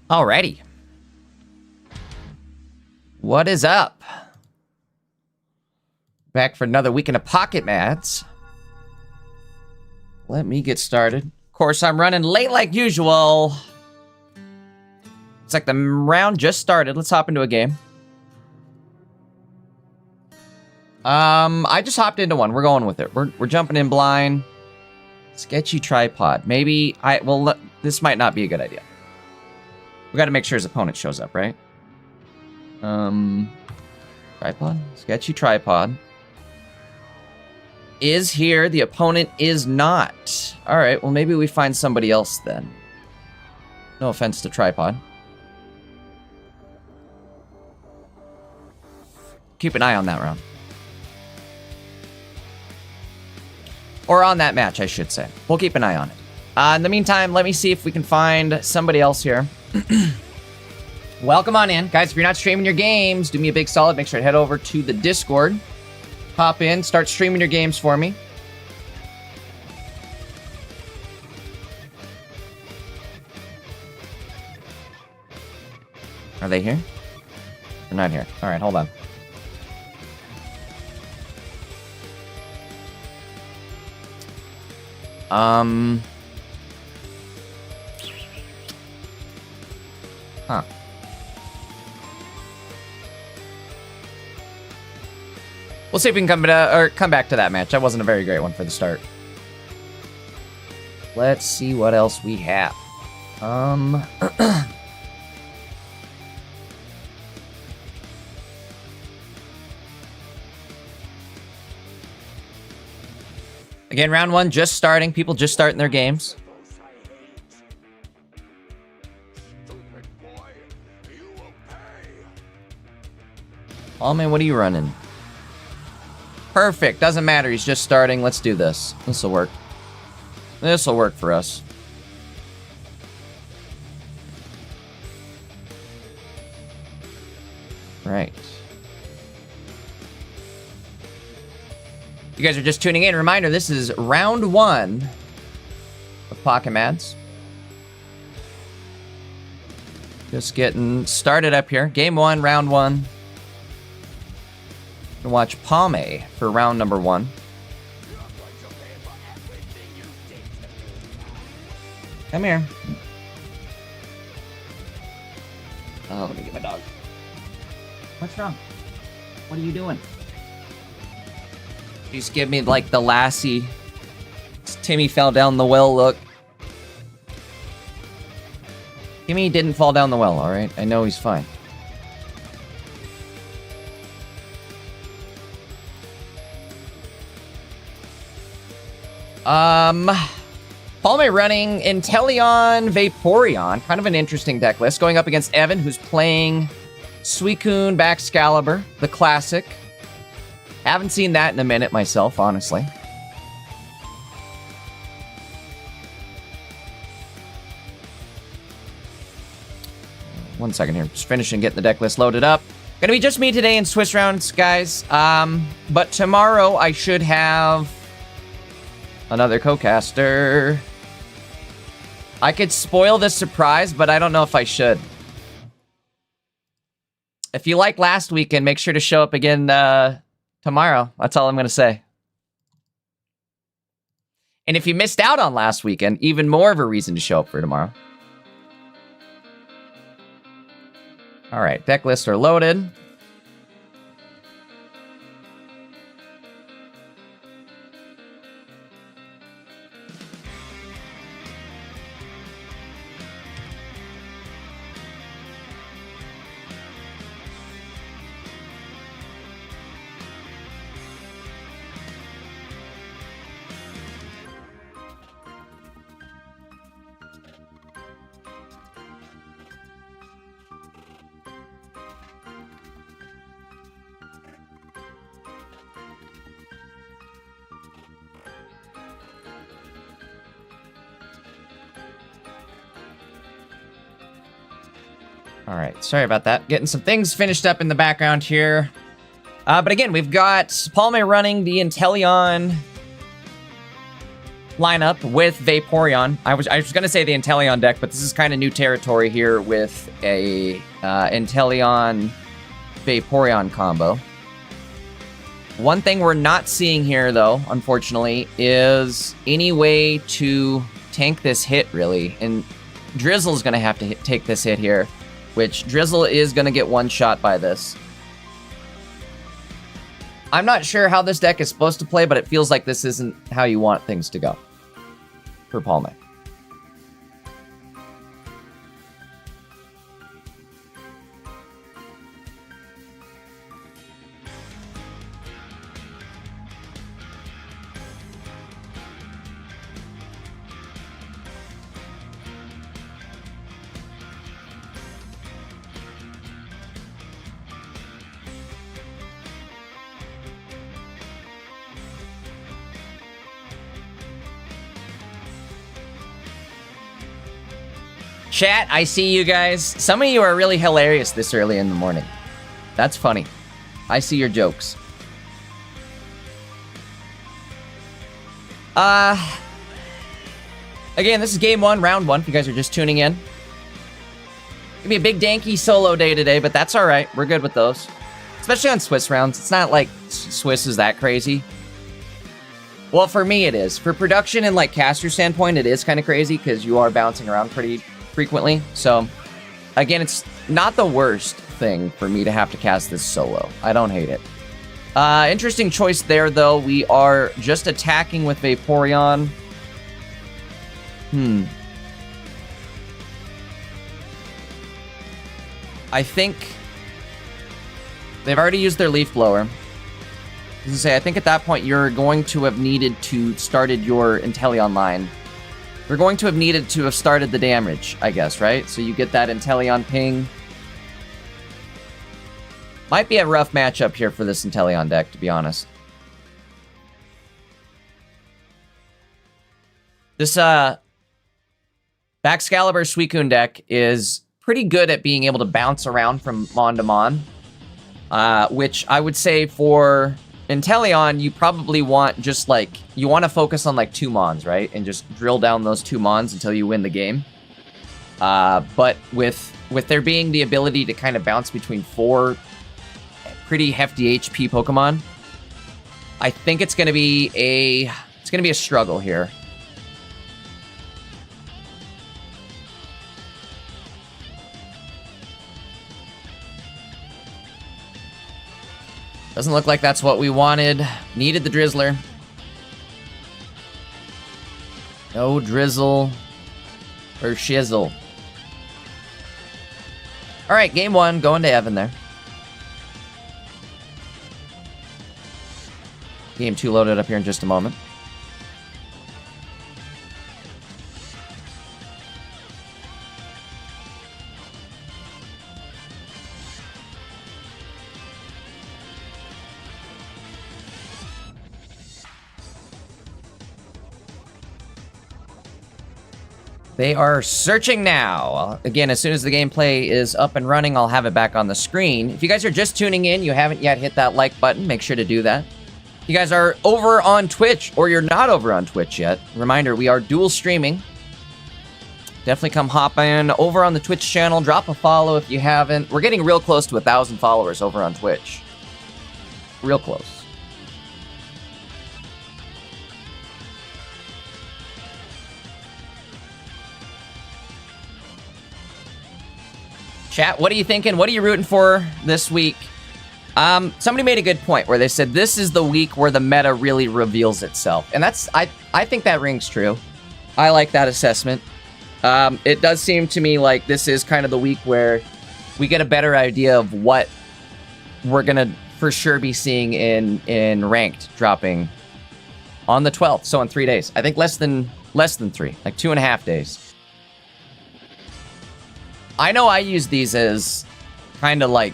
Alrighty. What is up? Back for another weekend of Pocket Mats. Let me get started. Of course, I'm running late like usual. It's like the round just started. Let's hop into a game. I just hopped into one. We're going with it. We're jumping in blind. Sketchy tripod. Maybe this might not be a good idea. We got to make sure his opponent shows up, right? Tripod? Sketchy tripod. Is here. The opponent is not. All right, well, maybe we find somebody else then. No offense to tripod. Keep an eye on that round. Or on that match, I should say. We'll keep an eye on it. In the meantime, let me see if we can find somebody else here. Welcome on in. Guys, if you're not streaming your games, do me a big solid. Make sure to head over to the Discord. Hop in. Start streaming your games for me. Are they here? They're not here. All right, hold on. Huh. We'll see if we can come back to that match. That wasn't a very great one for the start. Let's see what else we have. Again, round one just starting. People just starting their games. Oh man, what are you running? Perfect. Doesn't matter. He's just starting. Let's do this. This'll work. This'll work for us. Right. You guys are just tuning in. Reminder, this is round one of Pocket Mads. Just getting started up here. Game one, round one. Gonna watch Palme for round number one. Come here. Oh, let me get my dog. What's wrong? What are you doing? Just give me like the Lassie Timmy fell down the well look. Timmy didn't fall down the well, alright? I know he's fine. Palme running Inteleon Vaporeon. Kind of an interesting deck list. Going up against Evan, who's playing Suicune Baxcalibur, the classic. Haven't seen that in a minute myself, honestly. One second here. Just finishing getting the deck list loaded up. Gonna be just me today in Swiss rounds, guys. But tomorrow I should have another co-caster. I could spoil this surprise, but I don't know if I should. If you like last weekend, make sure to show up again tomorrow. That's all I'm going to say. And if you missed out on last weekend, even more of a reason to show up for tomorrow. All right, deck lists are loaded. All right, sorry about that. Getting some things finished up in the background here. But again, we've got Palme running the Inteleon lineup with Vaporeon. I was going to say the Inteleon deck, but this is kind of new territory here with a Inteleon Vaporeon combo. One thing we're not seeing here, though, unfortunately, is any way to tank this hit, really. And Drizzle's going to have to take this hit here, which Drizzle is going to get one shot by this. I'm not sure how this deck is supposed to play, but it feels like this isn't how you want things to go for Palme. Chat, I see you guys. Some of you are really hilarious this early in the morning. That's funny. I see your jokes. Again, this is game one, round one, if you guys are just tuning in. Gonna be a big danky solo day today, but that's all right. We're good with those. Especially on Swiss rounds. It's not like Swiss is that crazy. Well, for me, it is. For production and like caster standpoint, it is kind of crazy because you are bouncing around pretty frequently. So, again, it's not the worst thing for me to have to cast this solo. I don't hate it. Interesting choice there, though. We are just attacking with Vaporeon. I think they've already used their leaf blower. I think at that point you're going to have needed to started your Inteleon line. We're going to have needed to have started the damage, I guess, right? So you get that Inteleon ping. Might be a rough matchup here for this Inteleon deck, to be honest. This Baxcalibur Suicune deck is pretty good at being able to bounce around from Mon to Mon. Which I would say for Inteleon, you probably want just like, you want to focus on like 2 Mons, right? And just drill down those 2 Mons until you win the game. But with there being the ability to kind of bounce between 4 pretty hefty HP Pokemon, I think it's going to be a struggle here. Doesn't look like that's what we wanted. Needed the Drizzler. No Drizzle or Shizzle. All right, game 1, going to Evan there. Game 2 loaded up here in just a moment. They are searching now. Again, as soon as the gameplay is up and running, I'll have it back on the screen. If you guys are just tuning in, you haven't yet hit that like button, make sure to do that. If you guys are over on Twitch, or you're not over on Twitch yet, reminder, we are dual streaming. Definitely come hop in over on the Twitch channel, drop a follow if you haven't. We're getting real close to 1,000 followers over on Twitch. Real close. Chat, what are you thinking? What are you rooting for this week? Somebody made a good point where they said this is the week where the meta really reveals itself. And that's, I think that rings true. I like that assessment. It does seem to me like this is kind of the week where we get a better idea of what we're going to for sure be seeing in ranked dropping on the 12th. So in 3 days. I think less than 3, like 2.5 days. I know I use these as kind of like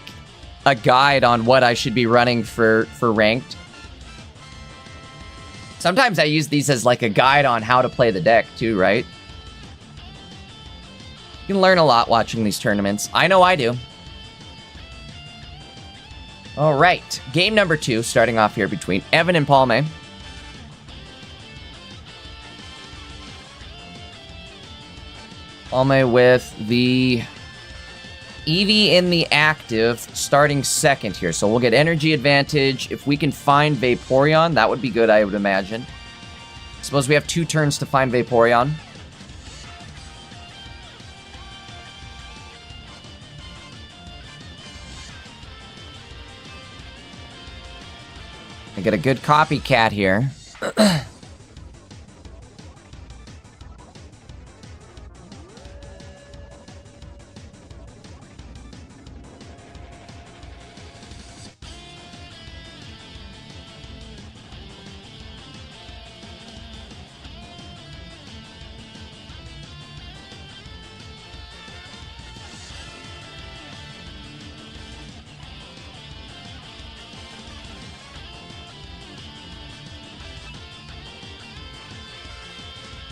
a guide on what I should be running for ranked. Sometimes I use these as like a guide on how to play the deck too, right? You can learn a lot watching these tournaments. I know I do. All right, game number 2, starting off here between Evan and Palme. Palme with the Eevee in the active, starting second here. So we'll get energy advantage. If we can find Vaporeon, that would be good, I would imagine. Suppose we have 2 turns to find Vaporeon. I get a good copycat here.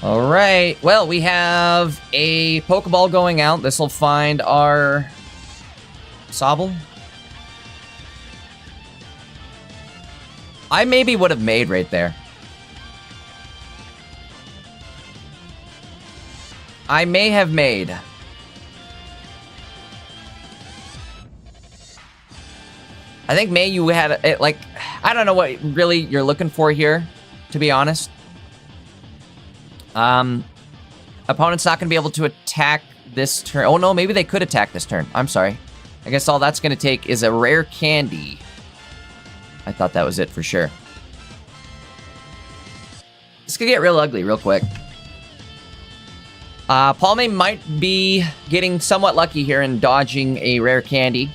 All right, well, we have a Pokeball going out. This will find our Sobble. I maybe would have made right there. I may have made. I think May you had it like, I don't know what really you're looking for here, to be honest. Opponent's not going to be able to attack this turn. Oh, no, maybe they could attack this turn. I'm sorry. I guess all that's going to take is a rare candy. I thought that was it for sure. This could get real ugly real quick. Palme might be getting somewhat lucky here and dodging a rare candy.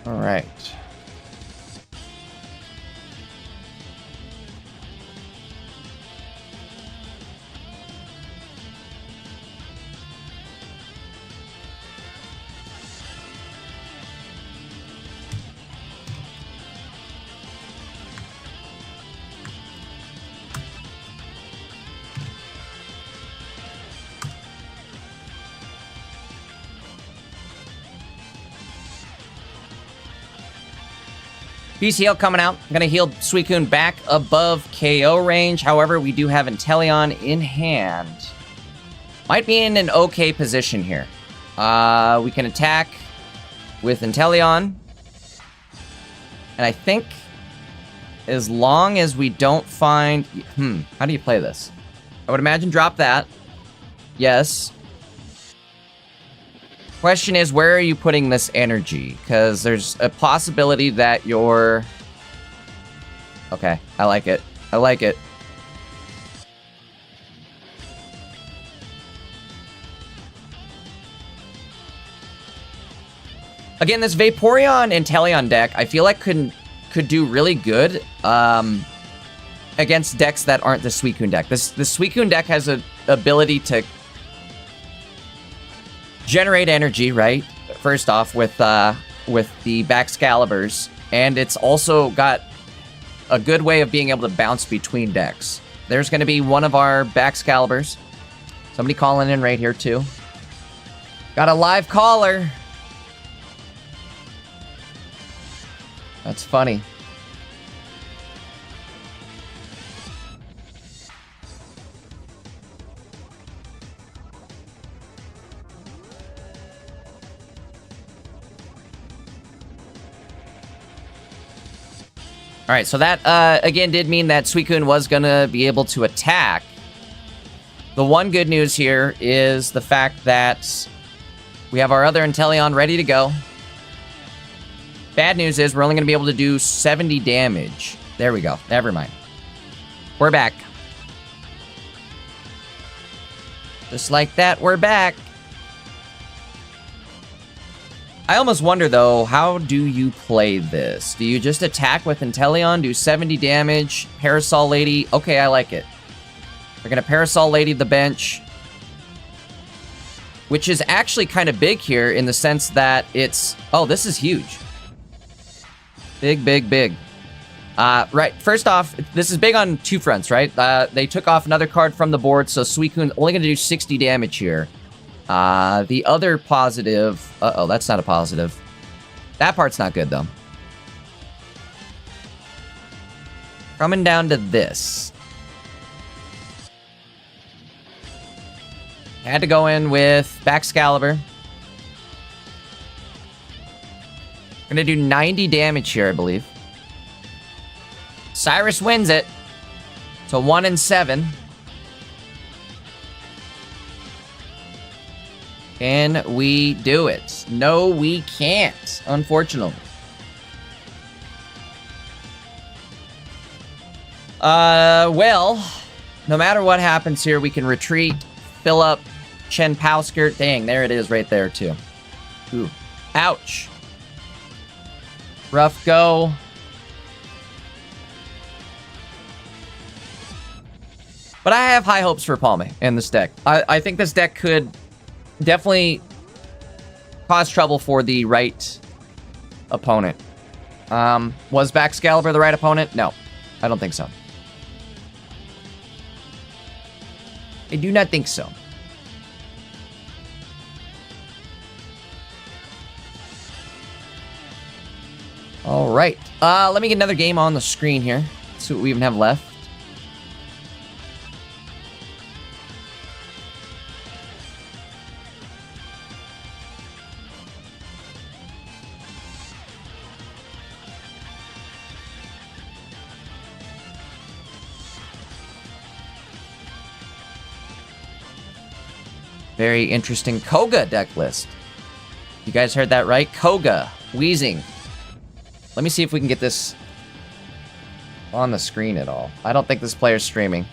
All right. Beast Heal coming out. I'm going to heal Suicune back above KO range. However, we do have Inteleon in hand. Might be in an okay position here. We can attack with Inteleon. And I think as long as we don't find... how do you play this? I would imagine drop that. Yes. Question is, where are you putting this energy? Because there's a possibility that you're... Okay, I like it. I like it. Again, this Vaporeon Inteleon deck, I feel like could do really good against decks that aren't the Suicune deck. The Suicune deck has an ability to generate energy, right? First off, with the Baxcaliburs, and it's also got a good way of being able to bounce between decks. There's going to be one of our Baxcaliburs. Somebody calling in right here, too. Got a live caller. That's funny. All right, so that, again, did mean that Suicune was going to be able to attack. The one good news here is the fact that we have our other Inteleon ready to go. Bad news is we're only going to be able to do 70 damage. There we go. Never mind. We're back. Just like that, we're back. I almost wonder, though, how do you play this? Do you just attack with Inteleon, do 70 damage, Parasol Lady? Okay, I like it. We're going to Parasol Lady the bench, which is actually kind of big here in the sense that it's... Oh, this is huge. Big, big, big. Right, first off, this is big on two fronts, right? They took off another card from the board, so Suicune only going to do 60 damage here. The other positive... Uh-oh, that's not a positive. That part's not good, though. Coming down to this. Had to go in with Baxcalibur. Gonna do 90 damage here, I believe. Cyrus wins it. So 1-7. Can we do it? No, we can't, unfortunately. Well, no matter what happens here, we can retreat, fill up Chen Pausker. Dang, there it is right there, too. Ooh. Ouch. Rough go. But I have high hopes for Palme in this deck. I think this deck could definitely cause trouble for the right opponent. Was Baxcalibur the right opponent? No, I don't think so. I do not think so. Let me get another game on the screen here. See what we even have left. Very interesting Koga deck list. You guys heard that right? Koga. Wheezing. Let me see if we can get this on the screen at all. I don't think this player's streaming.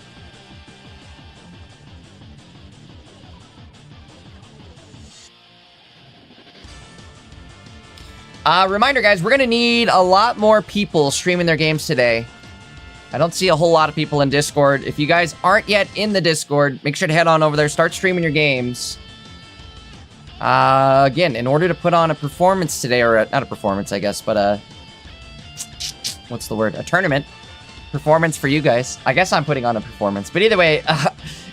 Reminder, guys, we're going to need a lot more people streaming their games today. I don't see a whole lot of people in Discord. If you guys aren't yet in the Discord, make sure to head on over there. Start streaming your games. Again, in order to put on a performance today, or not a performance, I guess, but what's the word? A tournament performance for you guys. I guess I'm putting on a performance, but either way,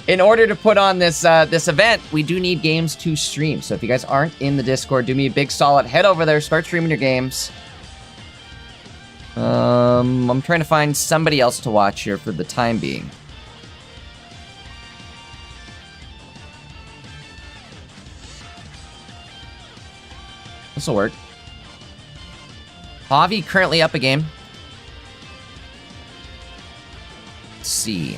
in order to put on this this event, we do need games to stream. So if you guys aren't in the Discord, do me a big solid. Head over there, start streaming your games. I'm trying to find somebody else to watch here for the time being. This'll work. Javi currently up a game. Let's see.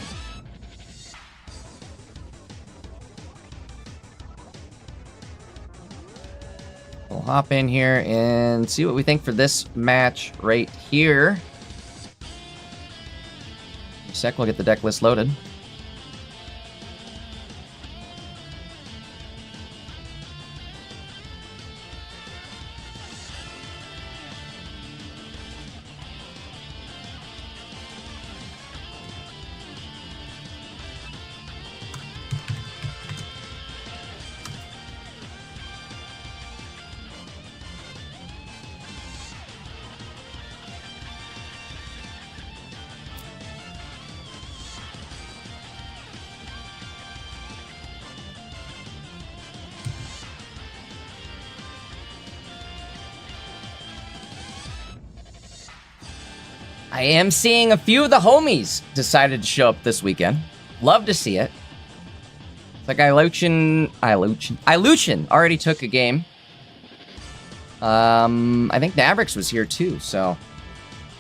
We'll hop in here and see what we think for this match right here. In a sec, we'll get the deck list loaded. I am seeing a few of the homies decided to show up this weekend. Love to see it. It's like Iluchin already took a game. I think Navrix was here too, so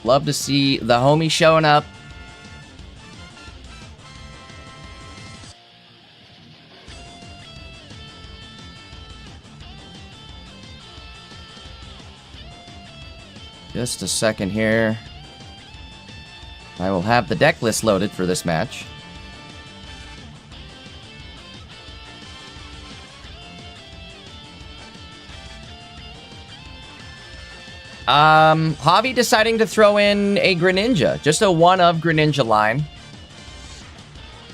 love to see the homie showing up. Just a second here. I will have the deck list loaded for this match. Javi deciding to throw in a Greninja. Just a one of Greninja line.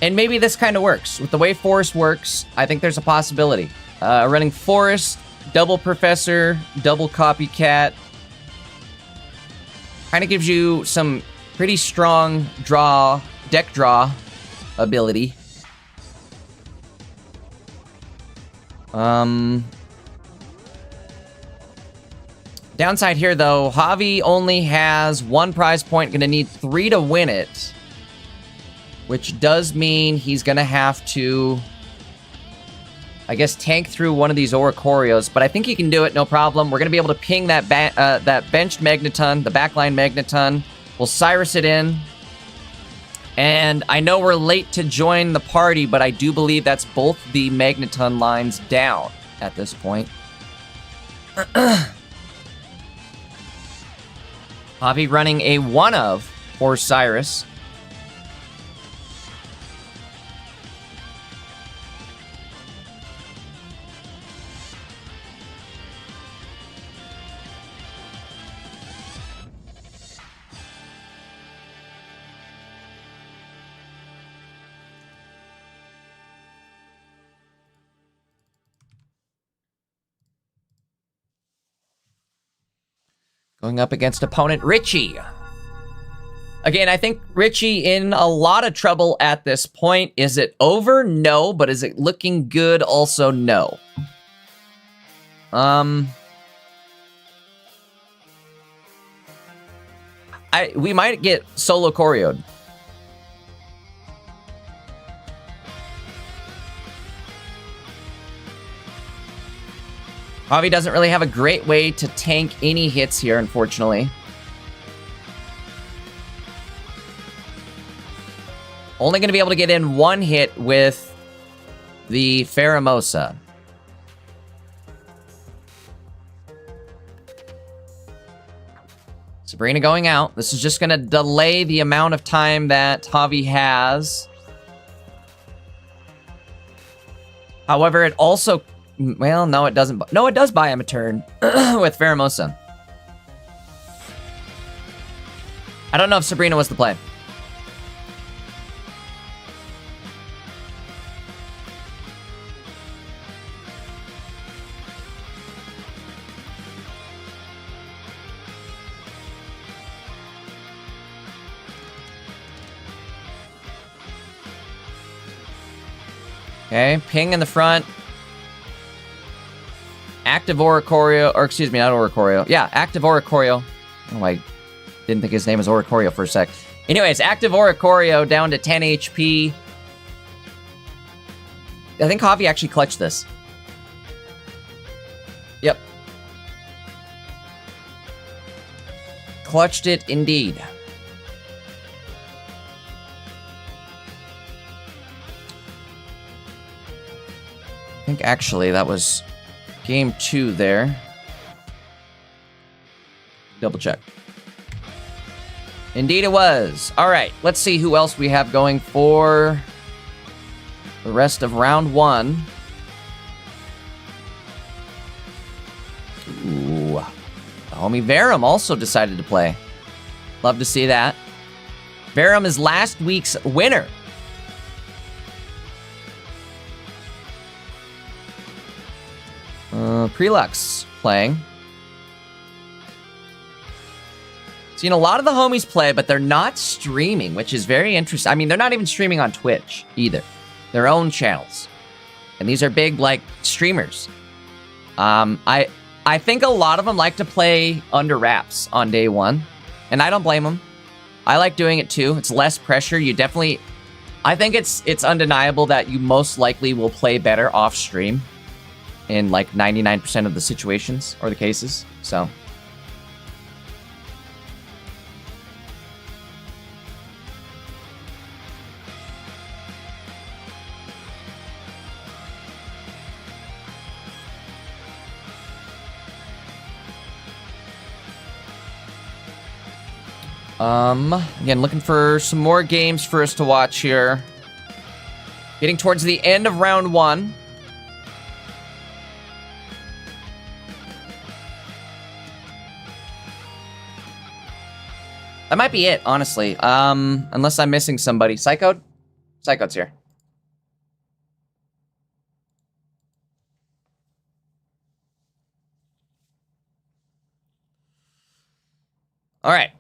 And maybe this kind of works. With the way Forest works, I think there's a possibility. Running Forest, double Professor, double Copycat. Kind of gives you some pretty strong deck draw ability. Downside here, though, Javi only has one prize point, gonna need 3 to win it. Which does mean he's gonna have to, I guess, tank through one of these Oricorios, but I think he can do it, no problem. We're gonna be able to ping that benched Magneton, the backline Magneton. We'll Cyrus it in. And I know we're late to join the party, but I do believe that's both the Magneton lines down at this point. Javi running a one of for Cyrus. Going up against opponent Richie. Again, I think Richie in a lot of trouble at this point. Is it over? No. But is it looking good? Also, no. we might get solo choreoed. Javi doesn't really have a great way to tank any hits here, unfortunately. Only going to be able to get in one hit with the Pheromosa. Sabrina going out. This is just going to delay the amount of time that Javi has. However, it also... Well, no, it doesn't. No, it does buy him a turn with Pheromosa. I don't know if Sabrina was the play. Okay, ping in the front. Active Oricorio, or excuse me, not Oricorio. Yeah, active Oricorio. Oh, I didn't think his name was Oricorio for a sec. Anyways, active Oricorio down to 10 HP. I think Javi actually clutched this. Yep. Clutched it indeed. I think actually that was game 2 there. Double check. Indeed it was. All right, let's see who else we have going for the rest of round 1. Ooh. The homie Verum also decided to play. Love to see that. Verum is last week's winner. Prelux playing. Seen a lot of the homies play, but they're not streaming, which is very interesting. I mean, they're not even streaming on Twitch either. Their own channels. And these are big, like, streamers. I think a lot of them like to play under wraps on day 1. And I don't blame them. I like doing it too. It's less pressure. You definitely... I think it's undeniable that you most likely will play better off stream. In like 99% of the situations or the cases, so. Again, looking for some more games for us to watch here. Getting towards the end of round 1. That might be it, honestly. Unless I'm missing somebody. Psychode? Psychode's here. All right.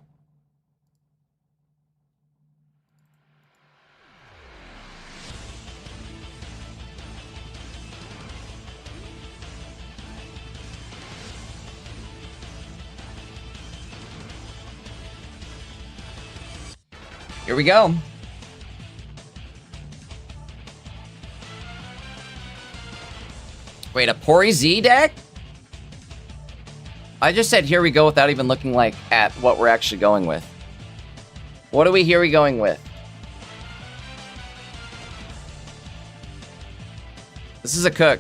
Here we go. Wait, a Pori Z deck? I just said here we go without even looking like at what we're actually going with. What are we here we going with? This is a cook.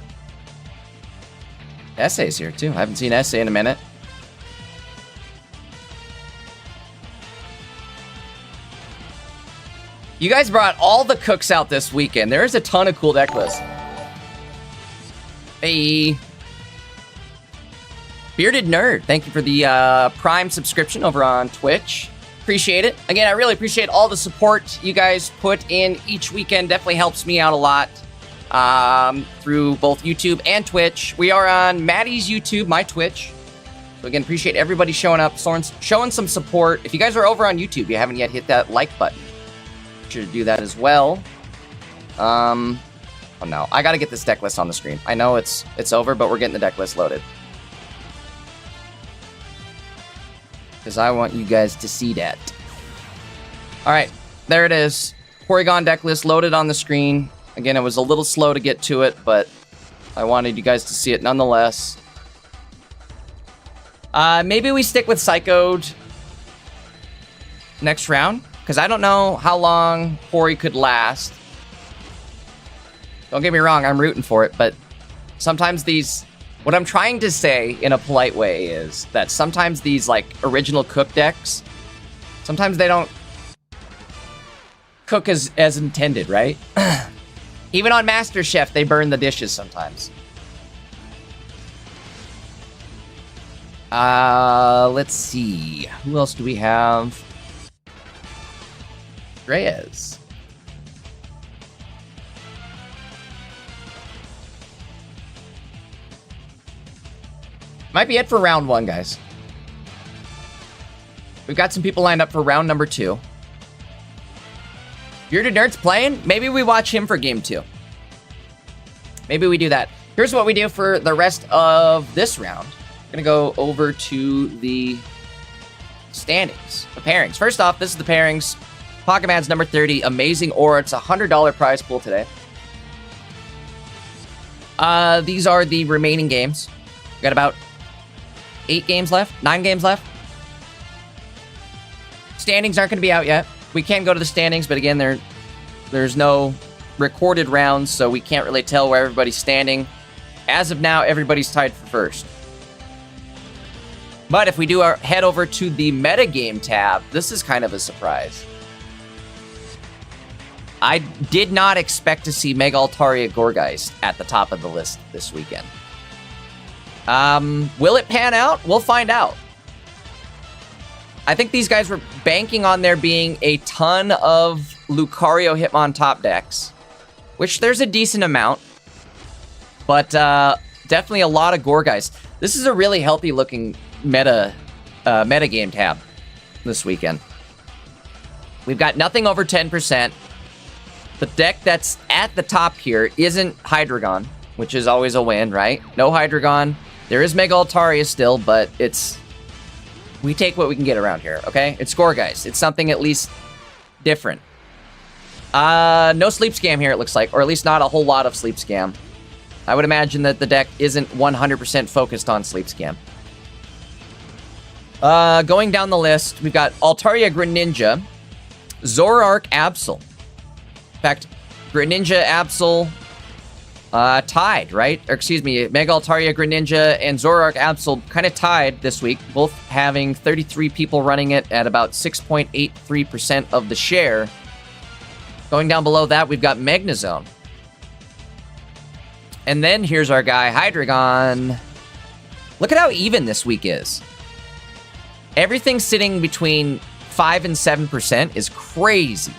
Essay's here too. I haven't seen Essay in a minute. You guys brought all the cooks out this weekend. There's a ton of cool deck lists. Hey. Bearded Nerd, thank you for the Prime subscription over on Twitch. Appreciate it. Again, I really appreciate all the support you guys put in each weekend. Definitely helps me out a lot through both YouTube and Twitch. We are on Maddie's YouTube, my Twitch. So again, appreciate everybody showing up, showing some support. If you guys are over on YouTube, you haven't yet hit that like button. Sure to do that as well. Oh no, I gotta get this deck list on the screen. I know it's over, but we're getting the deck list loaded. because I want you guys to see that. All right, there it is. Porygon deck list loaded on the screen. Again, it was a little slow to get to it, but I wanted you guys to see it nonetheless. Maybe we stick with Psychoed next round, because I don't know how long Pori could last. Don't get me wrong, I'm rooting for it, but sometimes these... What I'm trying to say in a polite way is that sometimes these, like, original cook decks, sometimes they don't cook as intended, right? Even on Master Chef, they burn the dishes sometimes. Let's see. Who else do we have? Reyes. Might be it for round 1, guys. We've got some people lined up for round number 2. Bearded Nerd's playing? Maybe we watch him for game 2. Maybe we do that. Here's what we do for the rest of this round. We're gonna go over to the standings, the pairings. First off, this is the pairings. Pokemon's number 30, Amazing Aura. It's a $100 prize pool today. These are the remaining games. We got about 8 games left, 9 games left. Standings aren't going to be out yet. We can go to the standings, but again, there's no recorded rounds, so we can't really tell where everybody's standing. As of now, everybody's tied for first. But if we do head over to the metagame tab, this is kind of a surprise. I did not expect to see Mega Altaria Gourgeist at the top of the list this weekend. Will it pan out? We'll find out. I think these guys were banking on there being a ton of Lucario Hitmontop decks, which there's a decent amount, but definitely a lot of Gourgeist. This is a really healthy looking metagame tab this weekend. We've got nothing over 10%. The deck that's at the top here isn't Hydreigon, which is always a win, right? No Hydreigon. There is Mega Altaria still, but we take what we can get around here, okay? It's Gourgeist. It's something at least different. No Sleep Scam here, it looks like, or at least not a whole lot of Sleep Scam. I would imagine that the deck isn't 100% focused on Sleep Scam. Going down the list, we've got Altaria Greninja, Zoroark Absol. In fact, Greninja Absol tied, right? Or excuse me, Mega Altaria Greninja and Zoroark Absol kind of tied this week, both having 33 people running it at about 6.83% of the share. Going down below that, we've got Magnezone. And then here's our guy, Hydreigon. Look at how even this week is. Everything sitting between 5 and 7% is crazy.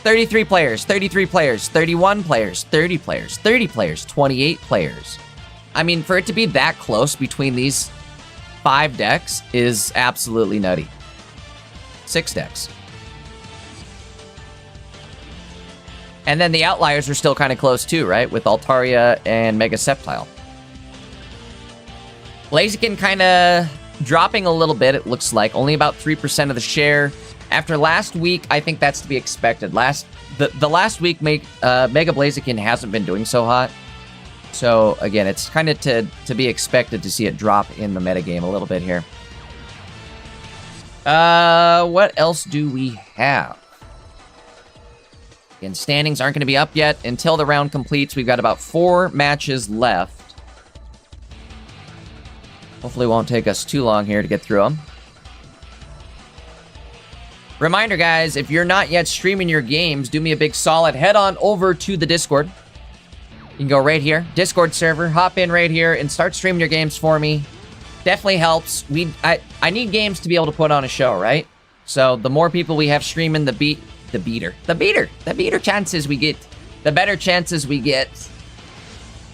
33 players, 33 players, 31 players, 30 players, 30 players, 28 players. I mean, for it to be that close between these 5 decks is absolutely nutty. 6 decks. And then the outliers are still kind of close too, right? With Altaria and Mega Sceptile. Blaziken kind of dropping a little bit, it looks like. Only about 3% of the share. After last week, I think that's to be expected. The last week, Mega Blaziken hasn't been doing so hot. So, again, it's kind of to be expected to see it drop in the metagame a little bit here. What else do we have? Again, standings aren't going to be up yet until the round completes. We've got about 4 matches left. Hopefully it won't take us too long here to get through them. Reminder, guys, if you're not yet streaming your games, do me a big solid. Head on over to the Discord. You can go right here, Discord server, hop in right here and start streaming your games for me. Definitely helps. I need games to be able to put on a show, right? So the more people we have streaming, the better chances we get, the better chances we get.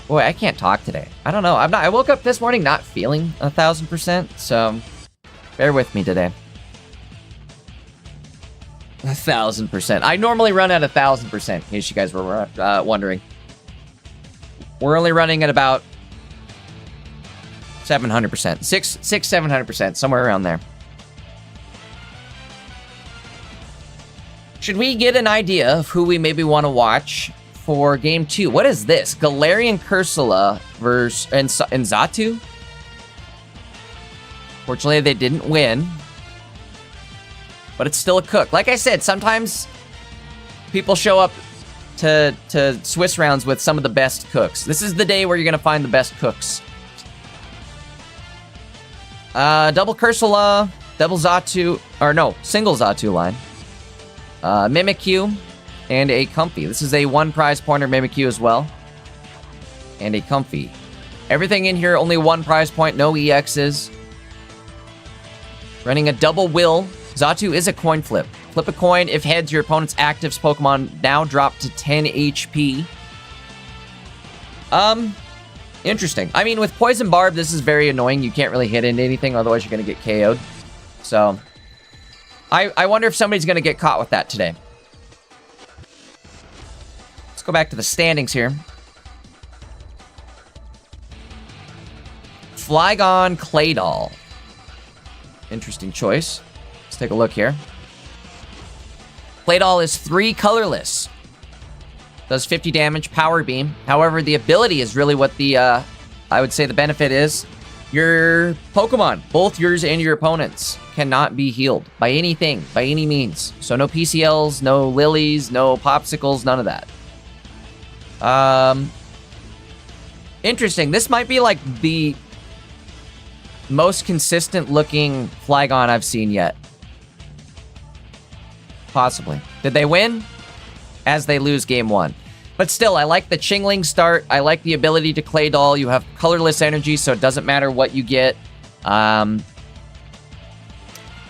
Boy, I can't talk today. I don't know. I woke up this morning not feeling 1000%, so bear with me today. 1000%. I normally run at 1000%, in case you guys were wondering. We're only running at about 700%. 700%, somewhere around there. Should we get an idea of who we maybe want to watch for game 2? What is this? Galarian Cursula versus Nzatu? Fortunately, they didn't win. But it's still a cook. Like I said, sometimes people show up to Swiss rounds with some of the best cooks. This is the day where you're going to find the best cooks. Double Cursula, double Xatu, or no, single Xatu line. Mimikyu, and a Comfy. This is a 1 prize pointer Mimikyu as well. And a Comfy. Everything in here, only 1 prize point, no EXs. Running a double Will. Xatu is a coin flip. Flip a coin. If heads, your opponent's active Pokemon now drop to 10 HP. Interesting. I mean, with Poison Barb, this is very annoying. You can't really hit into anything, otherwise you're going to get KO'd. So, I wonder if somebody's going to get caught with that today. Let's go back to the standings here. Flygon Claydol. Interesting choice. Let's take a look here. Claydol is 3 colorless. Does 50 damage, Power Beam. However, the ability is really what the, I would say the benefit is. Your Pokemon, both yours and your opponent's, cannot be healed by anything, by any means. So no PCLs, no Lilies, no Popsicles, none of that. Interesting. This might be like the most consistent looking Flygon I've seen yet. Possibly. Did they win? As they lose game 1. But still, I like the Chingling start. I like the ability to Claydol. You have colorless energy, so it doesn't matter what you get.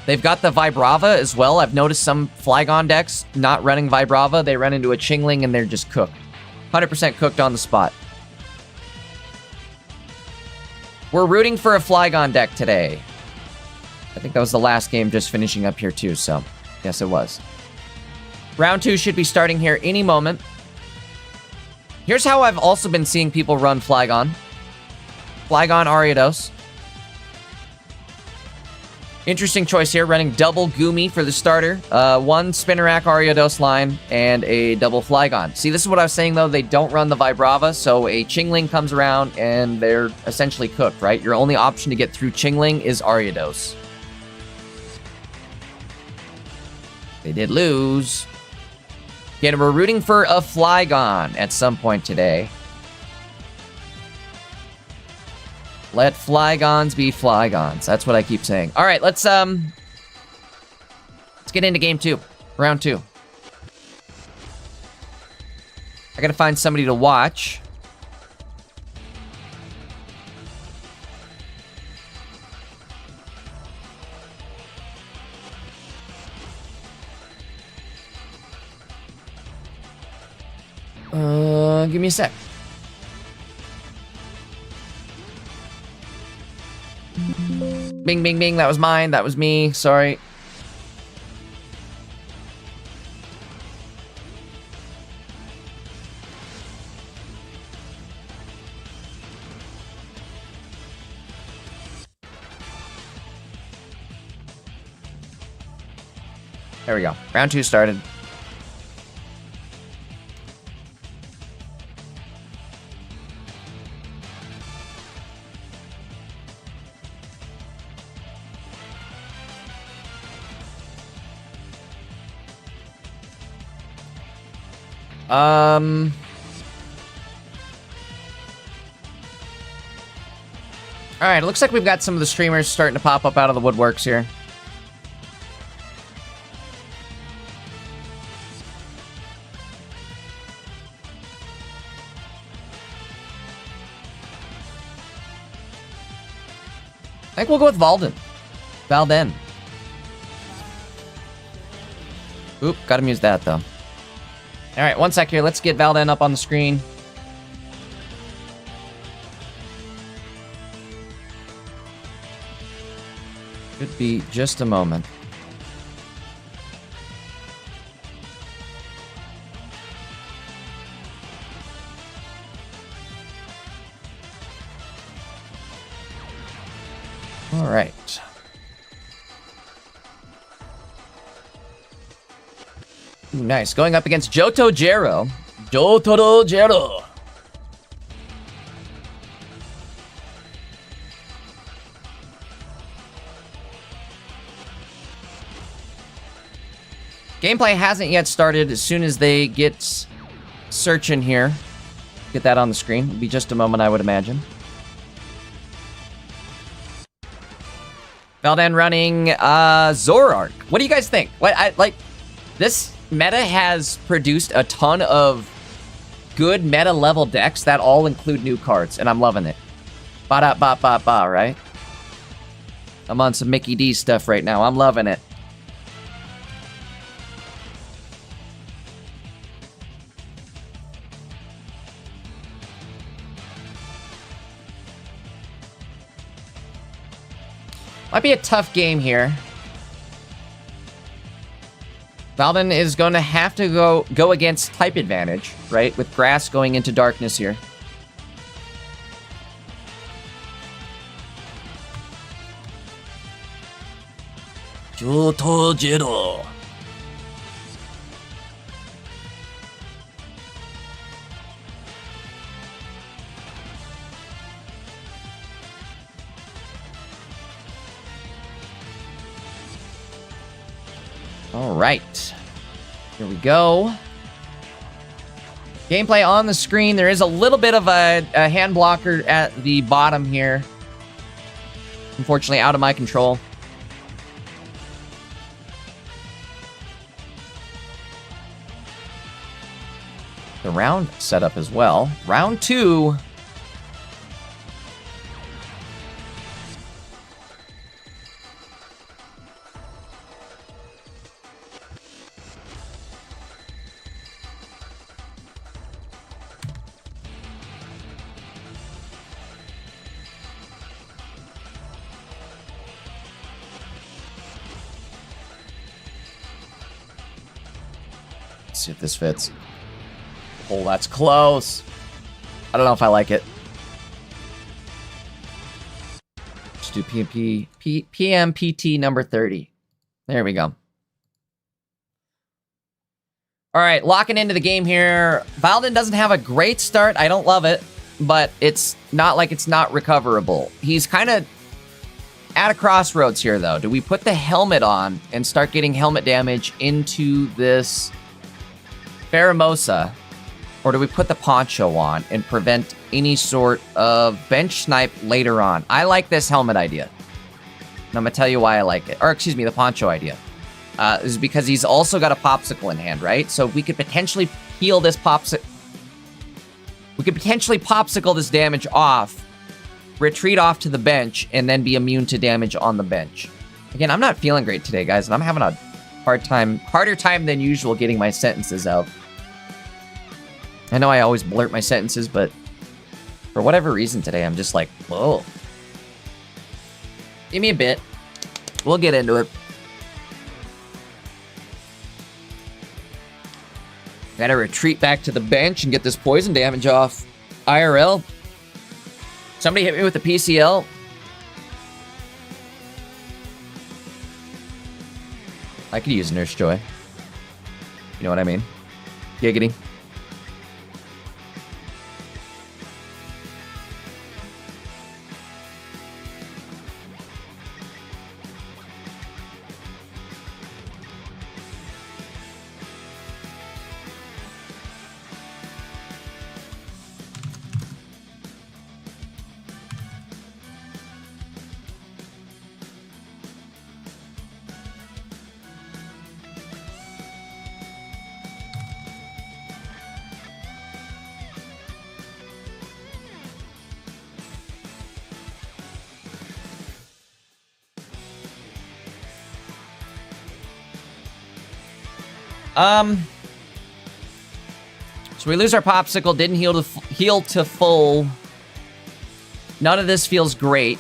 They've got the Vibrava as well. I've noticed some Flygon decks not running Vibrava. They run into a Chingling and they're just cooked. 100% cooked on the spot. We're rooting for a Flygon deck today. I think that was the last game just finishing up here too, so yes, it was. Round 2 should be starting here any moment. Here's how I've also been seeing people run Flygon. Flygon Ariados. Interesting choice here, running double Goomy for the starter. 1 Spinarak Ariados line, and a double Flygon. See, this is what I was saying, though. They don't run the Vibrava, so a Chingling comes around, and they're essentially cooked, right? Your only option to get through Chingling is Ariados. They did lose. Again, we're rooting for a Flygon at some point today. Let Flygons be Flygons. That's what I keep saying. All right, let's get into game 2, round 2. I gotta find somebody to watch. Give me a sec. Bing, bing, bing. That was mine. That was me. Sorry. There we go. Round 2 started. Alright, it looks like we've got some of the streamers starting to pop up out of the woodworks here. I think we'll go with Valden. Oop, gotta mute that though. Alright, 1 sec here. Let's get Valden up on the screen. Should be just a moment. All right. Ooh, nice. Going up against Johto Jero. Johto Jero. Gameplay hasn't yet started. As soon as they get searching here, get that on the screen. It'll be just a moment, I would imagine. Flygon running Zoroark. What do you guys think? This meta has produced a ton of good meta level decks that all include new cards, and I'm loving it. Ba-da-ba-ba-ba, right? I'm on some Mickey D stuff right now. I'm loving it. Might be a tough game here. Flygon is going to have to go against type advantage, right? With grass going into darkness here. Johto Jiro. All right, here we go. Gameplay on the screen. There is a little bit of a hand blocker at the bottom here. Unfortunately, out of my control. The round setup as well. Round 2. Let's see if this fits. Oh, that's close. I don't know if I like it. Just do PMPT number 30. There we go. All right, locking into the game here. Flygon doesn't have a great start. I don't love it, but it's not like it's not recoverable. He's kind of at a crossroads here, though. Do we put the helmet on and start getting helmet damage into this Pheromosa? Or do we put the poncho on and prevent any sort of bench snipe later on? I like this helmet idea. And I'm going to tell you why I like it. Or, excuse me, the poncho idea. Is because he's also got a popsicle in hand, right? So we could potentially heal this popsicle. We could potentially popsicle this damage off, retreat off to the bench, and then be immune to damage on the bench. Again, I'm not feeling great today, guys, and I'm having a harder time than usual getting my sentences out. I know I always blurt my sentences, but for whatever reason today, I'm just like, whoa. Give me a bit. We'll get into it. Gotta retreat back to the bench and get this poison damage off. IRL. Somebody hit me with a PCL. I could use Nurse Joy. You know what I mean? Giggity. So we lose our popsicle, didn't heal to full. None of this feels great.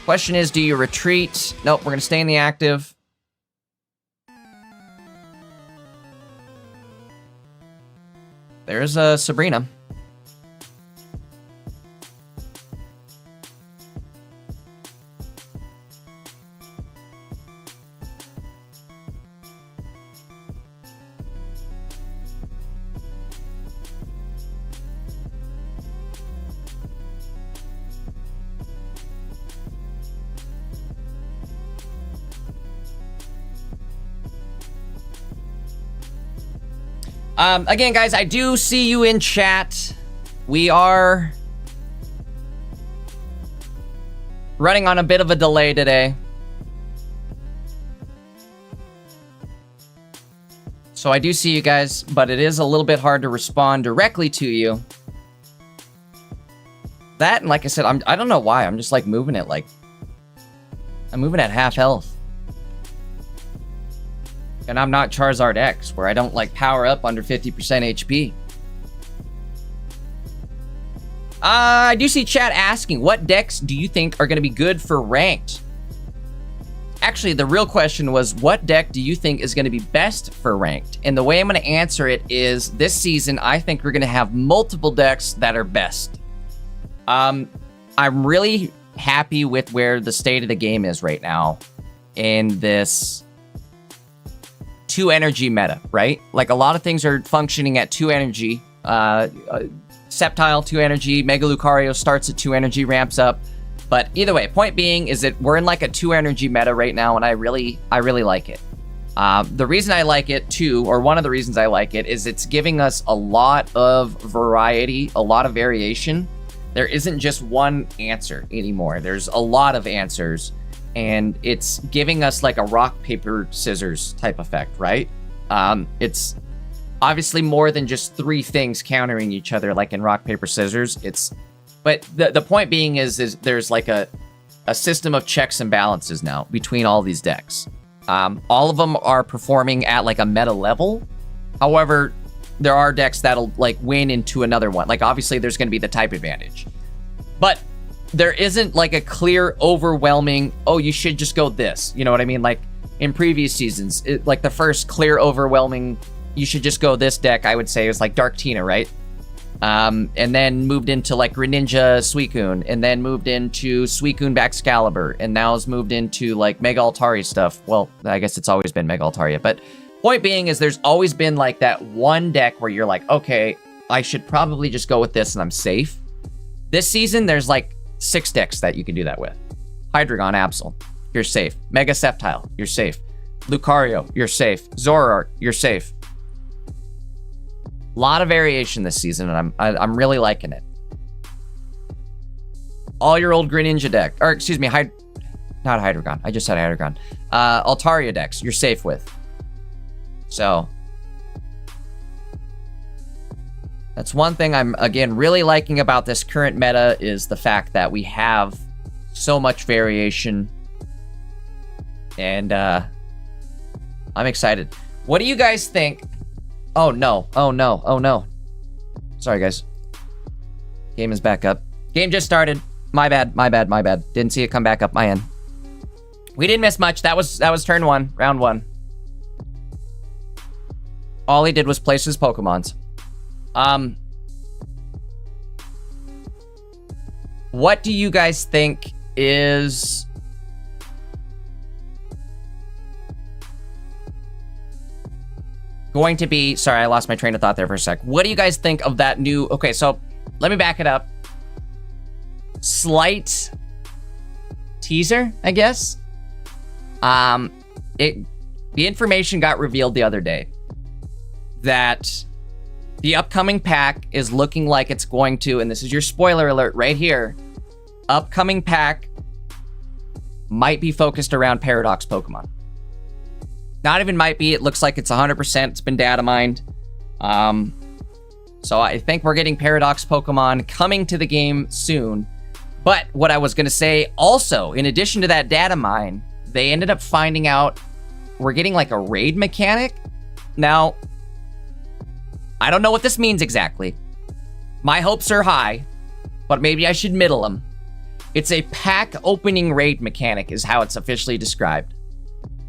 Question is, do you retreat? Nope, we're gonna stay in the active. There's a Sabrina. Again, guys, I do see you in chat. We are running on a bit of a delay today. So I do see you guys, but it is a little bit hard to respond directly to you. That, and like I said, I don't know why. I'm just like moving it like... I'm moving at half health. And I'm not Charizard X, where I don't, like, power up under 50% HP. I do see chat asking, what decks do you think are going to be good for ranked? Actually, the real question was, what deck do you think is going to be best for ranked? And the way I'm going to answer it is, this season, I think we're going to have multiple decks that are best. I'm really happy with where the state of the game is right now in this... 2 energy meta, right? Like a lot of things are functioning at 2 energy. Sceptile 2 energy, Mega Lucario starts at 2 energy, ramps up. But either way, point being is that we're in like a 2 energy meta right now, and I really like it. The reason I like it too, or one of the reasons I like it, is it's giving us a lot of variety, a lot of variation. There isn't just one answer anymore. There's a lot of answers. And it's giving us like a rock, paper, scissors type effect, right? It's obviously more than just 3 things countering each other like in rock, paper, scissors. But the point being is there's like a system of checks and balances now between all these decks. All of them are performing at like a meta level. However, there are decks that'll like win into another one. Like obviously there's going to be the type advantage. But there isn't like a clear, overwhelming, oh, you should just go this. You know what I mean? Like in previous seasons, like the first clear, overwhelming, you should just go this deck, I would say, was like Dark Tina, right? And then moved into like Greninja Suicune, and then moved into Suicune Baxcalibur, and now has moved into like Mega Altaria stuff. Well, I guess it's always been Mega Altaria, but point being is there's always been like that one deck where you're like, okay, I should probably just go with this and I'm safe. This season, there's like 6 decks that you can do that with. Hydreigon, Absol, you're safe. Mega Sceptile, you're safe. Lucario, you're safe. Zoroark, you're safe. A lot of variation this season, and I'm really liking it. All your old Greninja deck, or excuse me, not Hydreigon. I just said Hydreigon. Altaria decks, you're safe with. So that's one thing I'm, again, really liking about this current meta is the fact that we have so much variation. And I'm excited. What do you guys think? Oh, no. Oh, no. Oh, no. Sorry, guys. Game is back up. Game just started. My bad. My bad. My bad. Didn't see it come back up my end. We didn't miss much. That was turn 1, round 1. All he did was place his Pokemons. What do you guys think is going to be... Sorry, I lost my train of thought there for a sec. What do you guys think of that new... Okay, so let me back it up. Slight teaser, I guess. The information got revealed the other day that the upcoming pack is looking like it's going to, and this is your spoiler alert right here, upcoming pack might be focused around Paradox Pokemon. Not even might be, it looks like it's 100%, it's been data mined. So I think we're getting Paradox Pokemon coming to the game soon. But what I was gonna say also, in addition to that data mine, they ended up finding out we're getting like a raid mechanic. Now, I don't know what this means exactly. My hopes are high, but maybe I should middle them. It's a pack opening raid mechanic is how it's officially described.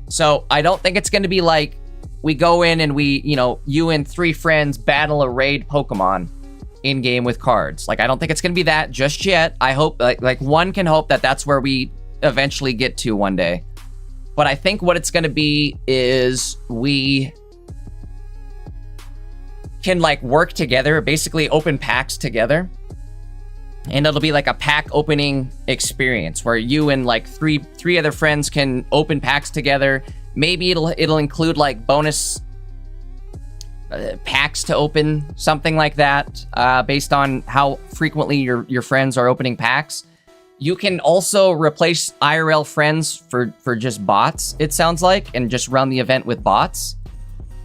So I don't think it's going to be like we go in and we, you know, you and 3 friends battle a raid Pokemon in game with cards. Like, I don't think it's going to be that just yet. I hope, like one can hope that that's where we eventually get to one day. But I think what it's going to be is we can like work together, basically open packs together. And it'll be like a pack opening experience where you and like three other friends can open packs together. Maybe it'll include like bonus packs to open, something like that, based on how frequently your friends are opening packs. You can also replace IRL friends for just bots, it sounds like, and just run the event with bots.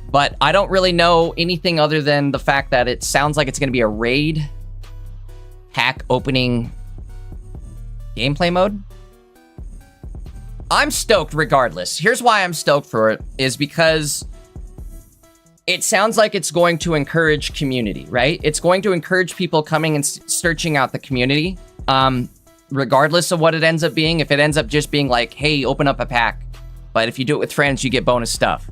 But I don't really know anything other than the fact that it sounds like it's going to be a raid pack opening gameplay mode. I'm stoked regardless. Here's why I'm stoked for it, is because it sounds like it's going to encourage community, right? It's going to encourage people coming and searching out the community, regardless of what it ends up being. If it ends up just being like, hey, open up a pack, but if you do it with friends, you get bonus stuff.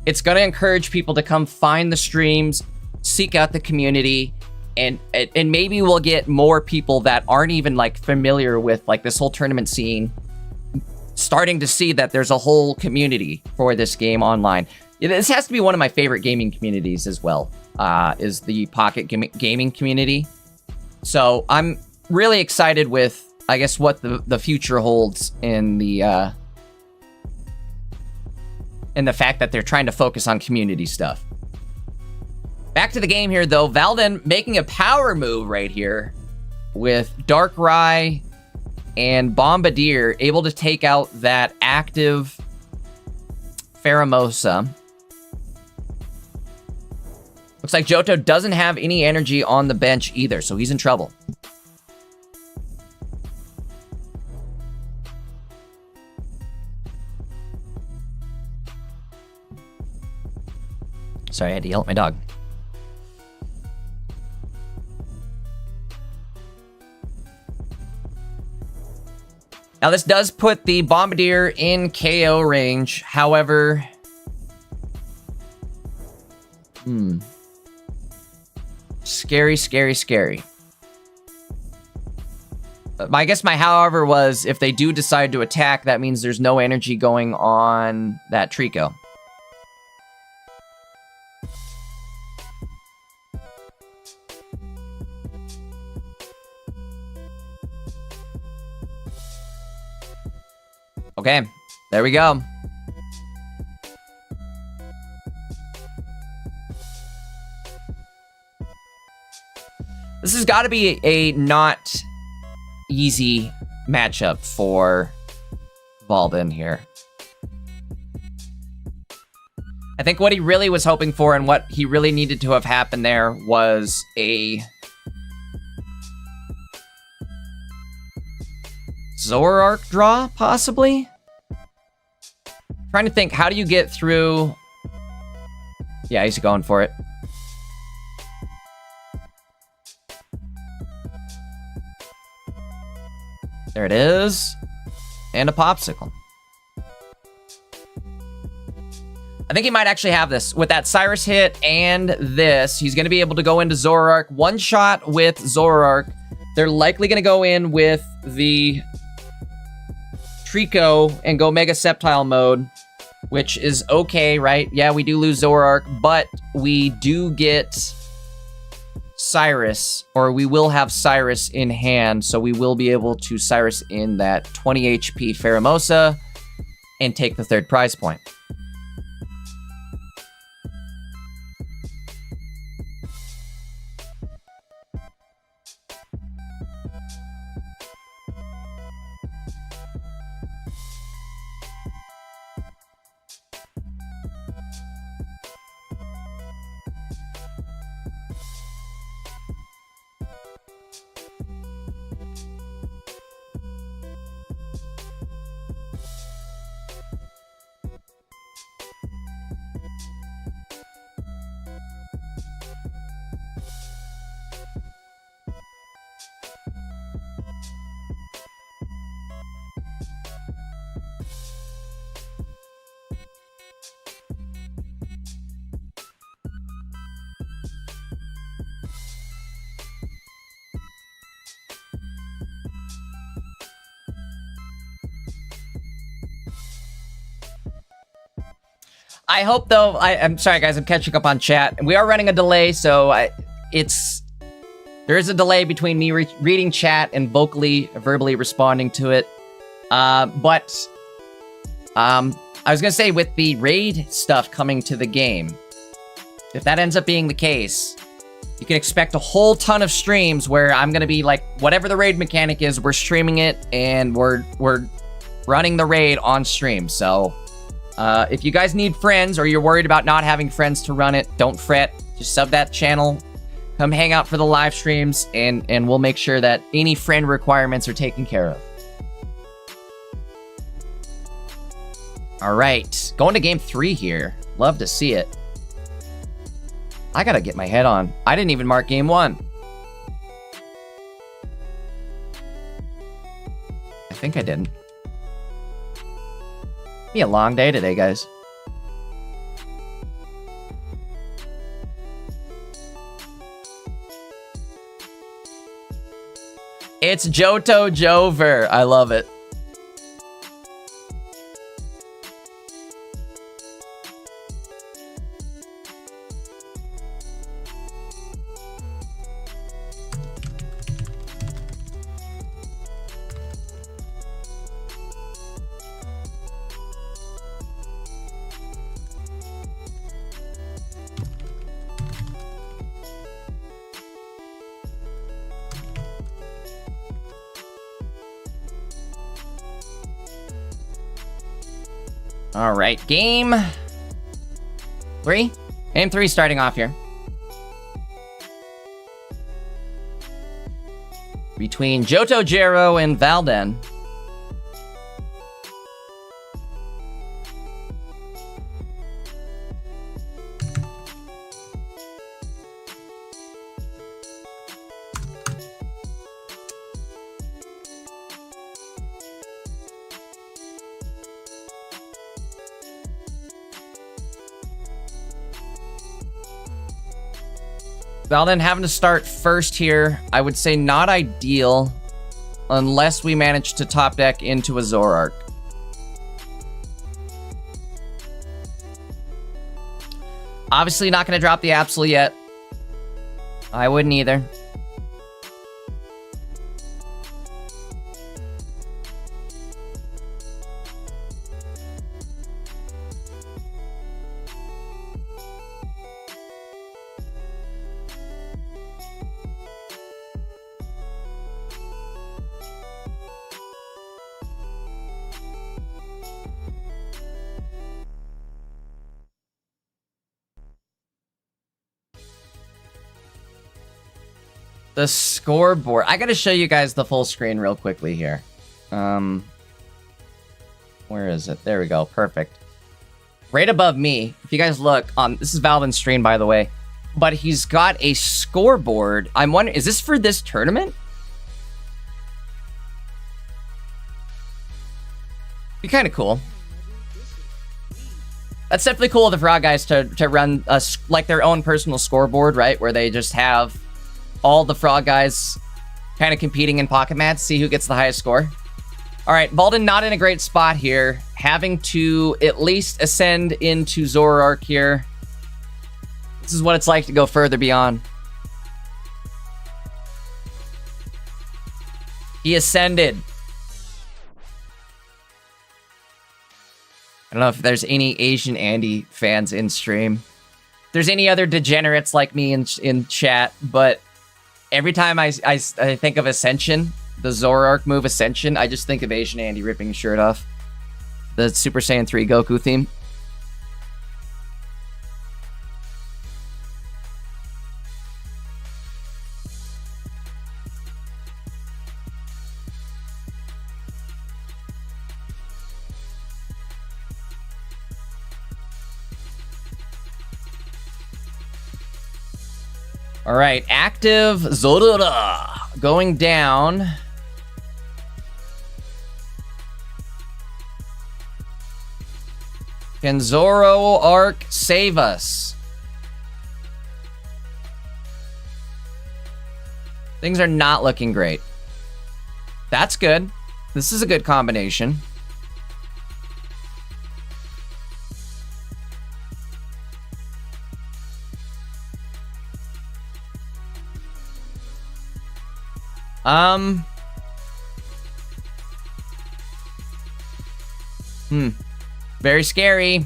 It's going to encourage people to come find the streams, seek out the community, and maybe we'll get more people that aren't even like familiar with like this whole tournament scene, starting to see that there's a whole community for this game online. This has to be one of my favorite gaming communities as well, is the Pocket gaming community. So I'm really excited with, I guess, what the future holds in the fact that they're trying to focus on community stuff. Back to the game here, though. Valden making a power move right here with Darkrai and Bombardier, able to take out that active Pheromosa. Looks like Johto doesn't have any energy on the bench either, so he's in trouble. Sorry, I had to yell at my dog. Now, this does put the Bombardier in KO range. However, scary, scary, scary. I guess my however was, if they do decide to attack, that means there's no energy going on that Trico. Okay, there we go. This has got to be a not easy matchup for Valden here. I think what he really was hoping for and what he really needed to have happened there was a Zoroark draw, possibly? Trying to think, how do you get through? Yeah, he's going for it. There it is. And a Popsicle. I think he might actually have this. With that Cyrus hit and this, he's going to be able to go into Zoroark. One shot with Zoroark. They're likely going to go in with the Trico and go Mega Sceptile mode, which is okay, right? Yeah, we do lose Zoroark, but we do get Cyrus, or we will have Cyrus in hand, so we will be able to Cyrus in that 20 HP Pheromosa and take the 3rd prize point. I hope, though, I'm sorry, guys, I'm catching up on chat. We are running a delay, so there is a delay between me reading chat and verbally responding to it. But I was gonna say, with the raid stuff coming to the game, if that ends up being the case, you can expect a whole ton of streams where I'm gonna be like, whatever the raid mechanic is, we're streaming it and we're running the raid on stream. So if you guys need friends or you're worried about not having friends to run it, don't fret. Just sub that channel. Come hang out for the live streams, and we'll make sure that any friend requirements are taken care of. All right, going to game 3 here. Love to see it. I gotta get my head on. I didn't even mark game 1. I think I didn't. Be a long day today, guys. It's Johto Jover. I love it. All right, game 3? Game 3 starting off here. Between Johto Jero and Valden. Valden having to start first here. I would say not ideal unless we manage to top deck into a Zoroark. Obviously not going to drop the Absol yet. I wouldn't either. The scoreboard. I gotta show you guys the full screen real quickly here. Where is it? There we go. Perfect. Right above me, if you guys look on, this is Valven's stream, by the way, but he's got a scoreboard. I'm wondering, is this for this tournament? Be kind of cool. That's definitely cool of the Frog guys to run like their own personal scoreboard, right? Where they just have all the Frog guys kind of competing in Pocket Mats, see who gets the highest score. All right, Valden not in a great spot here, having to at least ascend into Zoroark here. This is what it's like to go further beyond. He ascended. I don't know if there's any Asian Andy fans in stream. If there's any other degenerates like me in chat, but every time I think of Ascension, the Zoroark move Ascension, I just think of Asian Andy ripping his shirt off. The Super Saiyan 3 Goku theme. All right, active Zorora going down. Can Zoroark save us? Things are not looking great. That's good. This is a good combination. Very scary.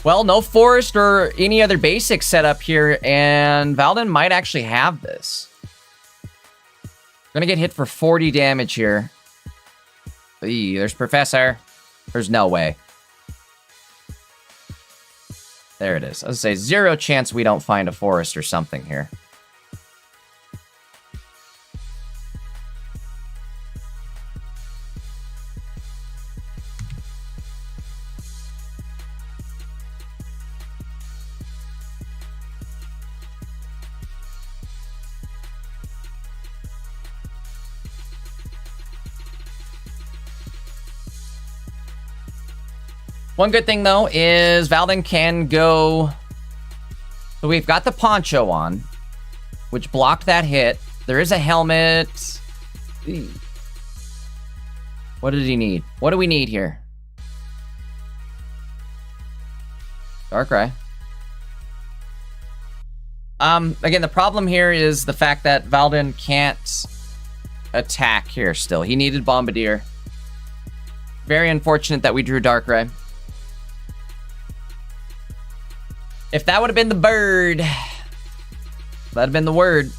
Well, no forest or any other basic setup here, and Valdin might actually have this. Gonna get hit for 40 damage here. Eee, there's Professor. There's no way. There it is. I was gonna say, 0 chance we don't find a forest or something here. One good thing, though, is Valdin can go... So we've got the poncho on, which blocked that hit. There is a helmet. What did he need? What do we need here? Darkrai. Again, the problem here is the fact that Valdin can't attack here still. He needed Bombardier. Very unfortunate that we drew Darkrai. If that would have been the bird, that'd have been the word.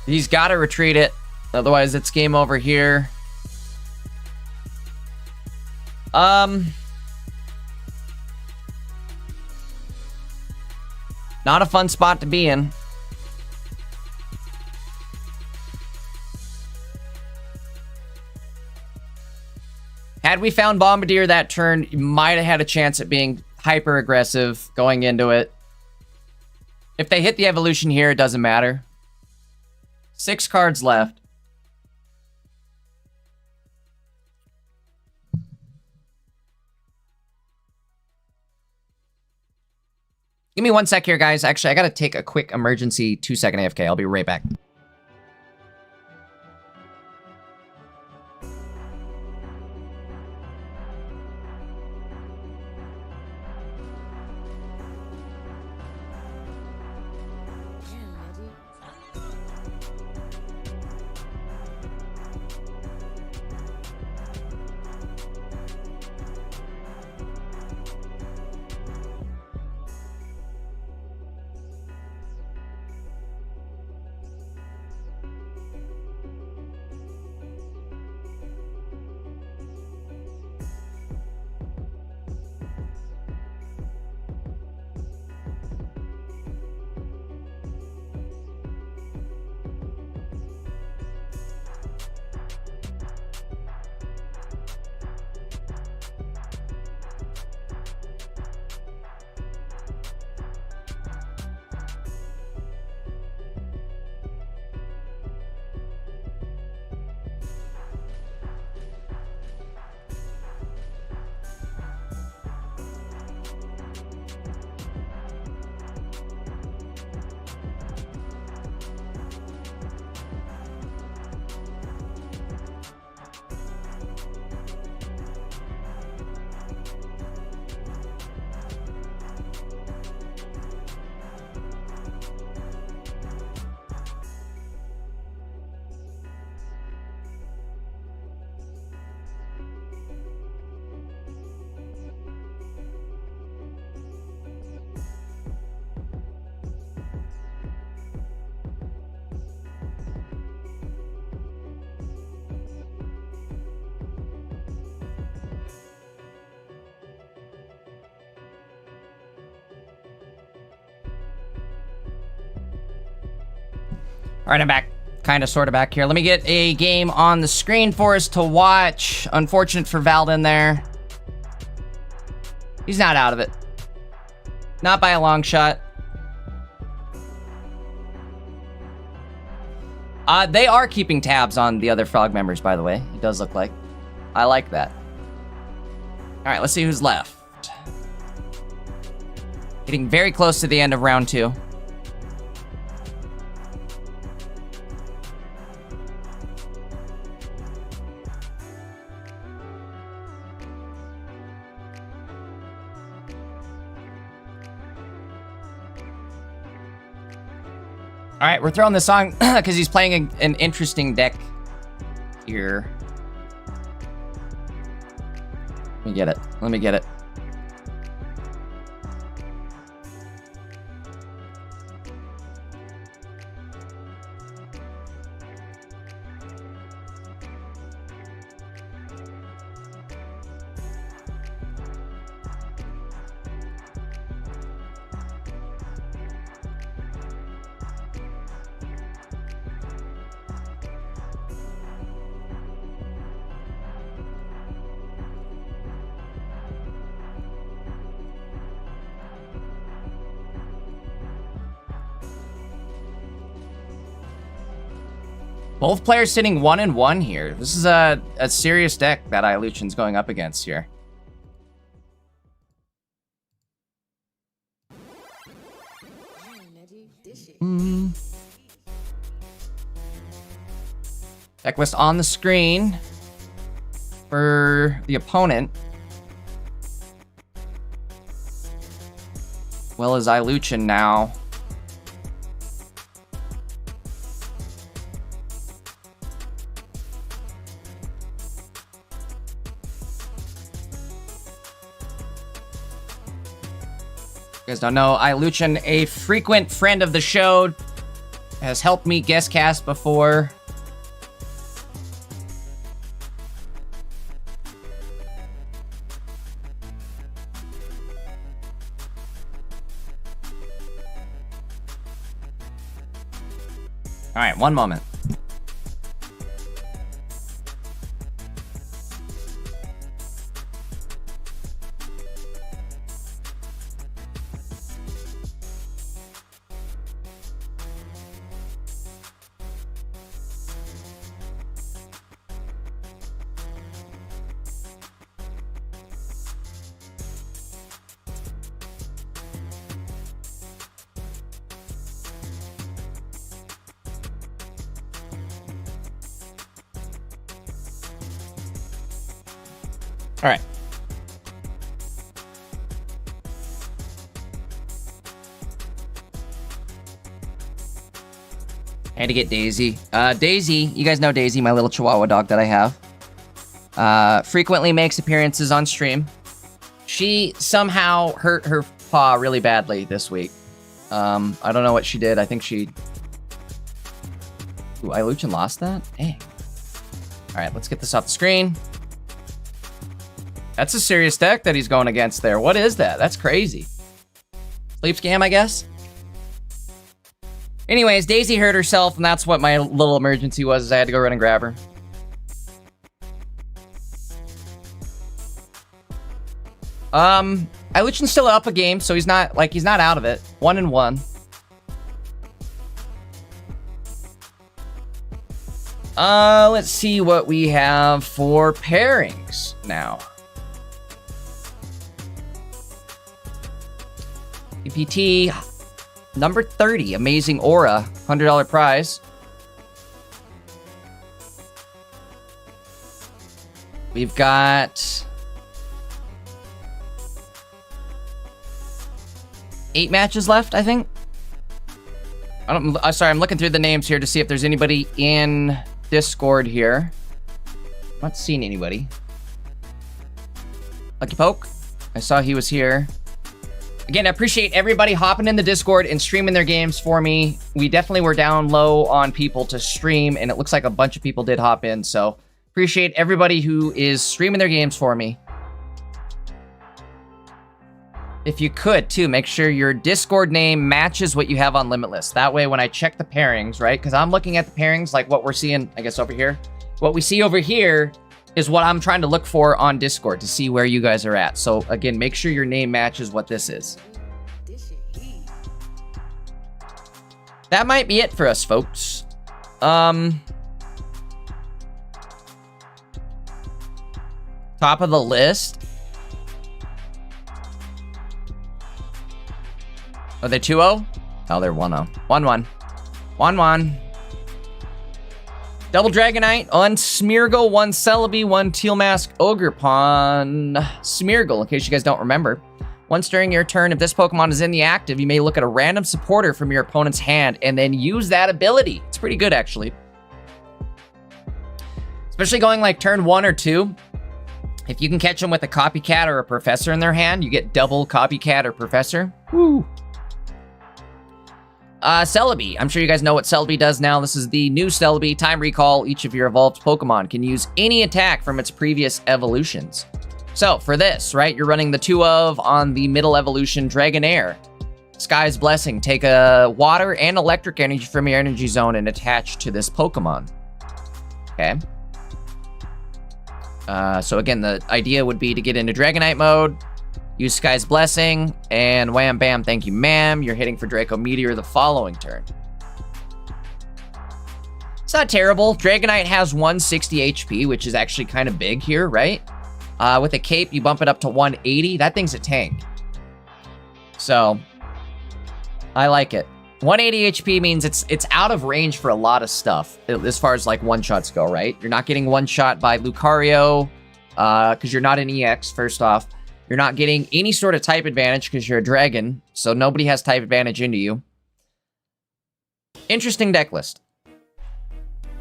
He's got to retreat it, otherwise it's game over here. Not a fun spot to be in. Had we found Bombardier that turn, you might have had a chance at being hyper aggressive going into it. If they hit the evolution here, it doesn't matter. 6 cards left. Give me 1 sec here, guys. Actually, I gotta take a quick emergency 2-second AFK. I'll be right back. All right, I'm back. Kind of, sort of back here. Let me get a game on the screen for us to watch. Unfortunate for Valdin there. He's not out of it. Not by a long shot. They are keeping tabs on the other frog members, by the way. It does look like. I like that. All right, let's see who's left. Getting very close to the end of round 2. All right, we're throwing this on because he's playing an interesting deck here. Let me get it. Let me get it. Both players sitting 1-1 here. This is a serious deck that Ilution's going up against here. Deck list on the screen for the opponent. Well as Ilution now. You guys don't know, Ilution, a frequent friend of the show, has helped me guest cast before. All right, one moment. All right. I had to get Daisy. Daisy, you guys know Daisy, my little Chihuahua dog that I have. Frequently makes appearances on stream. She somehow hurt her paw really badly this week. I don't know what she did. I think she... Ooh, Ilution lost that? Dang. All right, let's get this off the screen. That's a serious deck that he's going against there. What is that? That's crazy. Sleep scam, I guess? Anyways, Daisy hurt herself, and that's what my little emergency was, is I had to go run and grab her. Ilution's still up a game, so he's not out of it. 1-1. Let's see what we have for pairings now. EPT number 30, Amazing Aura, $100 prize. We've got 8 matches left, I think. Sorry, I'm looking through the names here to see if there's anybody in Discord here. I'm not seeing anybody. Lucky Poke, I saw he was here. Again, I appreciate everybody hopping in the Discord and streaming their games for me. We definitely were down low on people to stream, and it looks like a bunch of people did hop in, so appreciate everybody who is streaming their games for me. If you could, too, make sure your Discord name matches what you have on Limitless. That way, when I check the pairings, right? Because I'm looking at the pairings, like what we're seeing, I guess, over here. What we see over here is what I'm trying to look for on Discord to see where you guys are at. So, again, make sure your name matches what this is. That might be it for us, folks. Top of the list. Are they 2-0? Oh, they're 1-0. 1-1. 1-1. Double Dragonite, 1 Smeargle, 1 Celebi, 1 Teal Mask, Ogerpon. Smeargle, in case you guys don't remember. Once during your turn, if this Pokemon is in the active, you may look at a random supporter from your opponent's hand and then use that ability. It's pretty good, actually. Especially going like turn 1 or 2. If you can catch them with a Copycat or a Professor in their hand, you get double Copycat or Professor. Woo! Celebi. I'm sure you guys know what Celebi does now. This is the new Celebi. Time Recall. Each of your evolved Pokemon can use any attack from its previous evolutions. So, for this, right, you're running the 2 of on the middle evolution Dragonair. Sky's Blessing. Take a water and electric energy from your energy zone and attach to this Pokemon. Okay. So again, the idea would be to get into Dragonite mode, use Sky's Blessing, and wham bam, thank you ma'am, you're hitting for Draco Meteor the following turn. It's not terrible. Dragonite has 160 HP, which is actually kind of big here, right? With a cape, you bump it up to 180. That thing's a tank. So, I like it. 180 HP means it's out of range for a lot of stuff, as far as like one-shots go, right? You're not getting one-shot by Lucario, because you're not an EX, first off. You're not getting any sort of type advantage because you're a dragon, so nobody has type advantage into you. Interesting deck list.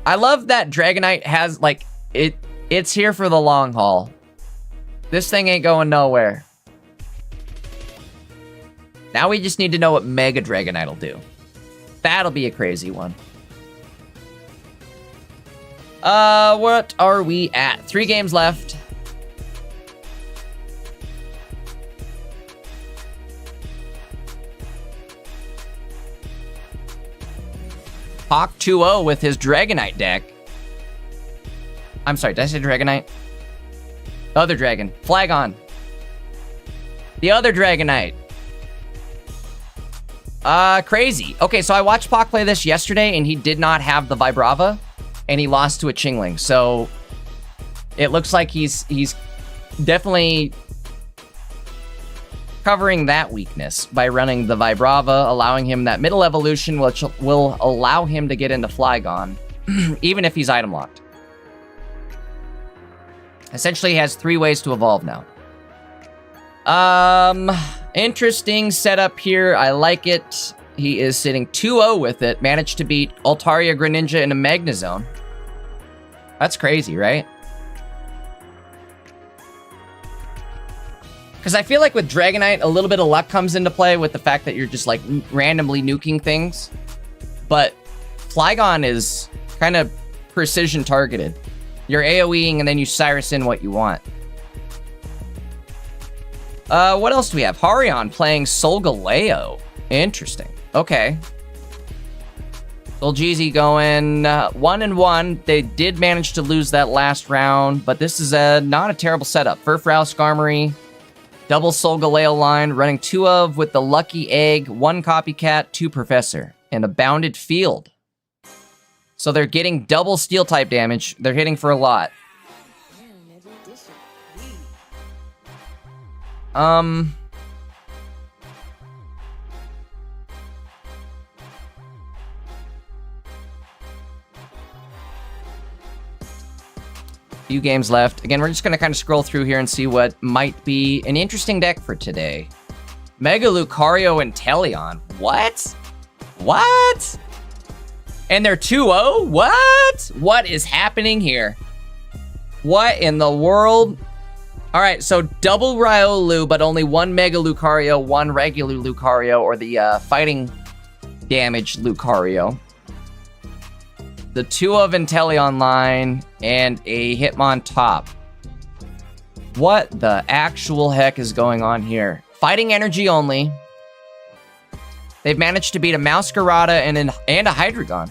I love that Dragonite has, like, it's here for the long haul. This thing ain't going nowhere. Now we just need to know what Mega Dragonite will do. That'll be a crazy one. What are we at? 3 games left. Hawk 2-0 with his Dragonite deck. I'm sorry, did I say Dragonite? The other dragon. Flygon. The other Dragonite. Crazy. Okay, so I watched Pac play this yesterday, and he did not have the Vibrava, and he lost to a Chingling. So, it looks like he's definitely covering that weakness by running the Vibrava, allowing him that middle evolution, which will allow him to get into Flygon, even if he's item locked. Essentially, he has 3 ways to evolve now. Interesting setup here. I like it. He is sitting 2-0 with it. Managed to beat Altaria, Greninja, in a Magnezone. That's crazy, right? Because I feel like with Dragonite, a little bit of luck comes into play with the fact that you're just like randomly nuking things. But Flygon is kind of precision targeted. You're AoEing and then you Cyrus in what you want. What else do we have? Harion playing Solgaleo. Interesting. Okay. Soljeezy going 1-1. They did manage to lose that last round, but this is not a terrible setup. Furfrou, Skarmory, double Solgaleo line, running 2 of with the Lucky Egg, 1 Copycat, 2 Professor, and a Bounded Field. So they're getting double Steel type damage. They're hitting for a lot. Few games left. Again, we're just going to kind of scroll through here and see what might be an interesting deck for today. Mega Lucario and Teleon. What? What? And they're 2-0? What? What is happening here? What in the world? All right, so double Riolu, but only 1 Mega Lucario, 1 regular Lucario, or the fighting damage Lucario. The 2 of Inteleon line, and a Hitmontop. What the actual heck is going on here? Fighting energy only. They've managed to beat a Masquerada and a Hydreigon.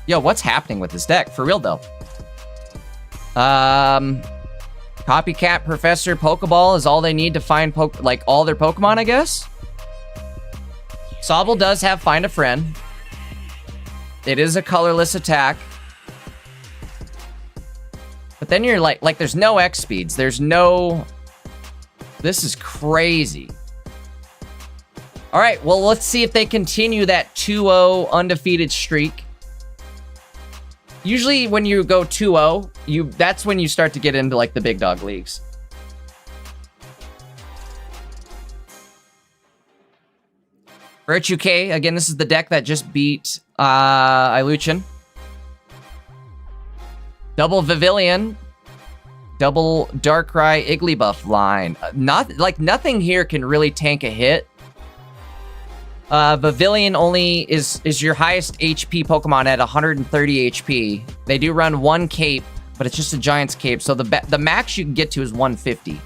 Yo, what's happening with this deck? For real, though. Copycat, Professor, Pokeball is all they need to find all their Pokemon, I guess. Sobble does have Find a Friend. It is a colorless attack. But then you're like there's no X speeds. There's no... This is crazy. All right, well, let's see if they continue that 2-0 undefeated streak. Usually when you go 2-0, that's when you start to get into like the big dog leagues. Virtue K, again, this is the deck that just beat Iluchin. Double Vivillon. Double Darkrai Igglybuff line. Nothing here can really tank a hit. Vivillon only is your highest HP Pokemon at 130 HP. They do run one cape, but it's just a Giant's cape, so the max you can get to is 150.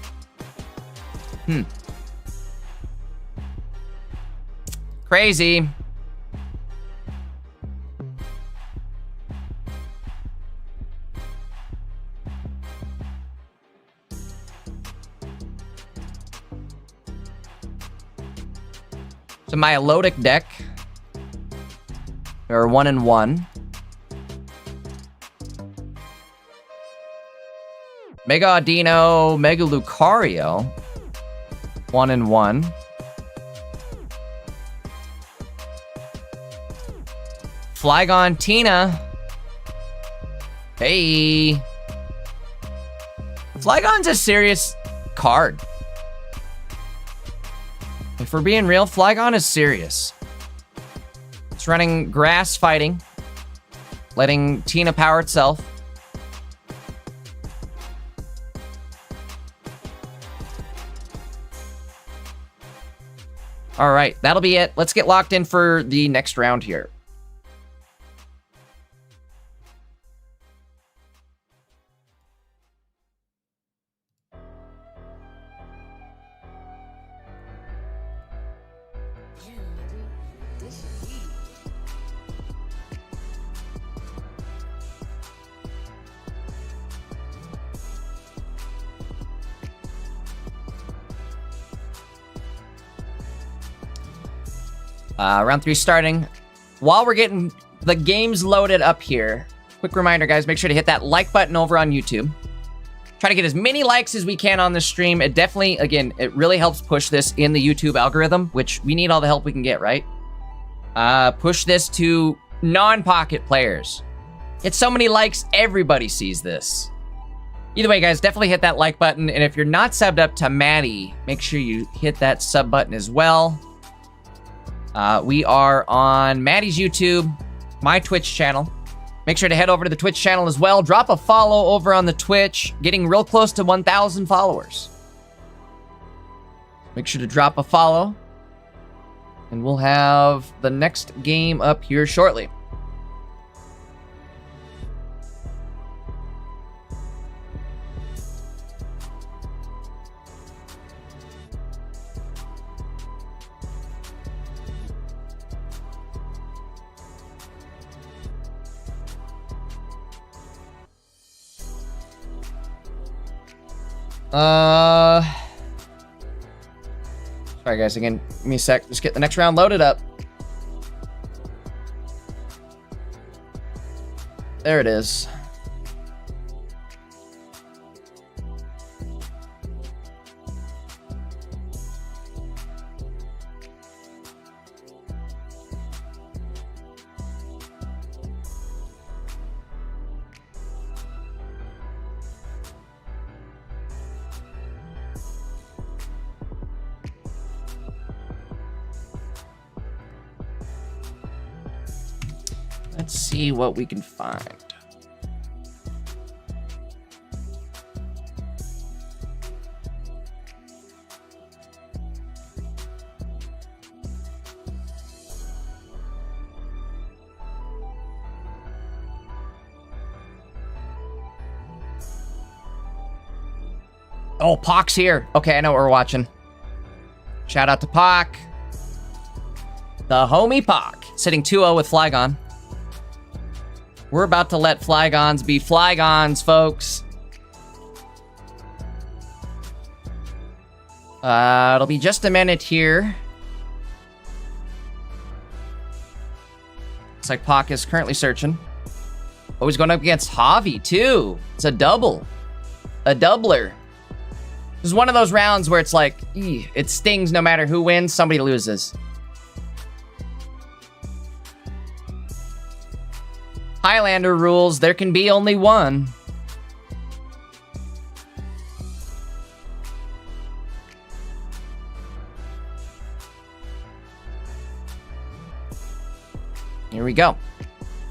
Crazy. So my Elodic deck, or 1-1. Mega Audino, Mega Lucario, 1-1. Flygon Tina. Hey. Flygon's a serious card. If we're being real, Flygon is serious. It's running Grass Fighting, letting Tina power itself. All right, that'll be it. Let's get locked in for the next round here. Round 3 starting. While we're getting the games loaded up here, quick reminder, guys, make sure to hit that like button over on YouTube. Try to get as many likes as we can on this stream. It definitely, again, it really helps push this in the YouTube algorithm, which we need all the help we can get, right? Push this to non-pocket players. Get so many likes, everybody sees this. Either way, guys, definitely hit that like button. And if you're not subbed up to Maddie, make sure you hit that sub button as well. We are on Maddie's YouTube, my Twitch channel. Make sure to head over to the Twitch channel as well. Drop a follow over on the Twitch. Getting real close to 1,000 followers. Make sure to drop a follow. And we'll have the next game up here shortly. Sorry guys, again, give me a sec. Just get the next round loaded up. There it is. Let's see what we can find. Oh, Pac's here. Okay, I know what we're watching. Shout out to Pac. The homie Pac. Sitting 2-0 with Flygon. We're about to let Flygons be Flygons, folks. It'll be just a minute here. Looks like Pock is currently searching. Oh, he's going up against Javi, too. It's a double. A doubler. This is one of those rounds where it's like, it stings no matter who wins, somebody loses. Highlander rules, there can be only one. Here we go.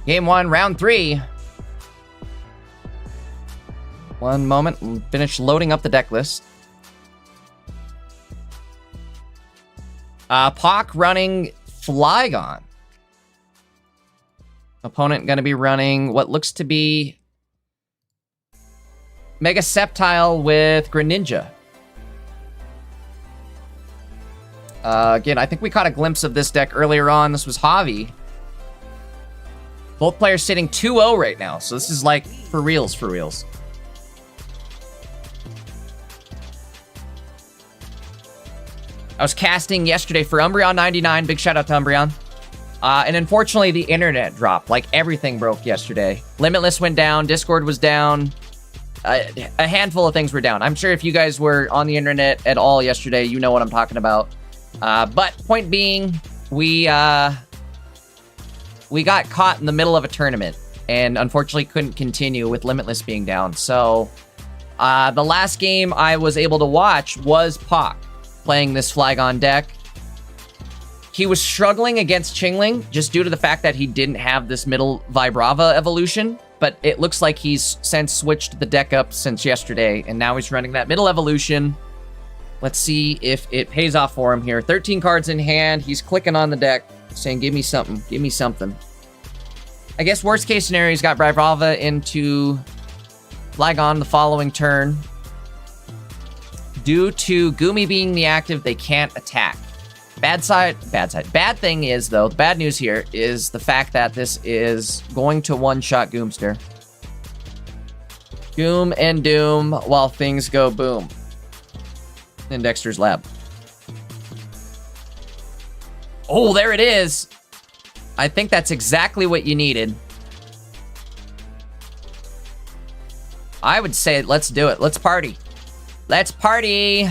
Game 1, round 3. One moment, we'll finish loading up the deck list. Pock running Flygon. Opponent going to be running what looks to be Mega Sceptile with Greninja. Again, I think we caught a glimpse of this deck earlier on. This was Javi. Both players sitting 2-0 right now, so this is like for reals, for reals. I was casting yesterday for Umbreon99. Big shout out to Umbreon. And unfortunately, the internet dropped. Like, everything broke yesterday. Limitless went down. Discord was down. A handful of things were down. I'm sure if you guys were on the internet at all yesterday, you know what I'm talking about. But point being, we got caught in the middle of a tournament. And unfortunately couldn't continue with Limitless being down. So, the last game I was able to watch was Pock playing this Flygon deck. He was struggling against Chingling just due to the fact that he didn't have this middle Vibrava evolution, but it looks like he's since switched the deck up since yesterday, and now he's running that middle evolution. Let's see if it pays off for him here. 13 cards in hand. He's clicking on the deck, saying, give me something, give me something. I guess worst case scenario, he's got Vibrava into Flygon the following turn. Due to Goomy being the active, they can't attack. Bad side. Bad thing is, though, the bad news here is the fact that this is going to one-shot Goomster. Goom and doom while things go boom. In Dexter's lab. Oh, there it is! I think that's exactly what you needed. I would say, let's do it. Let's party. Let's party!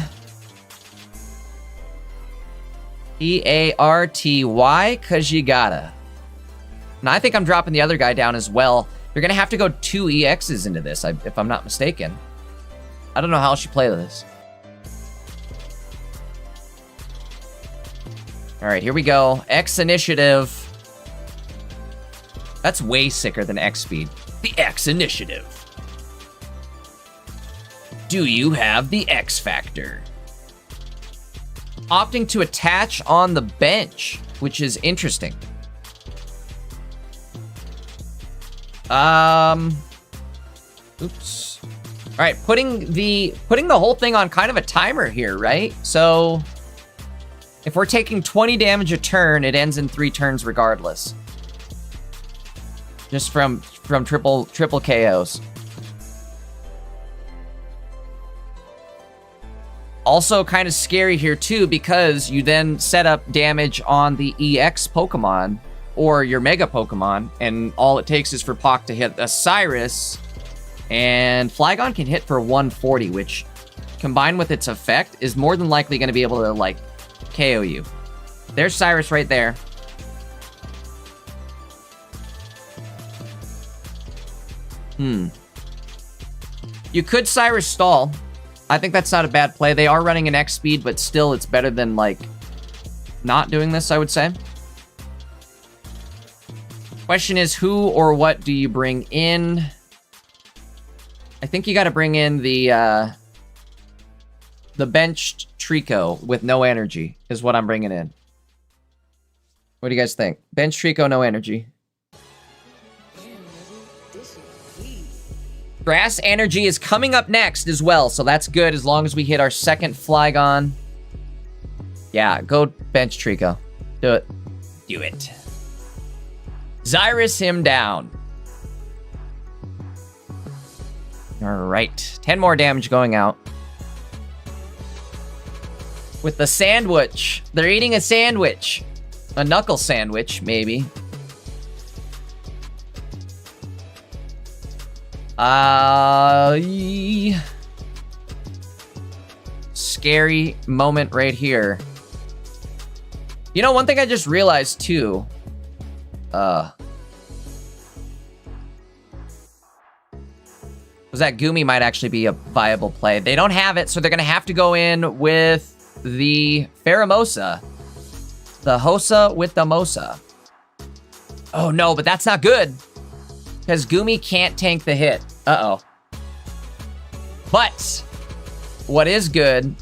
E-A-R-T-Y, cause you gotta. And I think I'm dropping the other guy down as well. You're gonna have to go 2 EXs into this, if I'm not mistaken. I don't know how else you play this. Alright, here we go. X initiative. That's way sicker than X speed. The X initiative. Do you have the X factor? Opting to attach on the bench, which is interesting. Oops. All right, putting the whole thing on kind of a timer here, right? So if we're taking 20 damage a turn, it ends in 3 turns regardless. Just from triple KOs. Also kind of scary here too, because you then set up damage on the EX Pokemon or your Mega Pokemon, and all it takes is for Pock to hit a Cyrus, and Flygon can hit for 140, which combined with its effect is more than likely going to be able to like KO you. There's Cyrus right there. You could Cyrus stall. I think that's not a bad play. They are running an X speed, but still it's better than, like, not doing this, I would say. Question is, who or what do you bring in? I think you got to bring in the benched Trico with no energy is what I'm bringing in. What do you guys think? Bench Trico, no energy. Grass Energy is coming up next as well, so that's good as long as we hit our second Flygon. Yeah, go bench Trico. Do it. Do it. Cyrus him down. Alright, 10 more damage going out. With the sandwich. They're eating a sandwich. A knuckle sandwich, maybe. Scary moment right here. You know, one thing I just realized too. Was that Goomy might actually be a viable play. They don't have it, so they're gonna have to go in with the Pheromosa. The Hosa with the Mosa. Oh no, but that's not good. Because Goomy can't tank the hit. Uh-oh. But what is good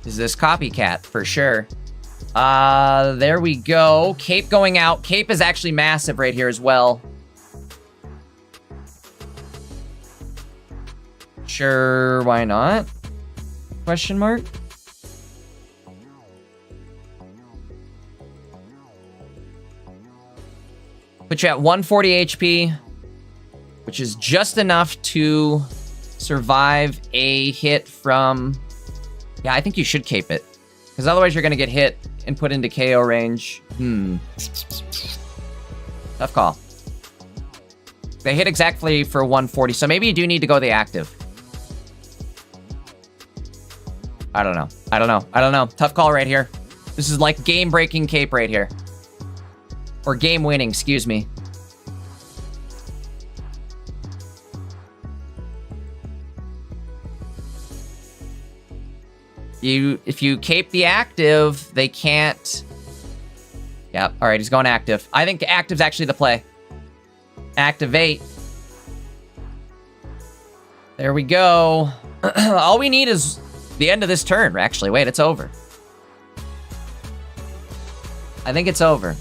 is this copycat for sure. There we go. Cape going out. Cape is actually massive right here as well. Sure, why not? Question mark? Put you at 140 HP, which is just enough to survive a hit from... Yeah, I think you should cape it. Because otherwise you're going to get hit and put into KO range. Tough call. They hit exactly for 140, so maybe you do need to go the active. I don't know. I don't know. I don't know. Tough call right here. This is like game-breaking cape right here. Or game-winning, excuse me. If you cape the active, they can't... Yep, alright, he's going active. I think active's actually the play. Activate. There we go. All we need is the end of this turn, actually. Wait, it's over. I think it's over.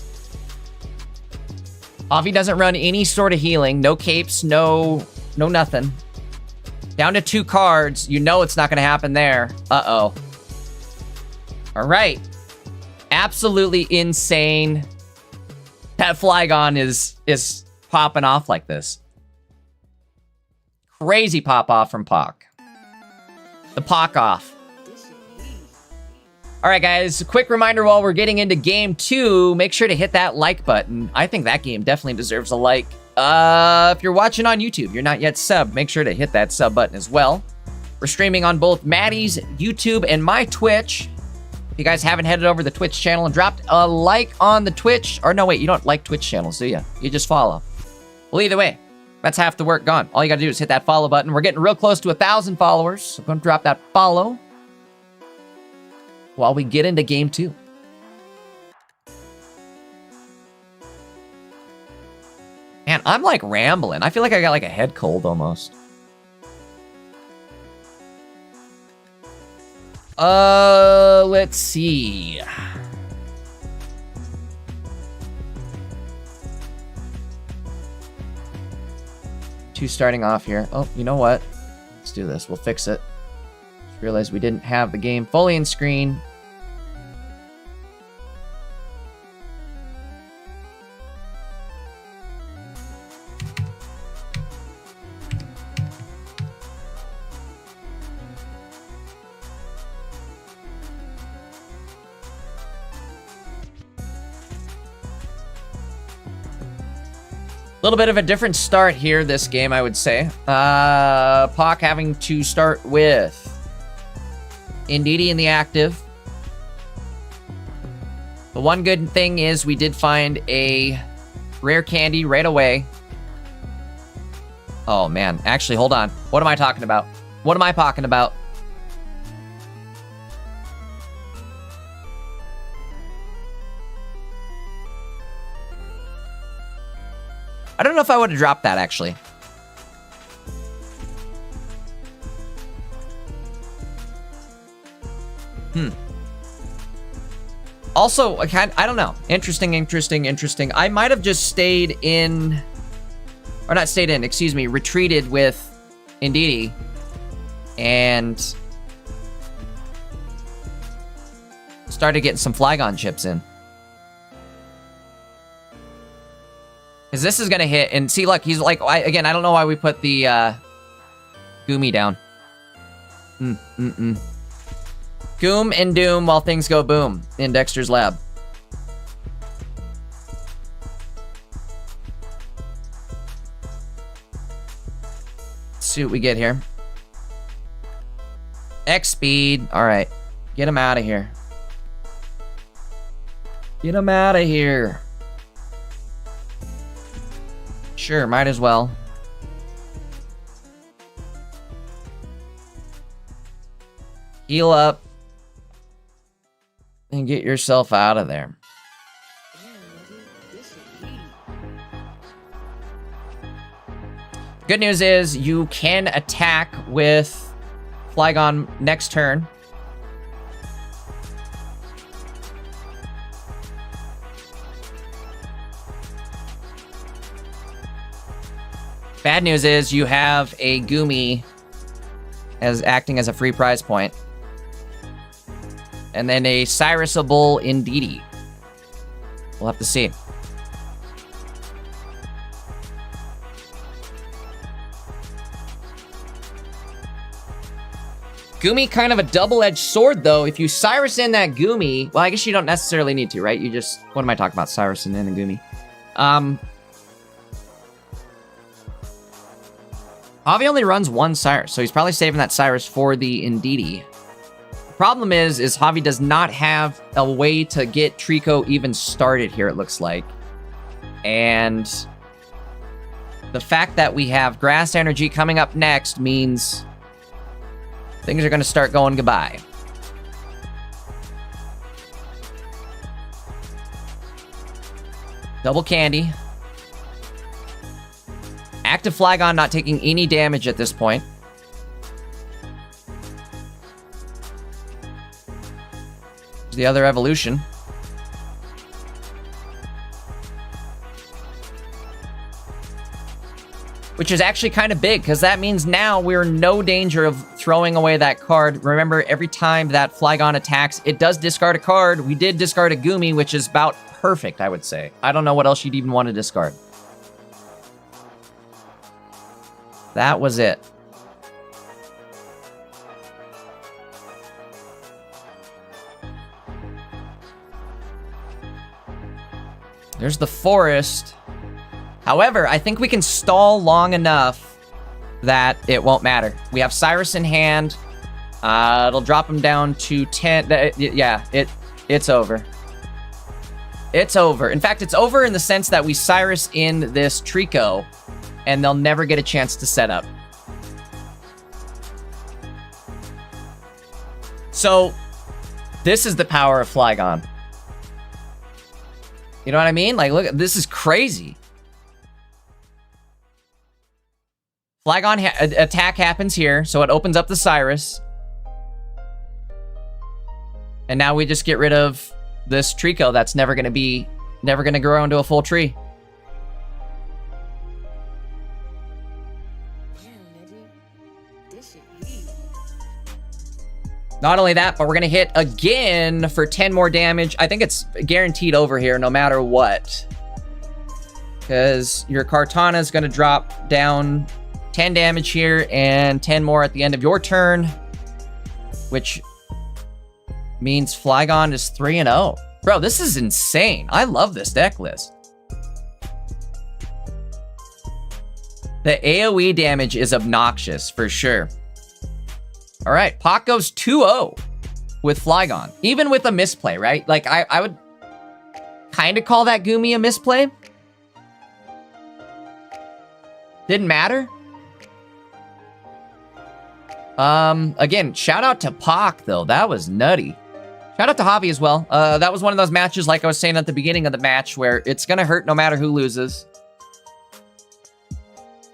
Avi doesn't run any sort of healing. No capes, no nothing. Down to 2 cards. You know it's not going to happen there. Uh-oh. All right. Absolutely insane that Flygon is popping off like this. Crazy pop off from Pock. The Pock off. All right, guys, a quick reminder while we're getting into game 2, make sure to hit that like button. I think that game definitely deserves a like. If you're watching on YouTube, you're not yet subbed, make sure to hit that sub button as well. We're streaming on both Maddie's YouTube and my Twitch. If you guys haven't headed over to the Twitch channel and dropped a like on the Twitch, or no, wait, you don't like Twitch channels, do you? You just follow. Well, either way, that's half the work gone. All you gotta do is hit that follow button. We're getting real close to 1,000 followers, so I'm gonna drop that follow while we get into game 2. Man, I'm like rambling. I feel like I got like a head cold almost. Let's see. Two starting off here. Oh, you know what? Let's do this. We'll fix it. Just realized we didn't have the game fully in screen. A little bit of a different start here this game, I would say. Pock having to start with Indeedee in the active. The one good thing is we did find a rare candy right away. Oh man, actually, hold on. What am I talking about? What am I talking about? I don't know if I would have dropped that, actually. Also, I don't know. Interesting. I might have just stayed in... Or not stayed in, excuse me. Retreated with Indeedee. And... started getting some Flygon chips in. Because this is going to hit, and see, look, he's like, again, I don't know why we put the Goomy down. Goom and doom while things go boom in Dexter's lab. see what we get here. X speed. All right. Get him out of here. Get him out of here. Sure, might as well. Heal up. And get yourself out of there. Good news is you can attack with Flygon next turn. Bad news is you have a Goomy as acting as a free prize point. And then a Cyrusable Indeedee. We'll have to see. Goomy, kind of a double-edged sword, though. If you Cyrus in that Goomy... Well, I guess you don't necessarily need to, right? You just... What am I talking about? Cyrus in a Goomy. Javi only runs one Cyrus, so he's probably saving that Cyrus for the Indeedee. The problem is Javi does not have a way to get Trico even started here, it looks like. And the fact that we have Grass Energy coming up next means... things are going to start going goodbye. Double Candy. Active Flygon not taking any damage at this point. There's the other evolution. Which is actually kind of big, because that means now we're in no danger of throwing away that card. Remember, every time that Flygon attacks, it does discard a card. We did discard a Goomy, which is about perfect, I would say. I don't know what else you'd even want to discard. That was it. There's the forest. However, I think we can stall long enough that it won't matter. We have Cyrus in hand. It'll drop him down to 10. Yeah, it's over. It's over. In fact, it's over in the sense that we Cyrus in this Trico, and they'll never get a chance to set up. So, this is the power of Flygon. You know what I mean? Like, look, this is crazy. Flygon attack happens here, so it opens up the Cyrus. And now we just get rid of this Trico that's never going to grow into a full tree. Not only that, but we're going to hit again for 10 more damage. I think it's guaranteed over here no matter what. Because your Kartana is going to drop down 10 damage here and 10 more at the end of your turn. Which means Flygon is 3-0. Bro, this is insane. I love this deck list. The AoE damage is obnoxious, for sure. All right, Pock goes 2-0 with Flygon. Even with a misplay, right? Like, I would kind of call that Goomy a misplay. Didn't matter. Again, shout out to Pock, though. That was nutty. Shout out to Javi as well. That was one of those matches, like I was saying at the beginning of the match, where it's going to hurt no matter who loses.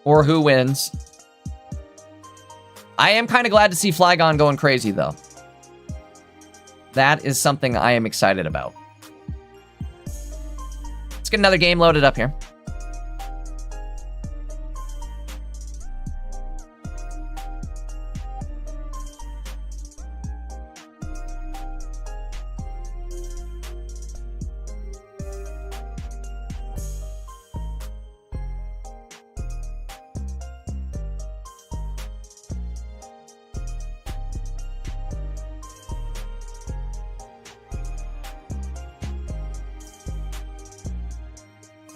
Or who wins. I am kind of glad to see Flygon going crazy, though. That is something I am excited about. Let's get another game loaded up here.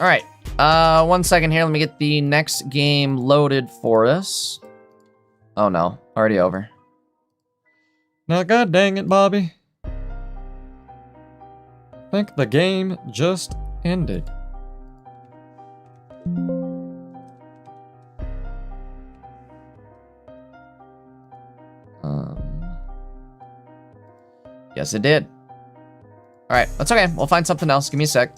All right, 1 second here. Let me get the next game loaded for us. Oh no, already over. Now, god dang it, Bobby. I think the game just ended. Yes, it did. All right, that's okay. We'll find something else. Give me a sec.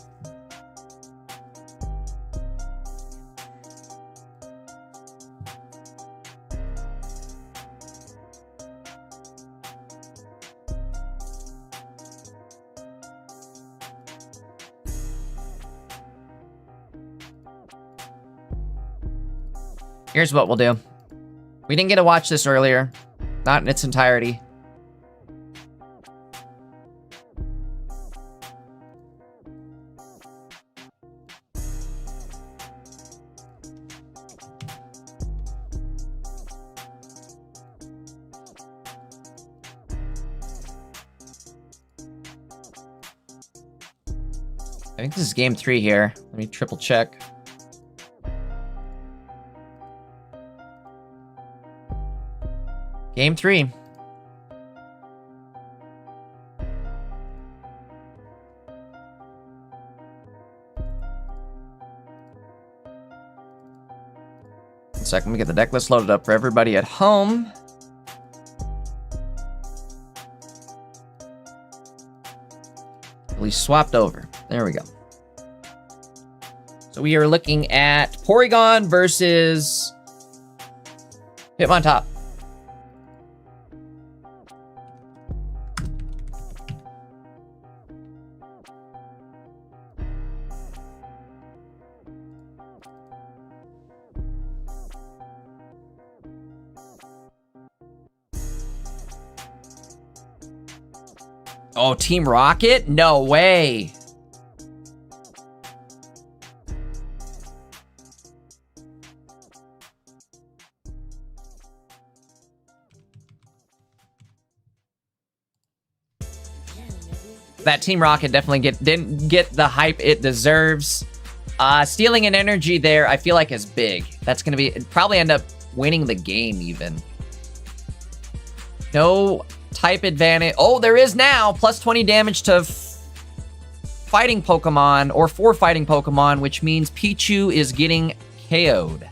Here's what we'll do. We didn't get to watch this earlier. Not in its entirety. I think this is game 3 here. Let me triple check. Game 3. One second, let me get the deck list loaded up for everybody at home. At least swapped over. There we go. So we are looking at Porygon versus Hitmontop. Oh, Team Rocket? No way. That Team Rocket definitely didn't get the hype it deserves. Stealing an energy there, I feel like is big. That's gonna be probably end up winning the game even. No type advantage. Oh, there is now plus 20 damage to fighting Pokemon or for fighting Pokemon, which means Pichu is getting KO'd.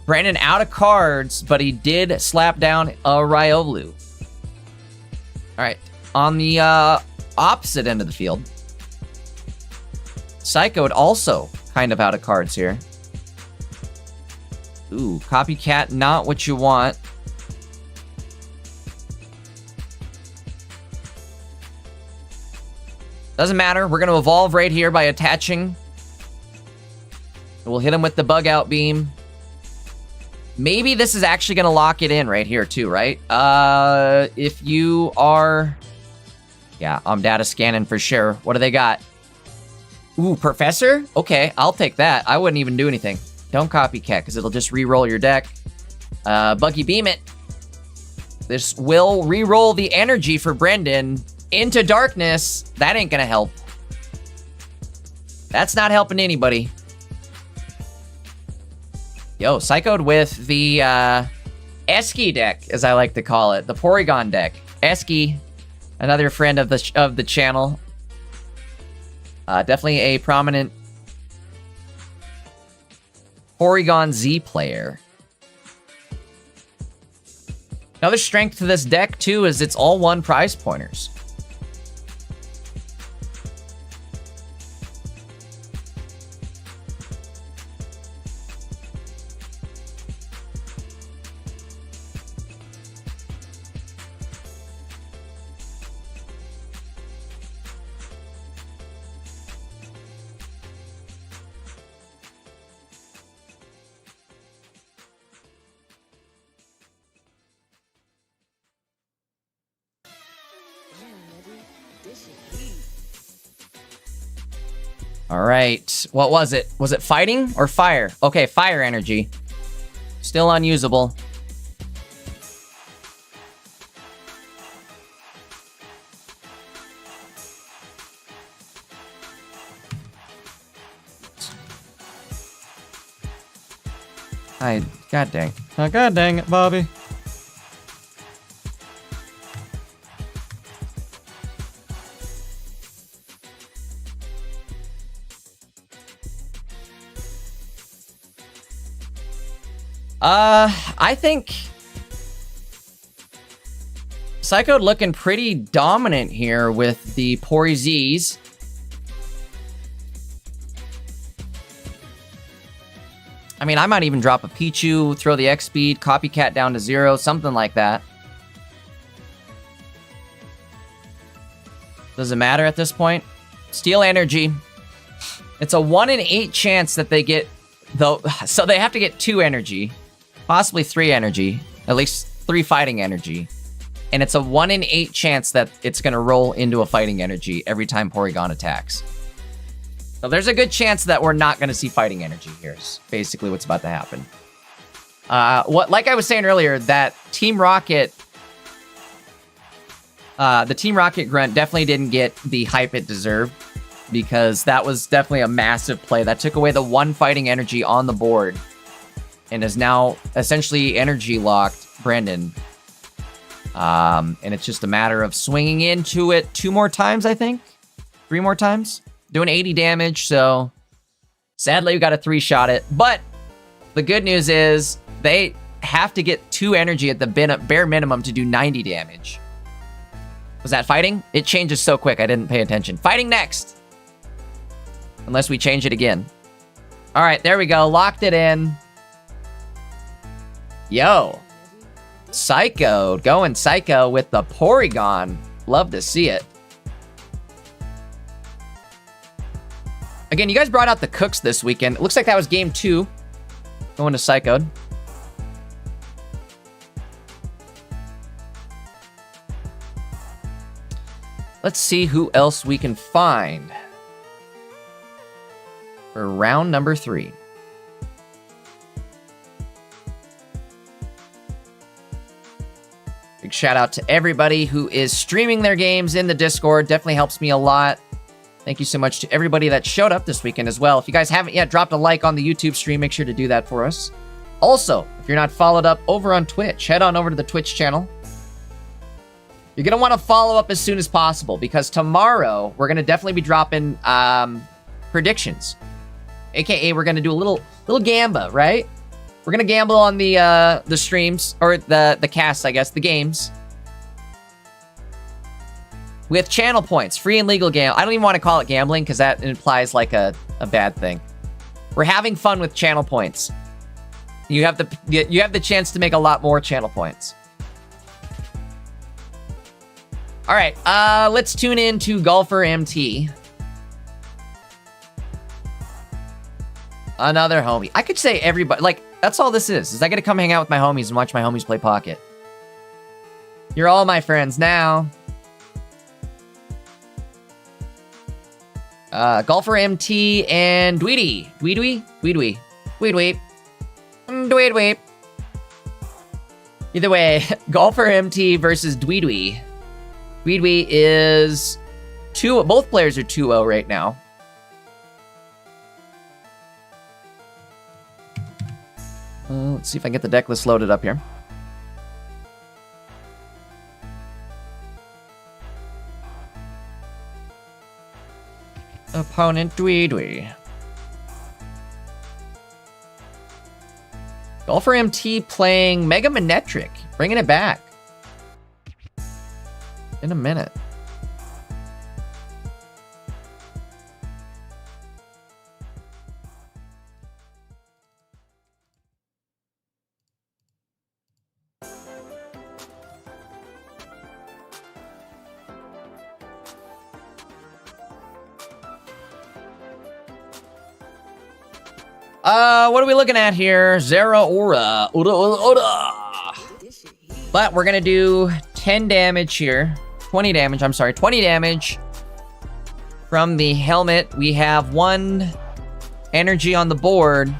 Brandon out of cards, but he did slap down a Riolu. All right. On the opposite end of the field, Psychoed also kind of out of cards here. Ooh, Copycat, not what you want. Doesn't matter. We're going to evolve right here by attaching. We'll hit him with the Bug Out Beam. Maybe this is actually going to lock it in right here too, right? If you are... Yeah, I'm data scanning for sure. What do they got? Ooh, Professor? Okay, I'll take that. I wouldn't even do anything. Don't Copycat, because it'll just re-roll your deck. Buggy Beam it. This will re-roll the energy for Brendan into darkness. That ain't gonna help. That's not helping anybody. Yo, Psychoed with the Esky deck, as I like to call it. The Porygon deck. Esky. Another friend of the channel. Definitely a prominent Porygon Z player. Another strength to this deck, too, is it's all one prize pointers. All right. What was it? Was it fighting or fire? Okay, fire energy. Still unusable. God dang. Oh, God dang it, Bobby. I think Psycho looking pretty dominant here with the Poryzs. I mean, I might even drop a Pichu, throw the X speed, Copycat down to 0, something like that. Doesn't matter at this point. Steel Energy. It's a 1 in 8 chance that they get, though, so they have to get 2 energy. Possibly 3 energy. At least 3 fighting energy. And it's a 1 in 8 chance that it's going to roll into a fighting energy every time Porygon attacks. So there's a good chance that we're not going to see fighting energy here, is basically what's about to happen. Like I was saying earlier, that Team Rocket... the Team Rocket grunt definitely didn't get the hype it deserved, because that was definitely a massive play. That took away the 1 fighting energy on the board, and is now essentially energy locked Brandon. And it's just a matter of swinging into it 2 more times, I think. 3 more times. Doing 80 damage, so sadly we got to 3-shot it. But the good news is they have to get 2 energy at the bare minimum to do 90 damage. Was that fighting? It changes so quick, I didn't pay attention. Fighting next! Unless we change it again. Alright, there we go. Locked it in. Yo. Psycho. Going Psycho with the Porygon. Love to see it. Again, you guys brought out the Cooks this weekend. It looks like that was game 2. Going to Psycho. Let's see who else we can find for round number 3. Big shout out to everybody who is streaming their games in the Discord. Definitely helps me a lot. Thank you so much to everybody that showed up this weekend as well. If you guys haven't yet dropped a like on the YouTube stream, make sure to do that for us. Also, if you're not followed up over on Twitch, head on over to the Twitch channel. You're going to want to follow up as soon as possible, because tomorrow we're going to definitely be dropping predictions. AKA, we're going to do a little gamba, right? We're going to gamble on the streams, or the casts, I guess, the games. With channel points, free and legal gamble. I don't even want to call it gambling, because that implies like a bad thing. We're having fun with channel points. You have the chance to make a lot more channel points. All right, let's tune in to Golfer MT. Another homie. I could say everybody, like, that's all this is I get to come hang out with my homies and watch my homies play Pocket. You're all my friends now. Golfer MT and Dweedy. Dweedwee. Either way, Golfer MT versus Dweedwee. Dweedwee is 2. Both players are 2-0 right now. Let's see if I can get the deck list loaded up here. Opponent Dweedwee. Golfer MT playing Mega Manetric, bringing it back. In a minute. What are we looking at here? Zeraora. But we're gonna do 10 damage here. 20 damage, I'm sorry. 20 damage from the helmet. We have 1 energy on the board.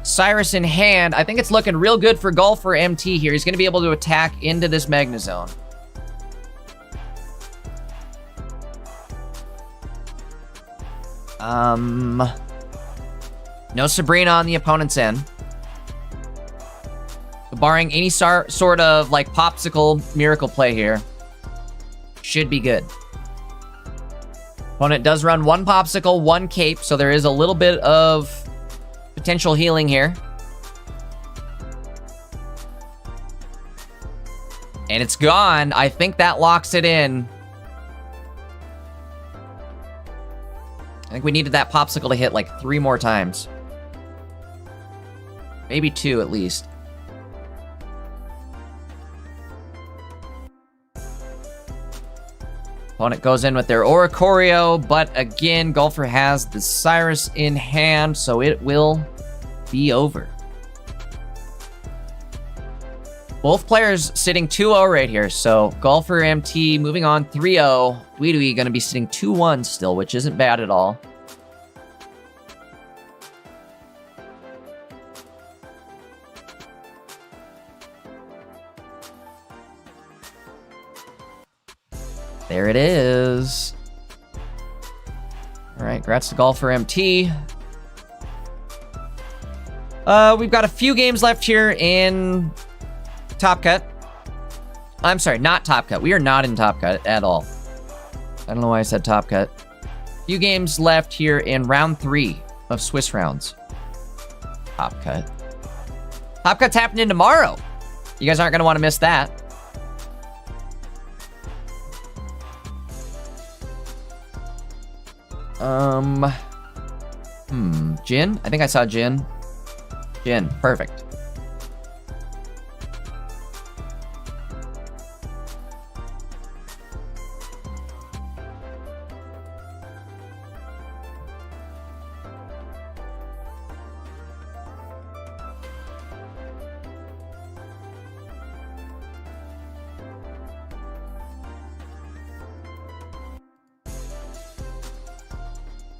Cyrus in hand. I think it's looking real good for Golfer MT here. He's gonna be able to attack into this Magnezone. No Sabrina on the opponent's end. barring any sort of, like, popsicle miracle play here, should be good. Opponent does run 1 popsicle, 1 cape, so there is a little bit of potential healing here. And it's gone. I think that locks it in. I think we needed that popsicle to hit like 3 more times. Maybe 2 at least. Opponent goes in with their Oricorio, but again, Golfer has the Cyrus in hand, so it will be over. Both players sitting 2-0 right here, so Golfer MT moving on 3-0. Weedwee gonna be sitting 2-1 still, which isn't bad at all. There it is. All right, congrats to Golfer MT. We've got a few games left here in Top Cut. I'm sorry, not Top Cut. We are not in Top Cut at all. I don't know why I said Top Cut. Few games left here in round 3 of Swiss rounds. Top Cut. Top Cut's happening tomorrow. You guys aren't going to want to miss that. Jin? I think I saw Jin. Jin, perfect.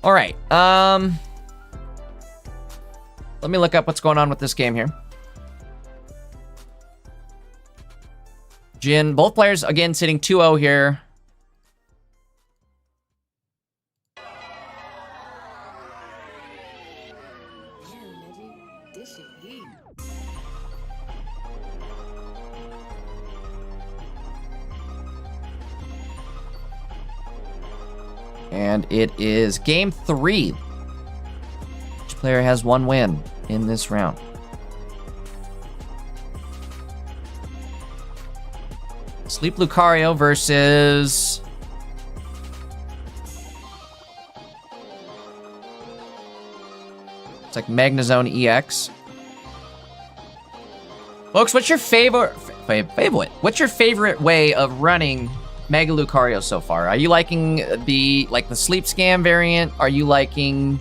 All right, let me look up what's going on with this game here. Jin, both players, again, sitting 2-0 here. And it is game 3. Each player has 1 win in this round. Sleep Lucario versus it's like Magnezone EX. Folks, what's your favorite? What's your favorite way of running Mega Lucario so far? Are you liking the Sleep Scam variant? Are you liking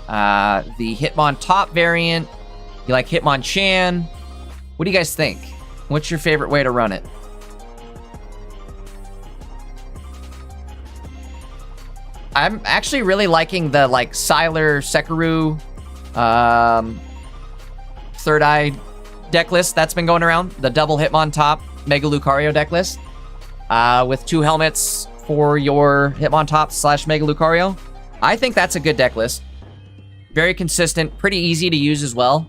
the Hitmontop variant? You like Hitmonchan? What do you guys think? What's your favorite way to run it? I'm actually really liking the Sylar Sekiryu Third Eye deck list that's been going around. The double Hitmontop Mega Lucario deck list. With 2 helmets for your Hitmontop / Mega Lucario. I think that's a good deck list. Very consistent, pretty easy to use as well.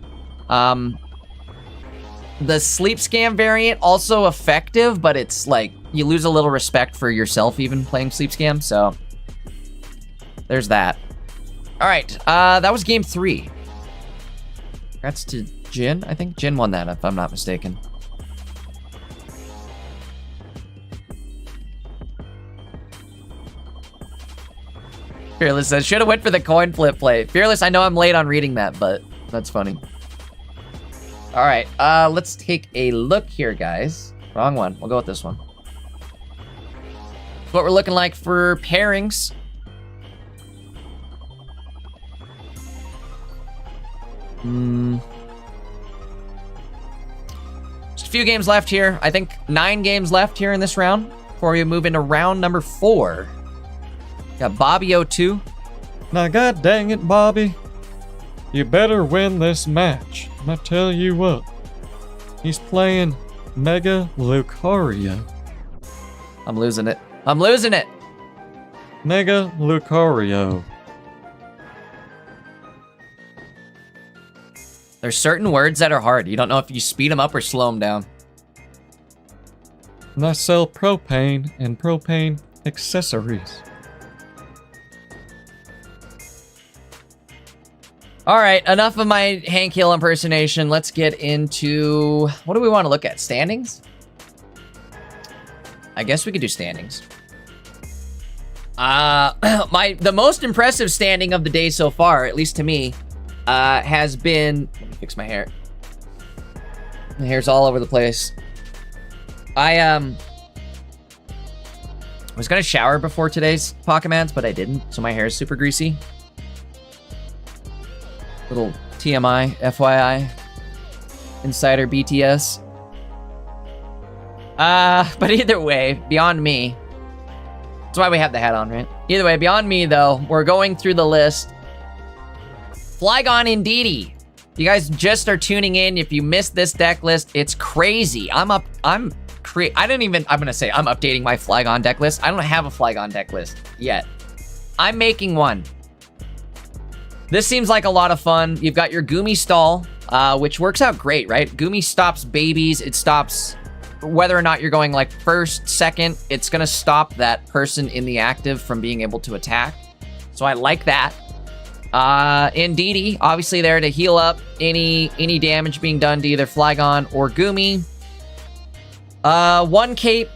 The Sleep Scam variant, also effective, but it's like, you lose a little respect for yourself even playing Sleep Scam, so there's that. All right, that was game 3. Congrats to Jin. I think Jin won that, if I'm not mistaken. Fearless says, should have went for the coin flip play. Fearless, I know I'm late on reading that, but that's funny. All right, let's take a look here, guys. Wrong one. We'll go with this one. What we're looking like for pairings. Just a few games left here. I think 9 games left here in this round before we move into round number 4. Got Bobby02. Now, god dang it, Bobby. You better win this match. I tell you what. He's playing Mega Lucario. I'm losing it. I'm losing it. Mega Lucario. There's certain words that are hard. You don't know if you speed them up or slow them down. And I sell propane and propane accessories. All right, enough of my Hank Hill impersonation. Let's get into... What do we want to look at? Standings? I guess we could do standings. The most impressive standing of the day so far, at least to me, has been... Let me fix my hair. My hair's all over the place. I was gonna shower before today's Pokemans, but I didn't, so my hair is super greasy. Little TMI, FYI. Insider BTS. But either way, beyond me. That's why we have the hat on, right? Either way, beyond me, though, we're going through the list. Flygon Indeedee. You guys just are tuning in. If you missed this deck list, it's crazy. I'm gonna say I'm updating my Flygon deck list. I don't have a Flygon deck list yet. I'm making one. This seems like a lot of fun. You've got your Goomy Stall, which works out great, right? Goomy stops babies. It stops whether or not you're going like first, second. It's gonna stop that person in the active from being able to attack. So I like that. Indeedee, obviously there to heal up any damage being done to either Flygon or Goomy. One Cape,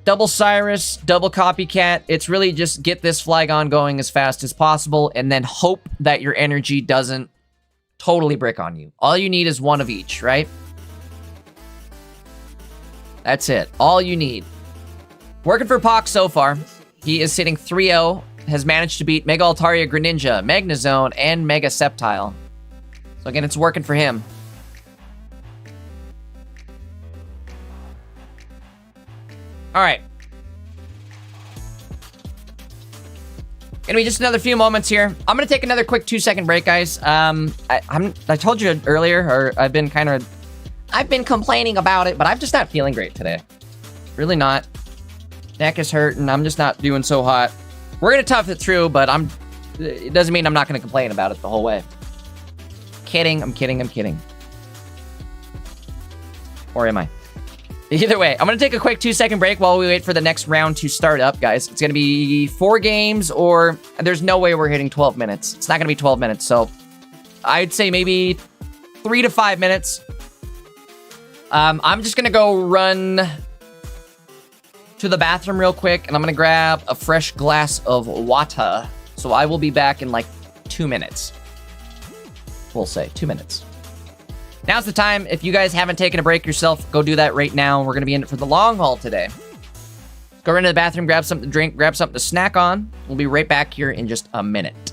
double Cyrus, double Copycat. It's really just get this Flygon going as fast as possible and then hope that your energy doesn't totally brick on you. All you need is one of each, right? That's it. All you need. Working for Pox so far. He is sitting 3-0. Has managed to beat Mega Altaria, Greninja, Magnezone, and Mega Sceptile. So again, it's working for him. All right. Gonna be just another few moments here. I'm gonna take another quick 2-second break, guys. I told you earlier, or I've been complaining about it, but I'm just not feeling great today. Really not. Neck is hurting. I'm just not doing so hot. We're gonna tough it through, but it doesn't mean I'm not gonna complain about it the whole way. Kidding, I'm kidding. Or am I? Either way, I'm gonna take a quick 2-second break while we wait for the next round to start up, guys. It's gonna be 4 games, or there's no way we're hitting 12 minutes. It's not gonna be 12 minutes, so I'd say maybe 3 to 5 minutes. I'm just gonna go run to the bathroom real quick, and I'm gonna grab a fresh glass of water. So I will be back in like 2 minutes. We'll say 2 minutes. Now's the time. If you guys haven't taken a break yourself, go do that right now. We're gonna be in it for the long haul today. Go run to the bathroom, grab something to drink, grab something to snack on. We'll be right back here in just a minute.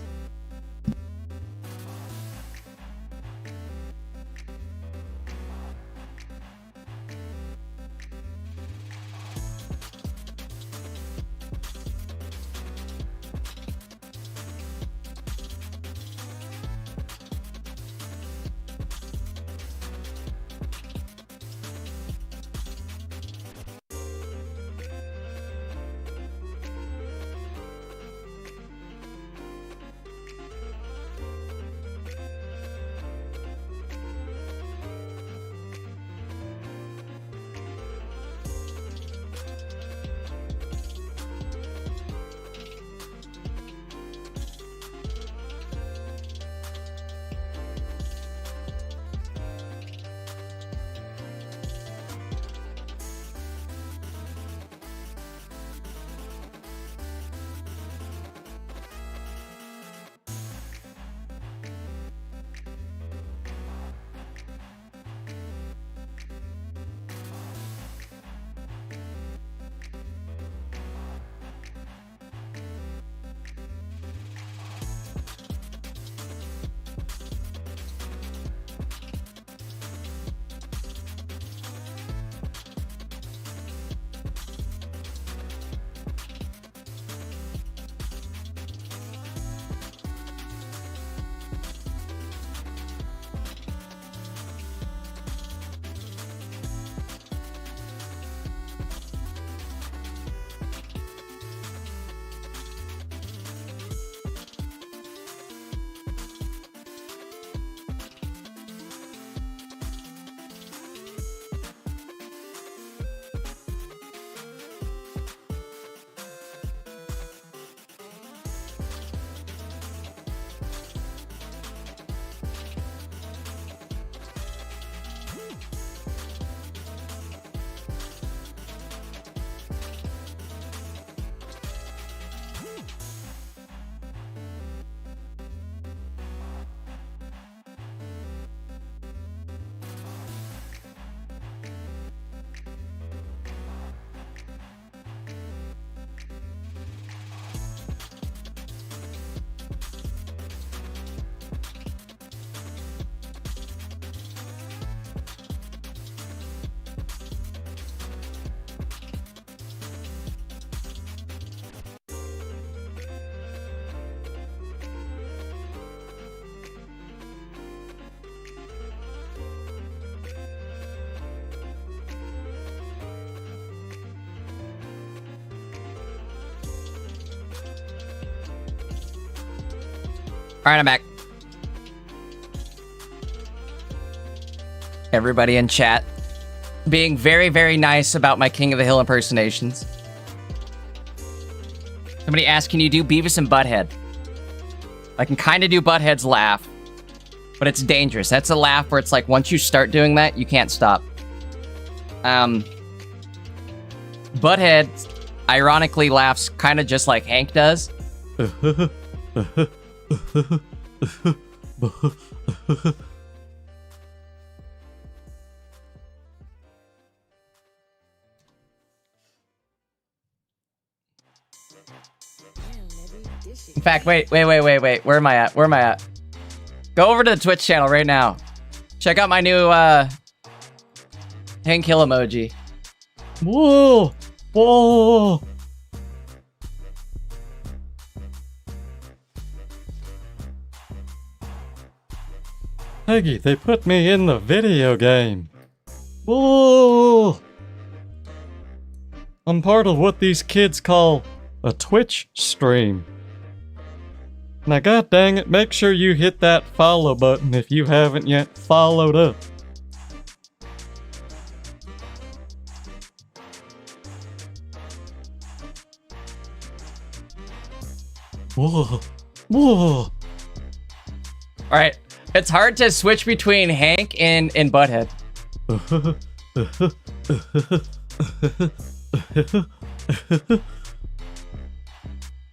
All right, I'm back. Everybody in chat being very, very nice about my King of the Hill impersonations. Somebody asked, can you do Beavis and Butthead? I can kind of do Butthead's laugh, but it's dangerous. That's a laugh where it's like, once you start doing that, you can't stop. Butthead ironically laughs kind of just like Hank does. In fact, wait. Where am I at? Go over to the Twitch channel right now. Check out my new Hank Hill emoji. Whoa! Whoa! Peggy, they put me in the video game. Whoa! I'm part of what these kids call a Twitch stream. Now, god dang it, make sure you hit that follow button if you haven't yet followed up. Whoa. Whoa. Alright, it's hard to switch between Hank and Butthead.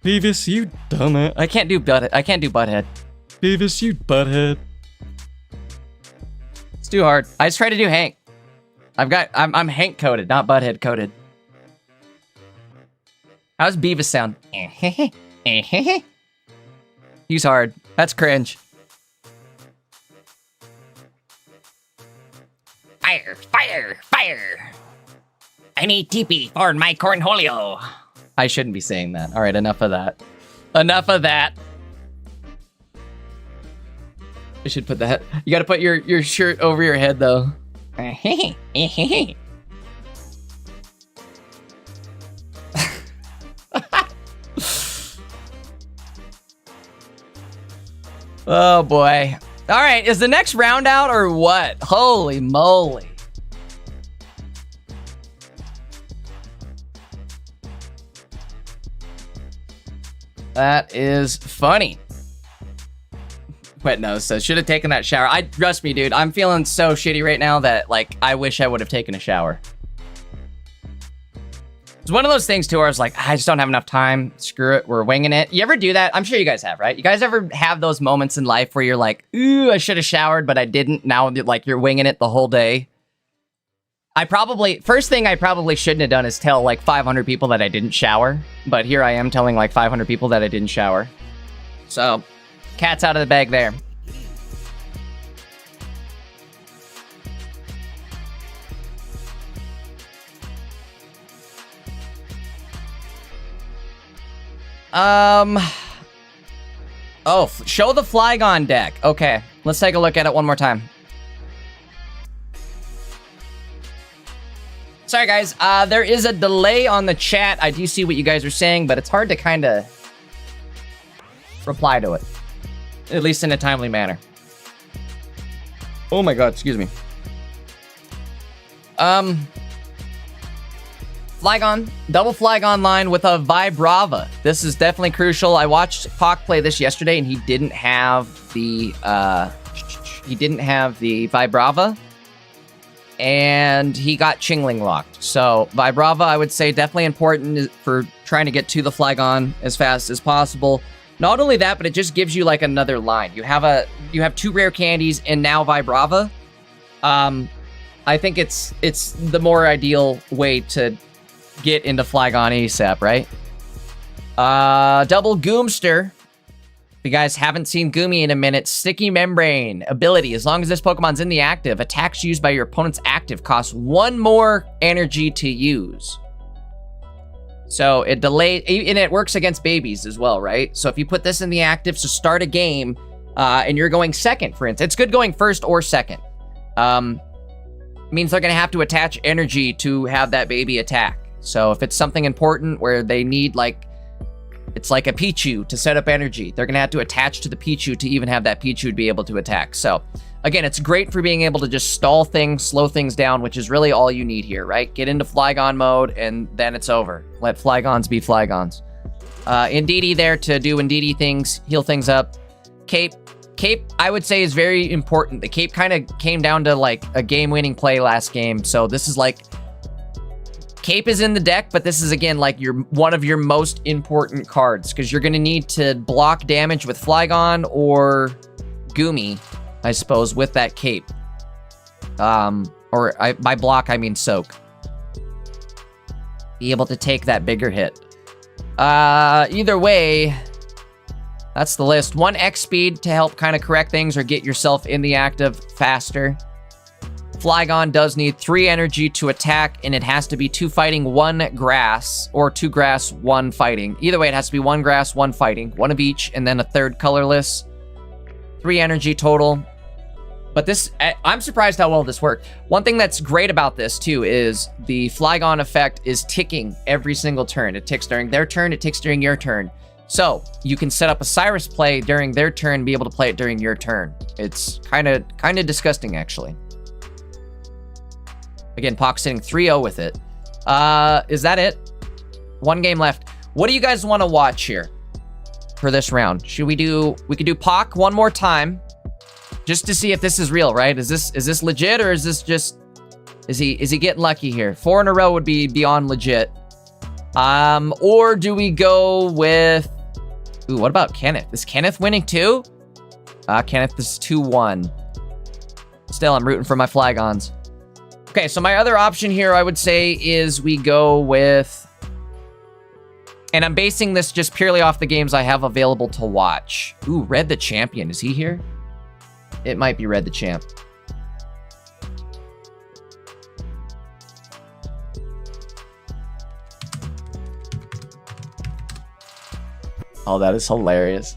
Beavis, you dumbass. I can't do Butthead. Beavis, you butthead. It's too hard. I just try to do Hank. I'm Hank coded, not Butthead coded. How's Beavis sound? He's hard. That's cringe. Fire, fire, fire. I need TP for my cornholio. I shouldn't be saying that. All right, enough of that. Enough of that. I should put that. You gotta put your shirt over your head, though. Oh, boy. All right, is the next round out or what? Holy moly. That is funny. Wet nose says, should have taken that shower. Trust me, dude, I'm feeling so shitty right now that, like, I wish I would have taken a shower. It's one of those things, too, where I was like, I just don't have enough time. Screw it, we're winging it. You ever do that? I'm sure you guys have, right? You guys ever have those moments in life where you're like, ooh, I should have showered, but I didn't. Now, like, you're winging it the whole day. First thing I probably shouldn't have done is tell, like, 500 people that I didn't shower. But here I am telling, like, 500 people that I didn't shower. So, cat's out of the bag there. Oh, show the Flygon deck. Okay, let's take a look at it one more time. Sorry, guys. There is a delay on the chat. I do see what you guys are saying, but it's hard to kind of reply to it. At least in a timely manner. Oh my god, excuse me. Flygon, double Flygon line with a Vibrava. This is definitely crucial. I watched Pock play this yesterday, and he didn't have the Vibrava, and he got Chingling locked. So Vibrava, I would say, definitely important for trying to get to the Flygon as fast as possible. Not only that, but it just gives you like another line. You have 2 rare candies and now Vibrava. I think it's the more ideal way to get into Flygon ASAP, right? Double Goomster. If you guys haven't seen Goomy in a minute, Sticky Membrane ability. As long as this Pokemon's in the active, attacks used by your opponent's active cost 1 more energy to use. So it delays, and it works against babies as well, right? So if you put this in the active to start a game, and you're going second, for instance, it's good going first or second. Means they're gonna have to attach energy to have that baby attack. So if it's something important where they need like It's like a Pichu to set up energy. They're going to have to attach to the Pichu to even have that Pichu to be able to attack. So, again, it's great for being able to just stall things, slow things down, which is really all you need here, right? Get into Flygon mode, and then it's over. Let Flygons be Flygons. Indeedee there to do Indeedee things, heal things up. Cape, I would say, is very important. The Cape kind of came down to, like, a game-winning play last game, so this is, like... Cape is in the deck, but this is, again, like one of your most important cards, because you're going to need to block damage with Flygon or Goomy, I suppose, with that Cape. By block, I mean soak. Be able to take that bigger hit. Either way, that's the list. 1 X speed to help kind of correct things or get yourself in the active faster. Flygon does need 3 energy to attack, and it has to be 2 fighting, 1 grass, or 2 grass, 1 fighting. Either way, it has to be 1 grass, 1 fighting, 1 of each, and then a 3rd colorless. 3 energy total. But this, I'm surprised how well this worked. One thing that's great about this, too, is the Flygon effect is ticking every single turn. It ticks during their turn, it ticks during your turn. So, you can set up a Cyrus play during their turn, be able to play it during your turn. It's kind of disgusting, actually. Again, Pock sitting 3-0 with it. Is that it? 1 game left. What do you guys want to watch here for this round? We could do Pock one more time, just to see if this is real, right? Is this legit, or is this just, is he getting lucky here? 4 in a row would be beyond legit. Or do we go with, ooh, what about Kenneth? Is Kenneth winning too? Kenneth is 2-1. Still, I'm rooting for my Flygons. Okay, so my other option here, I would say, is we go with... And I'm basing this just purely off the games I have available to watch. Ooh, Red the Champion. Is he here? It might be Red the Champ. Oh, that is hilarious.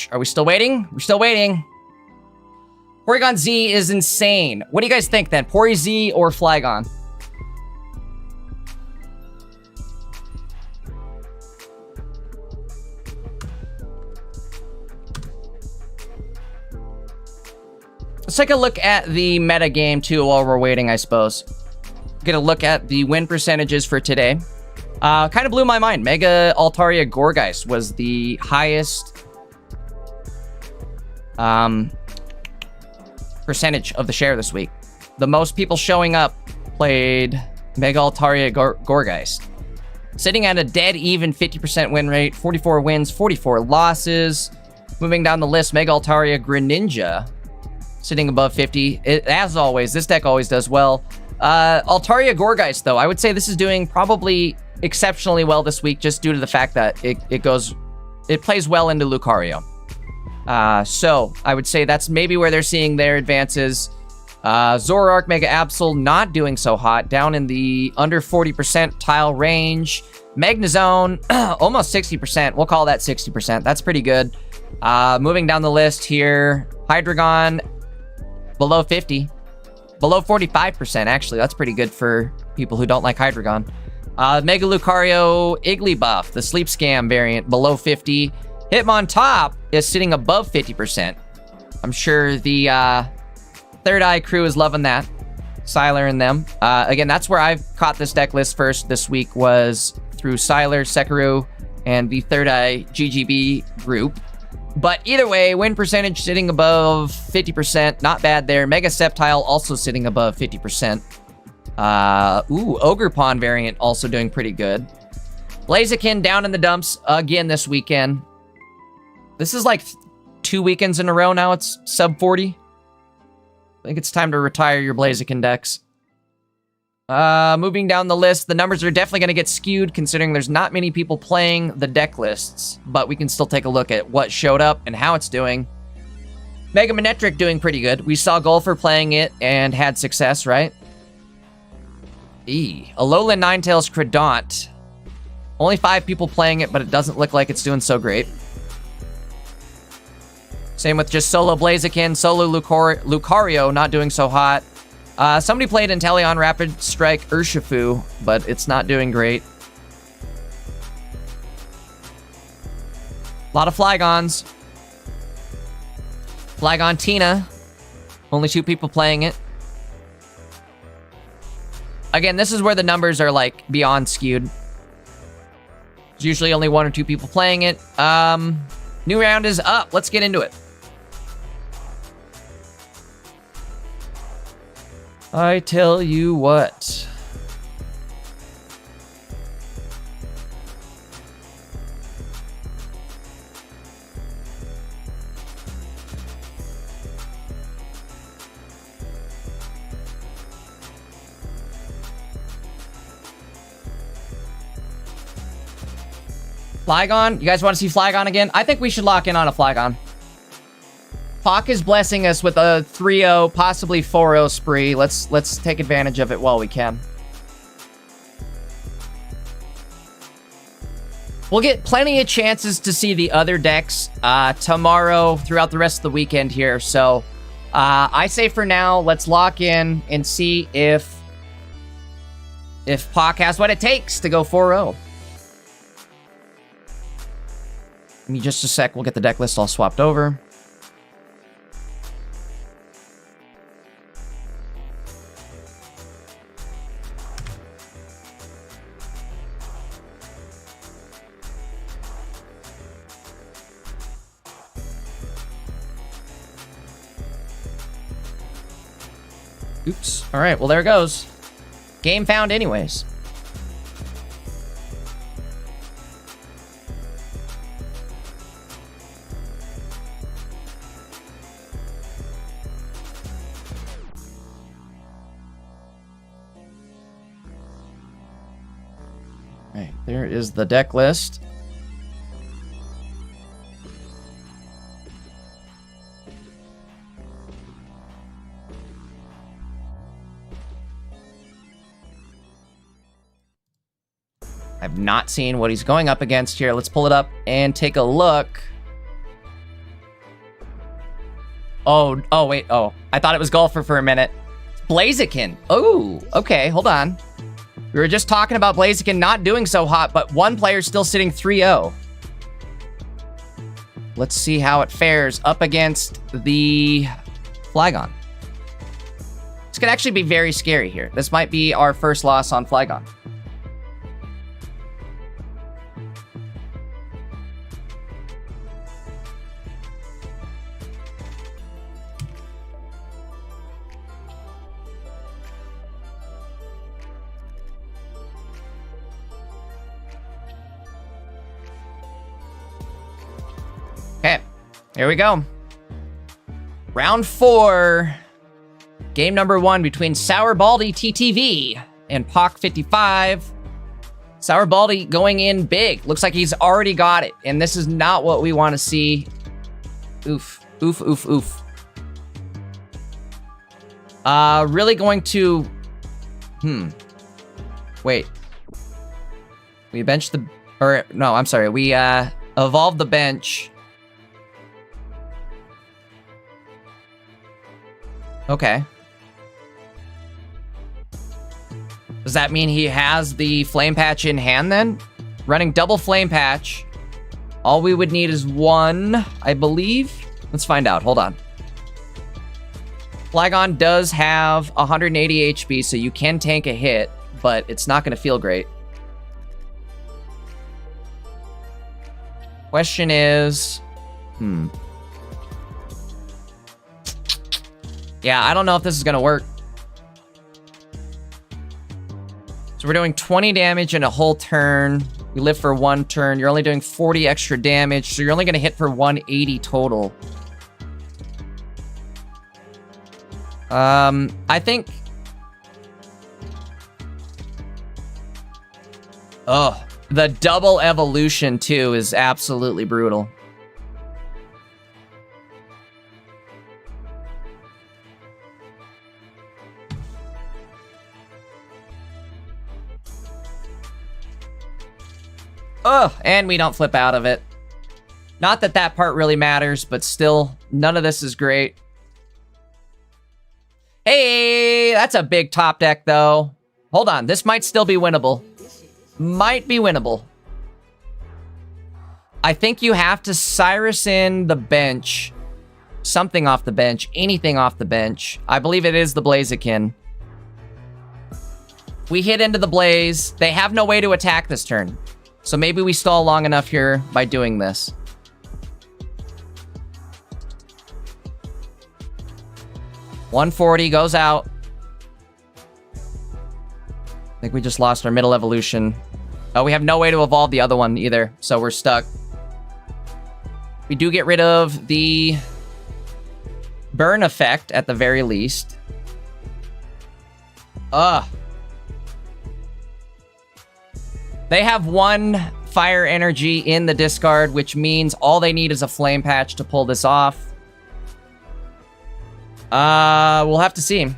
Are we still waiting? We're still waiting. Porygon Z is insane. What do you guys think then? Pori Z or Flygon? Let's take a look at the meta game too while we're waiting, I suppose. Get a look at the win percentages for today. Kind of blew my mind. Mega Altaria Gourgeist was the highest percentage of the share this week. The most people showing up played Mega Altaria Gourgeist. Sitting at a dead even 50% win rate, 44 wins, 44 losses. Moving down the list, Mega Altaria Greninja sitting above 50. As always, this deck always does well. Altaria Gourgeist, though, I would say this is doing probably exceptionally well this week, just due to the fact that it plays well into Lucario. So I would say that's maybe where they're seeing their advances. Zoroark, Mega Absol not doing so hot, down in the under 40% tile range. Magnezone, almost 60%. We'll call that 60%. That's pretty good. Moving down the list here, Hydreigon, below 50. Below 45%, actually. That's pretty good for people who don't like Hydreigon. Mega Lucario, Igglybuff, the Sleep Scam variant, below 50. Hitmontop is sitting above 50%. I'm sure the Third Eye crew is loving that. Sylar and them. Again, that's where I've caught this deck list first this week, was through Sylar, Sekiro, and the Third Eye GGB group. But either way, win percentage sitting above 50%. Not bad there. Mega Sceptile also sitting above 50%. Ogerpon variant also doing pretty good. Blaziken down in the dumps again this weekend. This is like 2 weekends in a row now it's sub 40. I think it's time to retire your Blaziken decks. Moving down the list, the numbers are definitely going to get skewed considering there's not many people playing the deck lists, but we can still take a look at what showed up and how it's doing. Mega Manetric doing pretty good. We saw Golfer playing it and had success, right? Alolan Ninetales Credant. Only 5 people playing it, but it doesn't look like it's doing so great. Same with just solo Blaziken, solo Lucario not doing so hot. Somebody played Inteleon Rapid Strike Urshifu, but it's not doing great. A lot of Flygons. Flygon Tina. Only 2 people playing it. Again, this is where the numbers are like beyond skewed. There's usually only 1 or 2 people playing it. New round is up. Let's get into it. I tell you what. Flygon? You guys want to see Flygon again? I think we should lock in on a Flygon. Hawk is blessing us with a 3-0, possibly 4-0 spree. Let's take advantage of it while we can. We'll get plenty of chances to see the other decks tomorrow throughout the rest of the weekend here. So I say for now, let's lock in and see if Hawk has what it takes to go 4-0. Give me just a sec. We'll get the deck list all swapped over. Oops. All right, well, there it goes. Game found anyways. All right, there is the deck list. I've not seen what he's going up against here. Let's pull it up and take a look. Oh, wait. Oh, I thought it was Golfer for a minute. It's Blaziken. Oh, okay. Hold on. We were just talking about Blaziken not doing so hot, but one player's still sitting 3-0. Let's see how it fares up against the Flygon. This could actually be very scary here. This might be our first loss on Flygon. Okay, here we go. Round 4. Game number 1 between Sour Baldy TTV and Pock55. Sour Baldy going in big. Looks like he's already got it, and this is not what we want to see. Oof, oof, oof, oof. Really going to... Wait. We benched the... Or, no, I'm sorry. We, evolved the bench. Okay. Does that mean he has the Flame Patch in hand then? Running double Flame Patch. All we would need is 1, I believe. Let's find out. Hold on. Flygon does have 180 HP, so you can tank a hit, but it's not going to feel great. Question is... Yeah, I don't know if this is going to work. So we're doing 20 damage in a whole turn. We live for 1 turn. You're only doing 40 extra damage, so you're only going to hit for 180 total. I think... Oh, the double evolution, too, is absolutely brutal. Oh, and we don't flip out of it. Not that that part really matters, but still, none of this is great. Hey, that's a big top deck, though. Hold on, this might still be winnable. Might be winnable. I think you have to Cyrus in the bench. Something off the bench. Anything off the bench. I believe it is the Blaziken. We hit into the Blaze. They have no way to attack this turn. So maybe we stall long enough here by doing this. $140 goes out. I think we just lost our middle evolution. Oh, we have no way to evolve the other one either, so we're stuck. We do get rid of the burn effect at the very least. Ugh. They have one fire energy in the discard, which means all they need is a flame patch to pull this off. We'll have to see.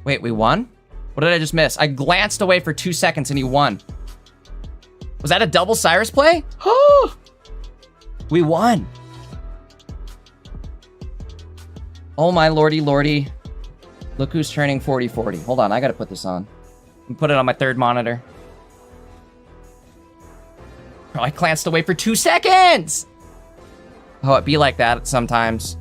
Wait, we won? What did I just miss? I glanced away for 2 seconds and he won. Was that a double Cyrus play? Oh! We won. Oh my lordy lordy. Look who's turning 40-40. Hold on, I gotta put this on. And put it on my third monitor. Oh, I glanced away for 2 seconds! Oh, it be like that sometimes.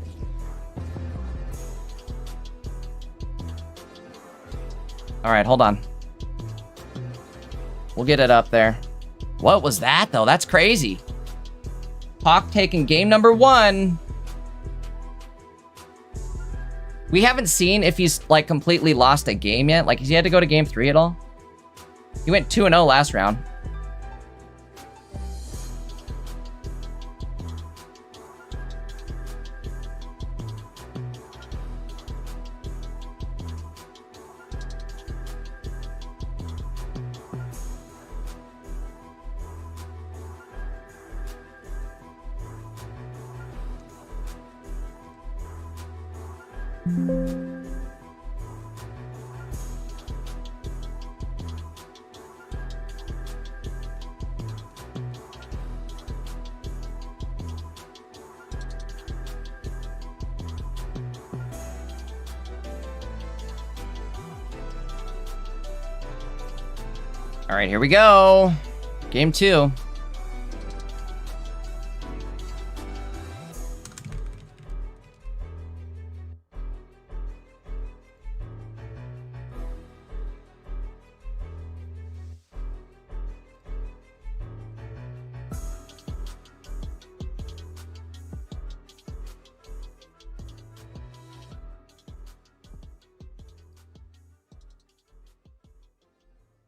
All right, hold on. We'll get it up there. What was that, though? That's crazy. Hawk taking game number 1. We haven't seen if he's, like, completely lost a game yet. Like, has he had to go to game 3 at all? He went 2-0 last round. All right, here we go. Game 2.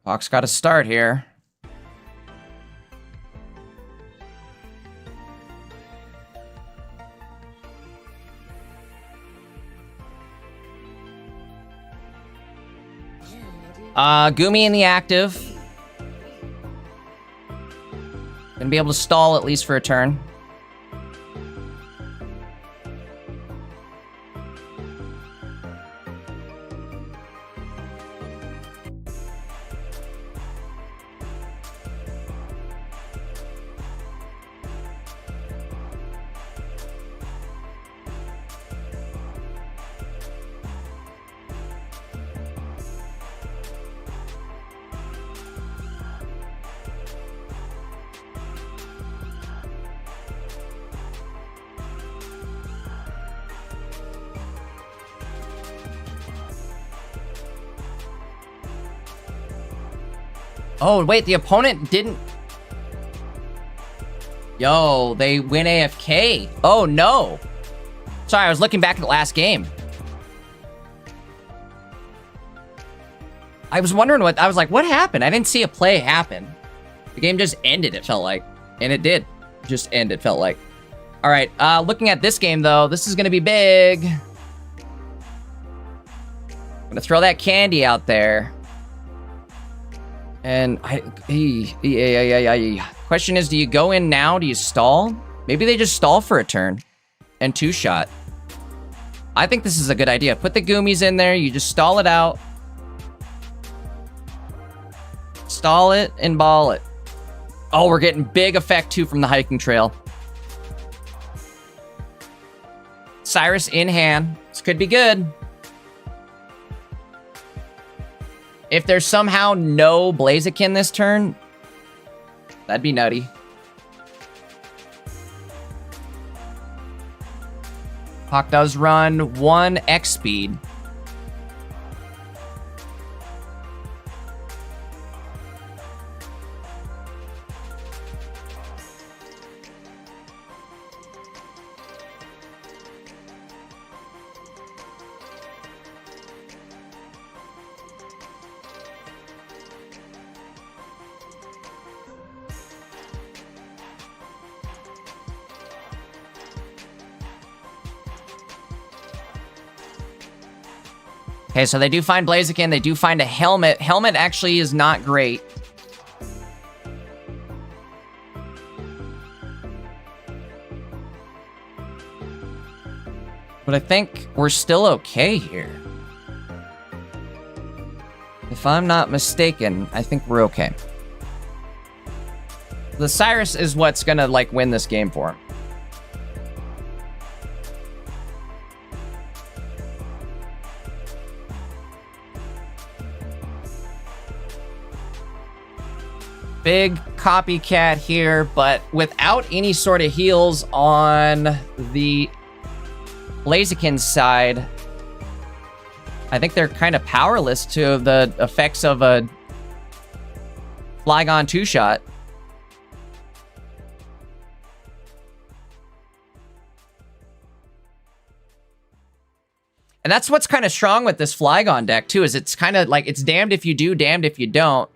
Hawk's got to start here. Gumi in the active. Gonna be able to stall at least for a turn. Oh, wait, the opponent didn't... Yo, they win AFK. Oh, no. Sorry, I was looking back at the last game. I was wondering what... I was like, what happened? I didn't see a play happen. The game just ended, it felt like. And it did. Just end, it felt like. All right, looking at this game, though, this is going to be big. I'm going to throw that candy out there. And question is, do you go in now? Do you stall? Maybe they just stall for a turn and two-shot. I think this is a good idea. Put the Goomies in there. You just stall it out. Stall it and ball it. Oh, we're getting big effect, too, from the hiking trail. Cyrus in hand. This could be good. If there's somehow no Blaziken this turn, that'd be nutty. Hawk does run 1 X speed. Okay, so they do find Blaziken. They do find a helmet. Helmet actually is not great. But I think we're still okay here. If I'm not mistaken, I think we're okay. The Cyrus is what's gonna, like, win this game for him. Big copycat here, but without any sort of heals on the Blaziken's side, I think they're kind of powerless to the effects of a Flygon two-shot. And that's what's kind of strong with this Flygon deck, too, is it's kind of like, it's damned if you do, damned if you don't.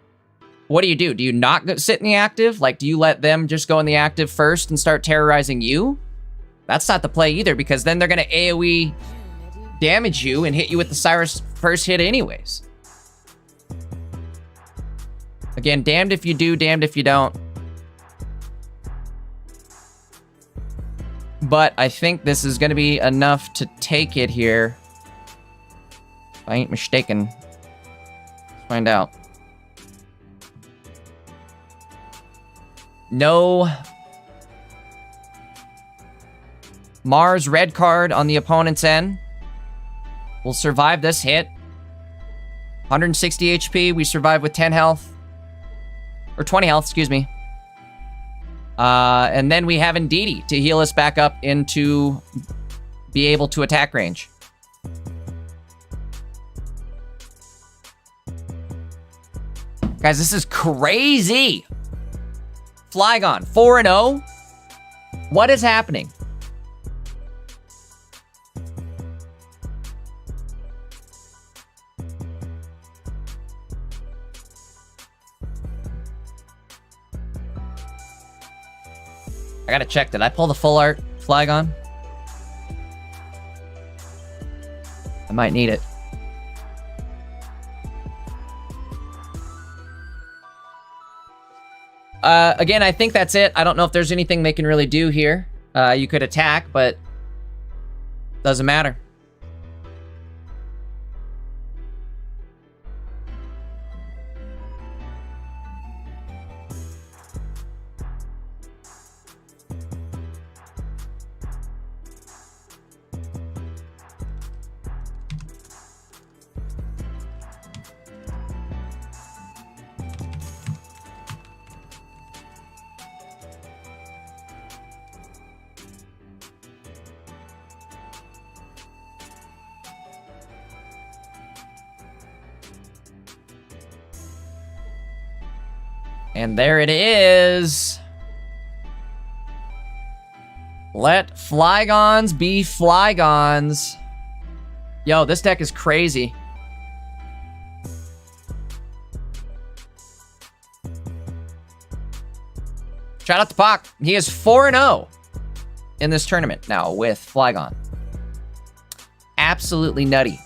What do? Do you not sit in the active? Like, do you let them just go in the active first and start terrorizing you? That's not the play either, because then they're going to AoE damage you and hit you with the Cyrus first hit anyways. Again, damned if you do, damned if you don't. But I think this is going to be enough to take it here. If I ain't mistaken. Let's find out. No Mars red card on the opponent's end. We'll survive this hit. 160 HP. We survive with 10 health. Or 20 health, excuse me. And then we have Indeedee to heal us back up into be able to attack range. Guys, this is crazy. Flygon, 4-0. What is happening? I gotta check. Did I pull the full art Flygon? I might need it. Again, I think that's it. I don't know if there's anything they can really do here. You could attack, but doesn't matter. And there it is. Let Flygons be Flygons. Yo, this deck is crazy. Shout out to Pac. He is 4-0 in this tournament now with Flygon. Absolutely nutty.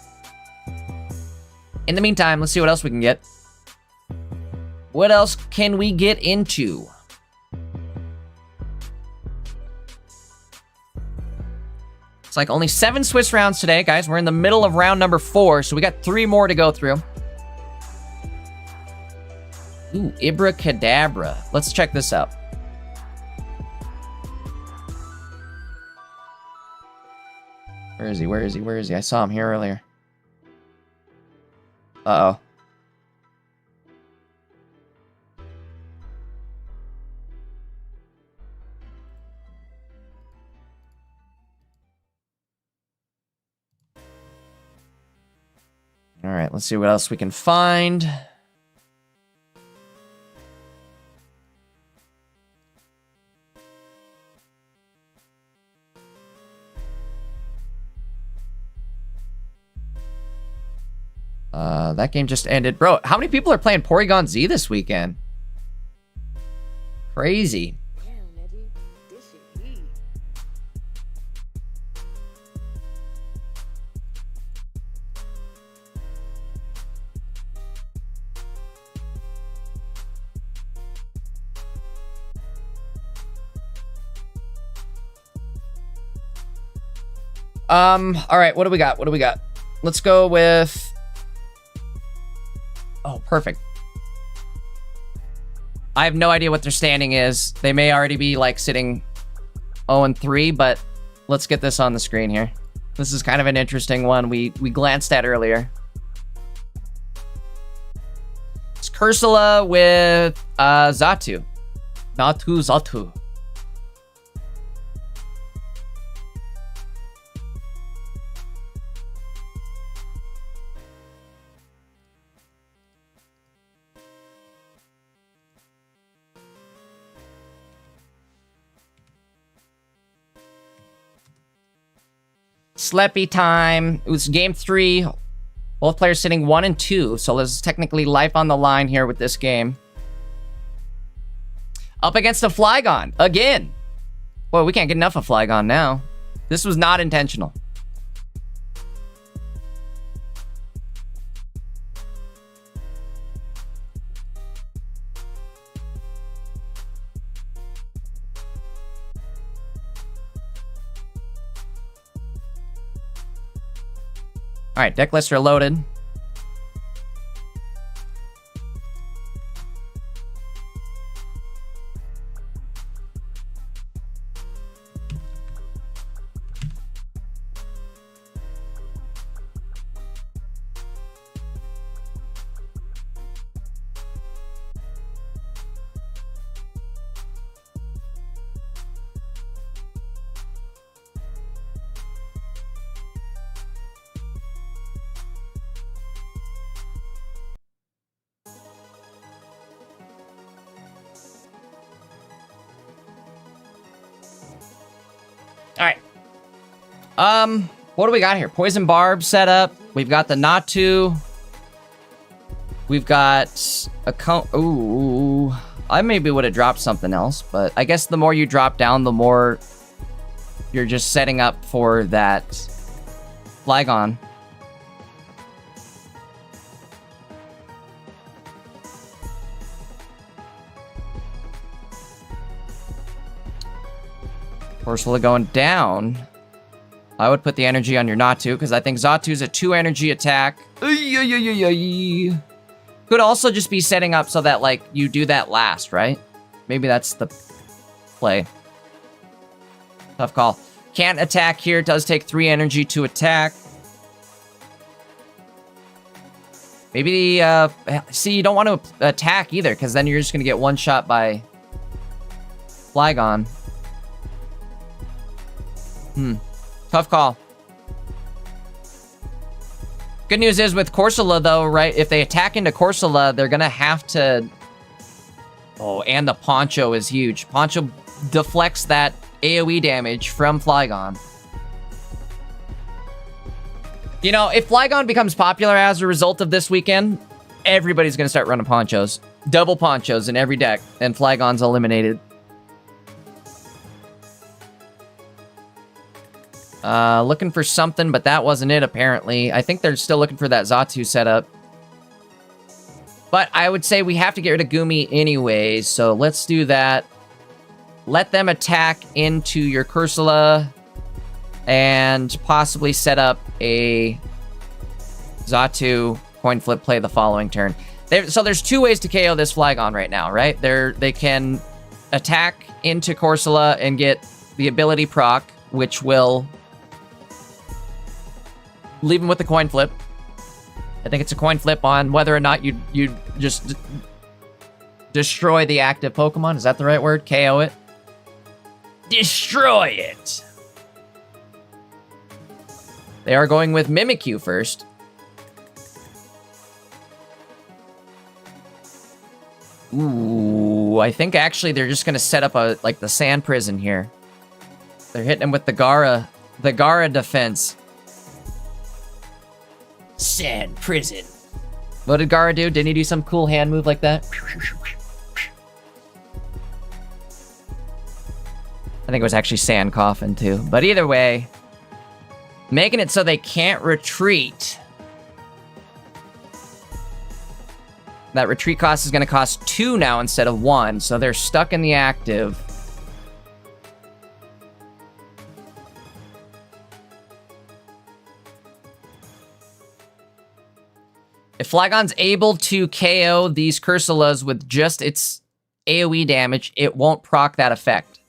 In the meantime, let's see what else we can get. What else can we get into? It's like only 7 Swiss rounds today, guys. We're in the middle of round number 4, so we got 3 more to go through. Ooh, Ibracadabra. Let's check this out. Where is he? Where is he? Where is he? I saw him here earlier. Uh-oh. All right, let's see what else we can find. That game just ended. Bro, how many people are playing Porygon Z this weekend? Crazy. All right, what do we got? What do we got? Let's go with... Oh, perfect. I have no idea what their standing is. They may already be, like, sitting 0-3, but let's get this on the screen here. This is kind of an interesting one we glanced at earlier. It's Cursula with Xatu. Xatu. Sleppy time. It was game 3. Both players sitting 1 and 2. So there's technically life on the line here with this game. Up against a Flygon. Again. Boy, we can't get enough of Flygon now. This was not intentional. All right, deck lists are loaded. All right. What do we got here? Poison Barb set up. We've got the Natu. We've got a ooh. I maybe would have dropped something else, but I guess the more you drop down, the more you're just setting up for that Flygon. Ursula going down. I would put the energy on your Natu, because I think Xatu's a 2 energy attack. Could also just be setting up so that, like, you do that last, right? Maybe that's the play. Tough call. Can't attack here. Does take 3 energy to attack. Maybe, see, you don't want to attack either, because then you're just going to get one shot by Flygon. Tough call. Good news is with Corsola, though, right? If they attack into Corsola, they're going to have to Oh, and the Poncho is huge. Poncho deflects that AoE damage from Flygon. You know, if Flygon becomes popular as a result of this weekend, everybody's going to start running Ponchos. Double Ponchos in every deck, and Flygon's eliminated. Looking for something, but that wasn't it, apparently. I think they're still looking for that Xatu setup. But I would say we have to get rid of Gumi anyway, so let's do that. Let them attack into your Cursula and possibly set up a Xatu coin flip play the following turn. So there's two ways to KO this Flygon right now, right? They can attack into Cursula and get the ability proc, which will leave him with the coin flip. I think it's a coin flip on whether or not you just destroy the active Pokemon. Is that the right word? KO it? Destroy it! They are going with Mimikyu first. Ooh, I think actually they're just gonna set up the Sand Prison here. They're hitting him with the Gara defense. Sand Prison. What did Gara do? Didn't he do some cool hand move like that? I think it was actually Sand Coffin too. But either way, making it so they can't retreat. That retreat cost is going to cost 2 now instead of 1, so they're stuck in the active. If Flygon's able to KO these Cursulas with just its AoE damage, it won't proc that effect.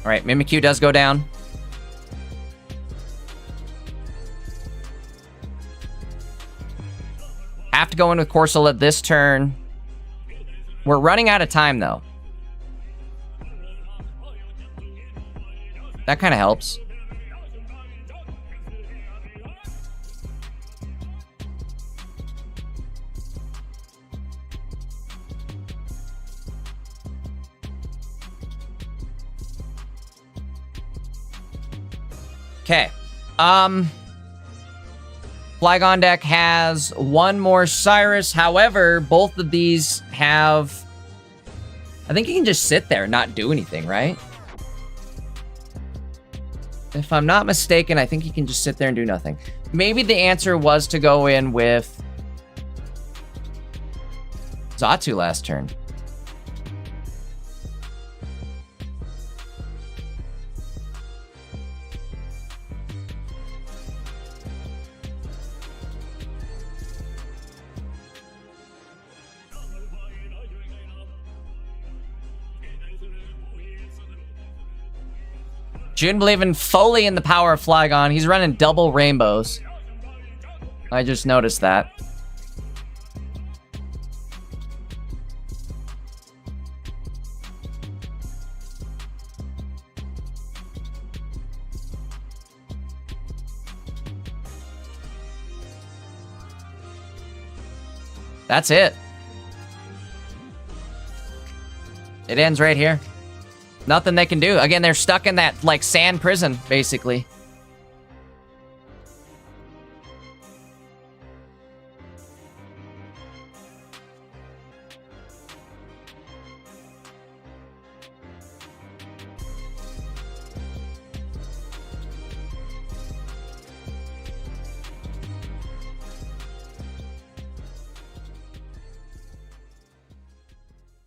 All right, Mimikyu does go down. Have to go in with Corsola this turn. We're running out of time, though. That kind of helps. Okay. Flygon deck has one more Cyrus. However, both of these have... I think he can just sit there and not do anything, right? If I'm not mistaken, I think he can just sit there and do nothing. Maybe the answer was to go in with Xatu last turn. June believing fully in the power of Flygon. He's running double rainbows. I just noticed that. That's it. It ends right here. Nothing they can do. Again, they're stuck in that, like, sand prison, basically.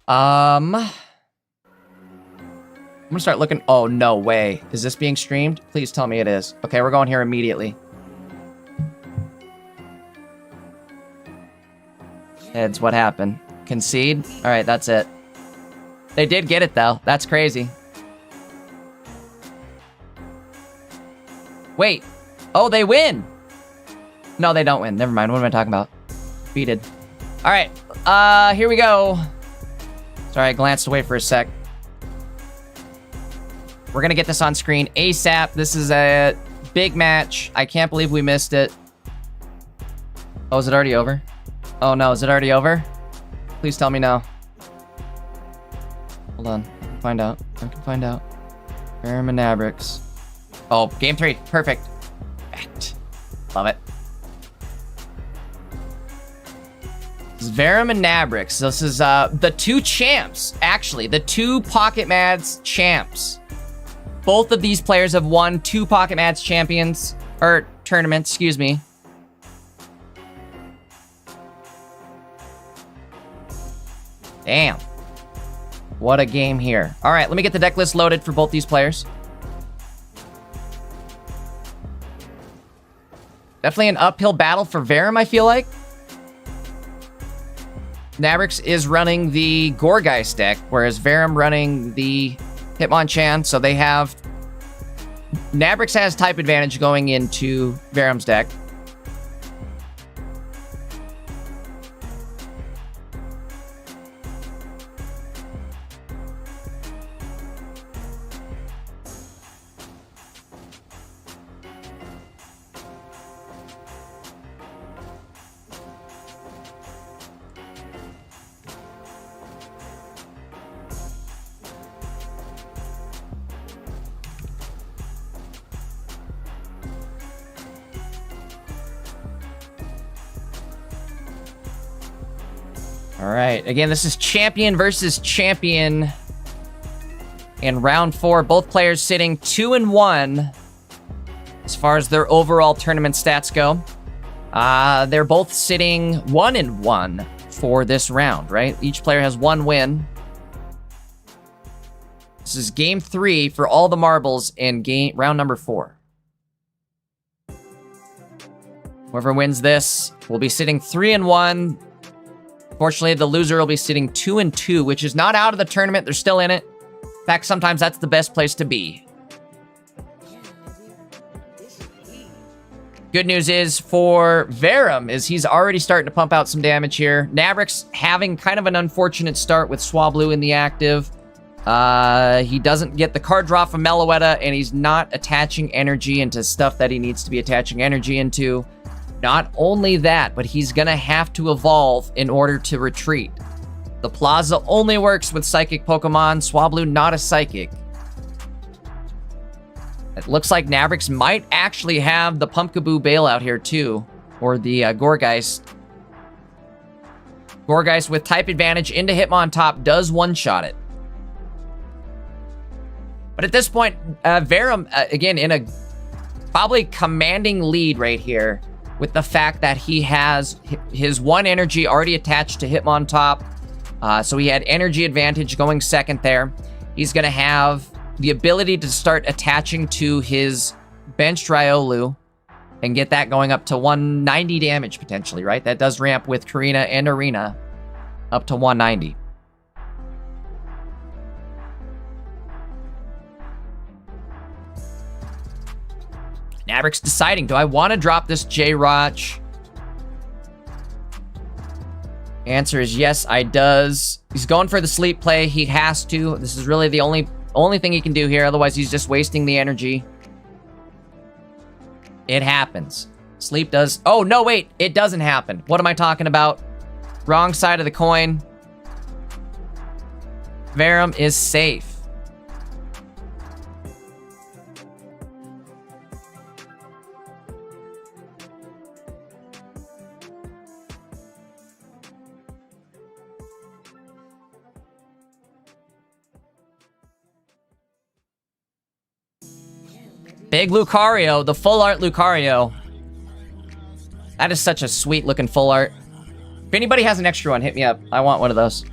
I'm gonna start looking. Oh, no way. Is this being streamed? Please tell me it is. Okay, we're going here immediately. Heads, what happened? Concede? Alright, that's it. They did get it, though. That's crazy. Wait. Oh, they win! No, they don't win. Never mind. What am I talking about? defeated. All right, here we go. Sorry, I glanced away for a sec. We're gonna get this on screen ASAP. This is a big match. I can't believe we missed it. Oh, is it already over? Oh no, is it already over? Please tell me no. Hold on, I can find out. I can find out. Verum and Nabrix. Oh, game 3, perfect. Love it. This is Verum and Nabrix. This is the 2 champs, actually. The 2 Pocket Mads champs. Both of these players have won 2 Pocket Mads champions, or tournaments, excuse me. Damn. What a game here. All right, let me get the deck list loaded for both these players. Definitely an uphill battle for Verum, I feel like. Nabrix is running the Gorgeist deck, whereas Verum running the Hitmonchan, so they have... Nabrix has type advantage going into Verum's deck. All right, again, this is champion versus champion in round 4. Both players sitting 2-1 as far as their overall tournament stats go. They're both sitting 1-1 for this round, right? Each player has 1 win. This is game 3 for all the marbles in round number 4. Whoever wins this will be sitting 3-1. Fortunately, the loser will be sitting 2-2, which is not out of the tournament. They're still in it. In fact, sometimes that's the best place to be. Good news is for Verum is he's already starting to pump out some damage here. Nabrix having kind of an unfortunate start with Swablu in the active. He doesn't get the card draw from Meloetta, and he's not attaching energy into stuff that he needs to be attaching energy into. Not only that, but he's gonna have to evolve in order to retreat. The Plaza only works with Psychic Pokemon. Swablu, not a Psychic. It looks like Nabrix might actually have the Pumpkaboo bailout here too, or the Gorgeist. Gorgeist with type advantage into Hitmontop does one-shot it. But at this point, Verum, again, in a probably commanding lead right here, with the fact that he has his 1 energy already attached to Hitmontop. So he had energy advantage going second there. He's going to have the ability to start attaching to his benched Riolu and get that going up to 190 damage potentially, right? That does ramp with Karina and Arena up to 190. Nabrix deciding, do I want to drop this J-Roch? Answer is yes, I does. He's going for the sleep play. He has to. This is really the only thing he can do here. Otherwise, he's just wasting the energy. It happens. Sleep does... Oh, no, wait. It doesn't happen. What am I talking about? Wrong side of the coin. Verum is safe. Big Lucario, the full art Lucario. That is such a sweet looking full art. If anybody has an extra one, hit me up. I want one of those.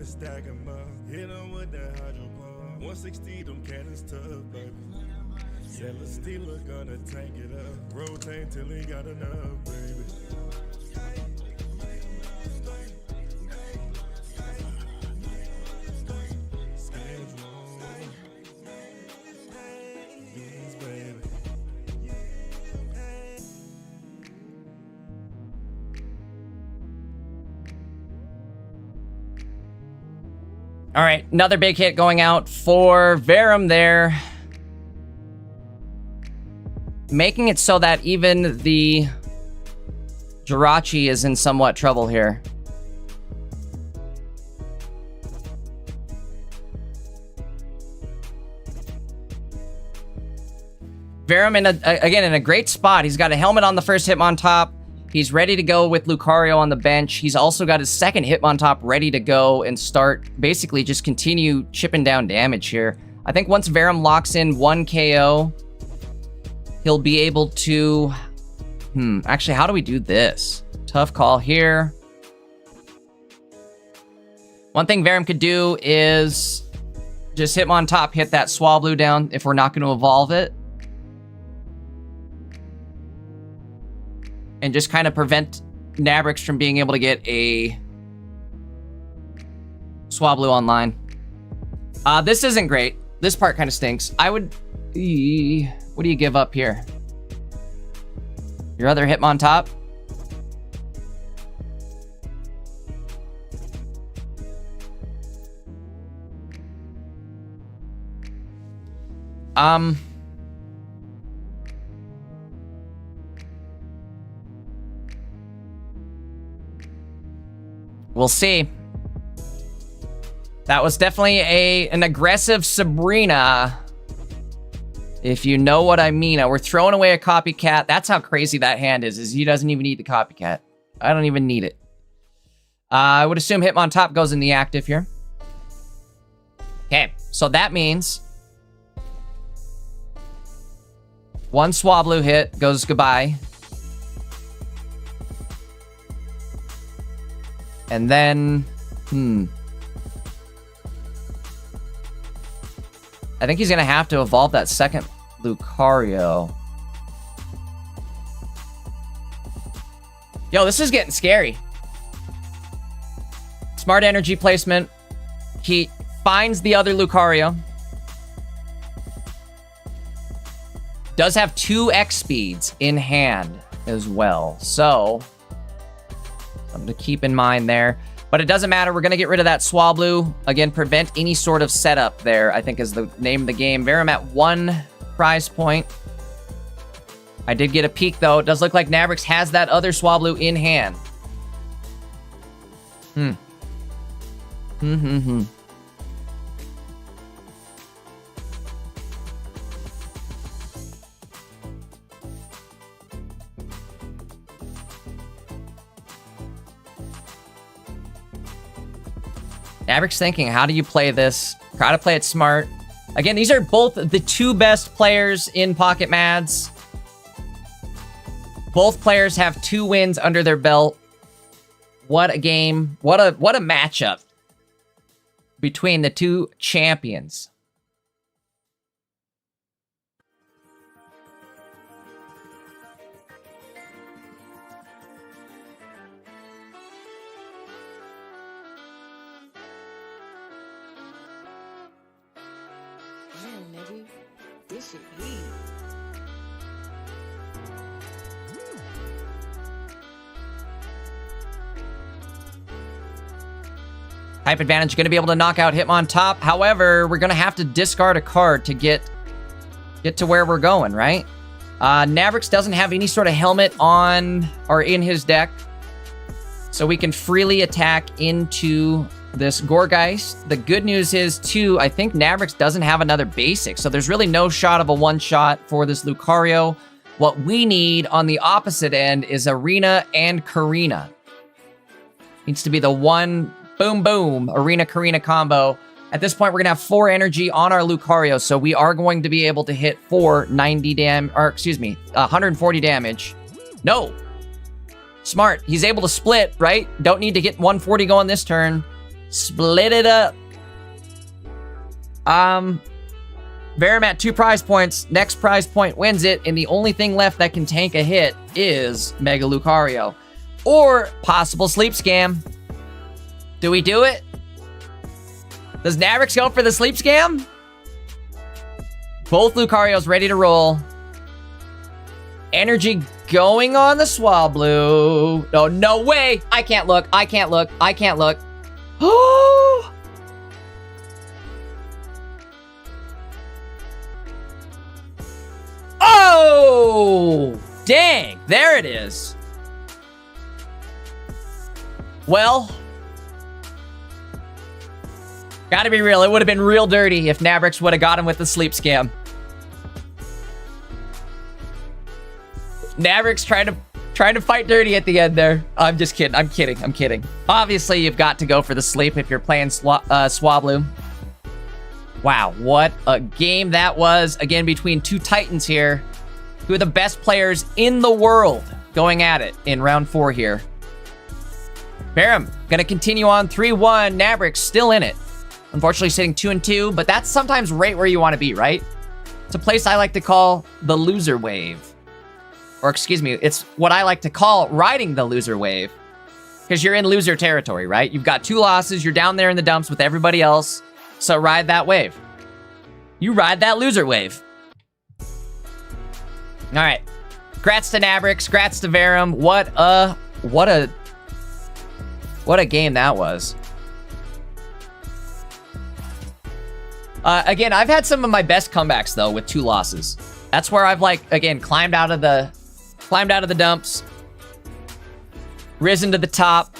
Stack 'em up, hit 'em with that hydro pump. 160, them cannons tough, baby. Celesteela gonna tank it up, rotate till he got enough, baby. All right, another big hit going out for Verum there. Making it so that even the Jirachi is in somewhat trouble here. Verum, again, in a great spot. He's got a helmet on the first Hitmontop. He's ready to go with Lucario on the bench. He's also got his second Hitmontop ready to go and start, basically just continue chipping down damage here. I think once Verum locks in 1 KO, he'll be able to... actually, how do we do this? Tough call here. One thing Verum could do is just Hitmontop, hit that Swablu down if we're not going to evolve it. And just kind of prevent Nabrix from being able to get a Swablu online. This isn't great. This part kind of stinks. I would... what do you give up here? Your other Hitmontop? We'll see. That was definitely an aggressive Sabrina, if you know what I mean. We're throwing away a copycat. That's how crazy that hand is he doesn't even need the copycat. I don't even need it. I would assume Hitmontop goes in the active here. Okay, so that means 1 Swablu hit goes goodbye. And then, I think he's going to have to evolve that second Lucario. Yo, this is getting scary. Smart energy placement. He finds the other Lucario. Does have 2 X speeds in hand as well. So... something to keep in mind there. But it doesn't matter. We're going to get rid of that Swablu. Again, prevent any sort of setup there, I think is the name of the game. Verum at 1 prize point. I did get a peek, though. It does look like Nabrix has that other Swablu in hand. Nabrix thinking, how do you play this? Try to play it smart. Again, these are both the 2 best players in Pocket Mads. Both players have 2 wins under their belt. What a game. What a matchup between the 2 champions. This shit heat. Type advantage, going to be able to knock out Hitmontop. However, we're going to have to discard a card to get to where we're going, right? Nabrix doesn't have any sort of helmet on or in his deck. So we can freely attack into this Gourgeist. The good news is, too, I think Nabrix doesn't have another basic, so there's really no shot of a one-shot for this Lucario. What we need on the opposite end is Arena and Karina. Needs to be the one boom boom Arena-Karina combo. At this point, we're gonna have 4 energy on our Lucario, so we are going to be able to hit 140 damage. No! Smart. He's able to split, right? Don't need to get 140 going this turn. Split it up. Verum at 2 prize points. Next prize point wins it, and the only thing left that can tank a hit is Mega Lucario. Or possible sleep scam. Do we do it? Does Navrix go for the sleep scam? Both Lucarios ready to roll. Energy going on the Swablu. Oh, no way! I can't look. I can't look. I can't look. Oh! Oh! Dang! There it is. Well, gotta be real. It would have been real dirty if Navrix would have got him with the sleep scam. Navrix trying to fight dirty at the end there. I'm just kidding. I'm kidding. I'm kidding. Obviously, you've got to go for the sleep if you're playing Swablu. Wow, what a game that was. Again, between two titans here. Two of the best players in the world going at it in round 4 here. Verum gonna continue on 3-1. Navrix still in it. Unfortunately, sitting 2-2, but that's sometimes right where you want to be, right? It's a place I like to call the loser wave. Or excuse me, it's what I like to call riding the loser wave. Because you're in loser territory, right? You've got 2 losses, you're down there in the dumps with everybody else. So ride that wave. You ride that loser wave. Alright. Congrats to Navrix, congrats to Verum. What a game that was. Again, I've had some of my best comebacks though with 2 losses. That's where I've again climbed out of the dumps, risen to the top.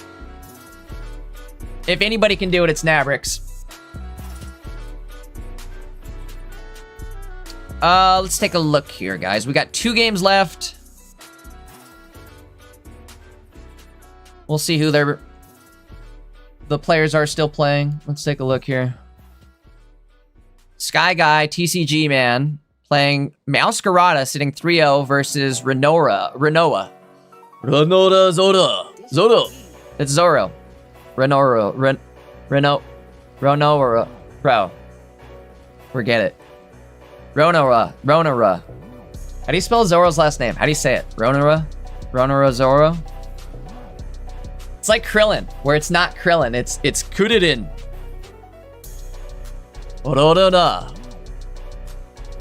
If anybody can do it, it's Navrix. Let's take a look here, guys. We got 2 games left. We'll see who the players are still playing. Let's take a look here. Sky Guy, TCG Man, playing Masquerada, sitting 3-0 versus Renoa. Zoro. It's Zoro. Renoa. Bro. Forget it. Ronora. How do you spell Zoro's last name? How do you say it? Ronora Zoro? It's like Krillin, where it's not Krillin, it's Kudidin.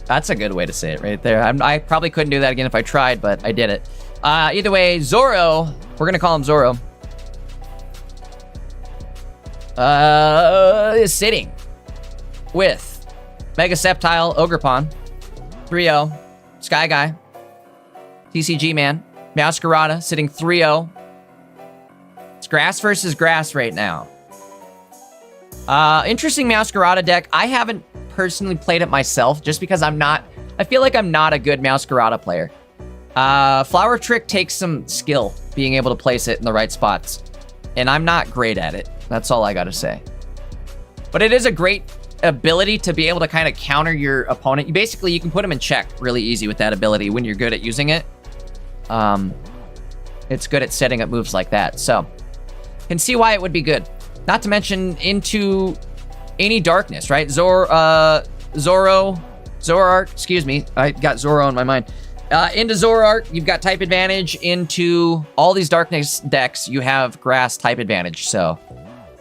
That's a good way to say it right there. I probably couldn't do that again if I tried, but I did it. Either way, Zoro, we're gonna call him Zoro, is sitting with Mega Sceptile, Ogerpon, 3-0, Sky Guy, TCG Man, Masquerada, sitting 3-0. It's grass versus grass right now. Interesting Masquerada deck. I haven't personally played it myself just because I feel like I'm not a good Masquerada player. Flower Trick takes some skill being able to place it in the right spots, and I'm not great at it. That's all I gotta say. But it is a great ability to be able to kind of counter your opponent. You can put him in check really easy with that ability when you're good at using it. It's good at setting up moves like that, so can see why it would be good. Not to mention into any darkness, right? Zoroark, excuse me. I got Zoro in my mind. Into Zoroark, you've got type advantage. Into all these darkness decks, you have grass type advantage. So,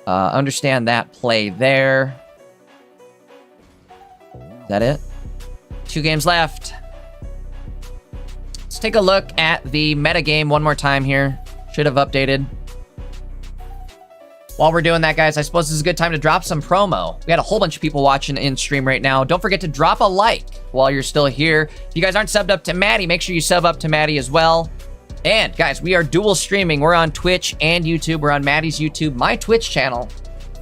understand that play there. Is that it? 2 games left. Let's take a look at the metagame one more time here. Should have updated. While we're doing that, guys, I suppose this is a good time to drop some promo. We got a whole bunch of people watching in stream right now. Don't forget to drop a like while you're still here. If you guys aren't subbed up to Maddie, make sure you sub up to Maddie as well. And, guys, we are dual streaming. We're on Twitch and YouTube. We're on Maddie's YouTube, my Twitch channel.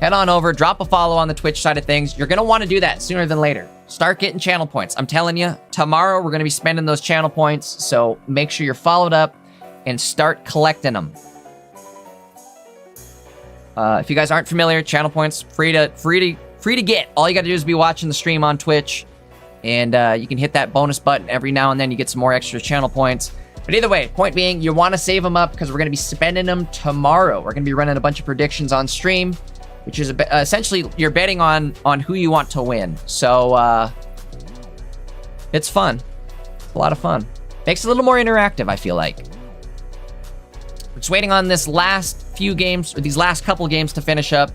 Head on over, drop a follow on the Twitch side of things. You're going to want to do that sooner than later. Start getting channel points. I'm telling you, tomorrow we're going to be spending those channel points, so make sure you're followed up and start collecting them. If you guys aren't familiar, channel points free to get. All you got to do is be watching the stream on Twitch, and you can hit that bonus button every now and then. You get some more extra channel points. But either way, point being, you want to save them up because we're going to be spending them tomorrow. We're going to be running a bunch of predictions on stream, which is essentially you're betting on who you want to win. So It's fun. It's a lot of fun. Makes it a little more interactive, I feel like. We're just waiting on this last few games, or these last couple games to finish up.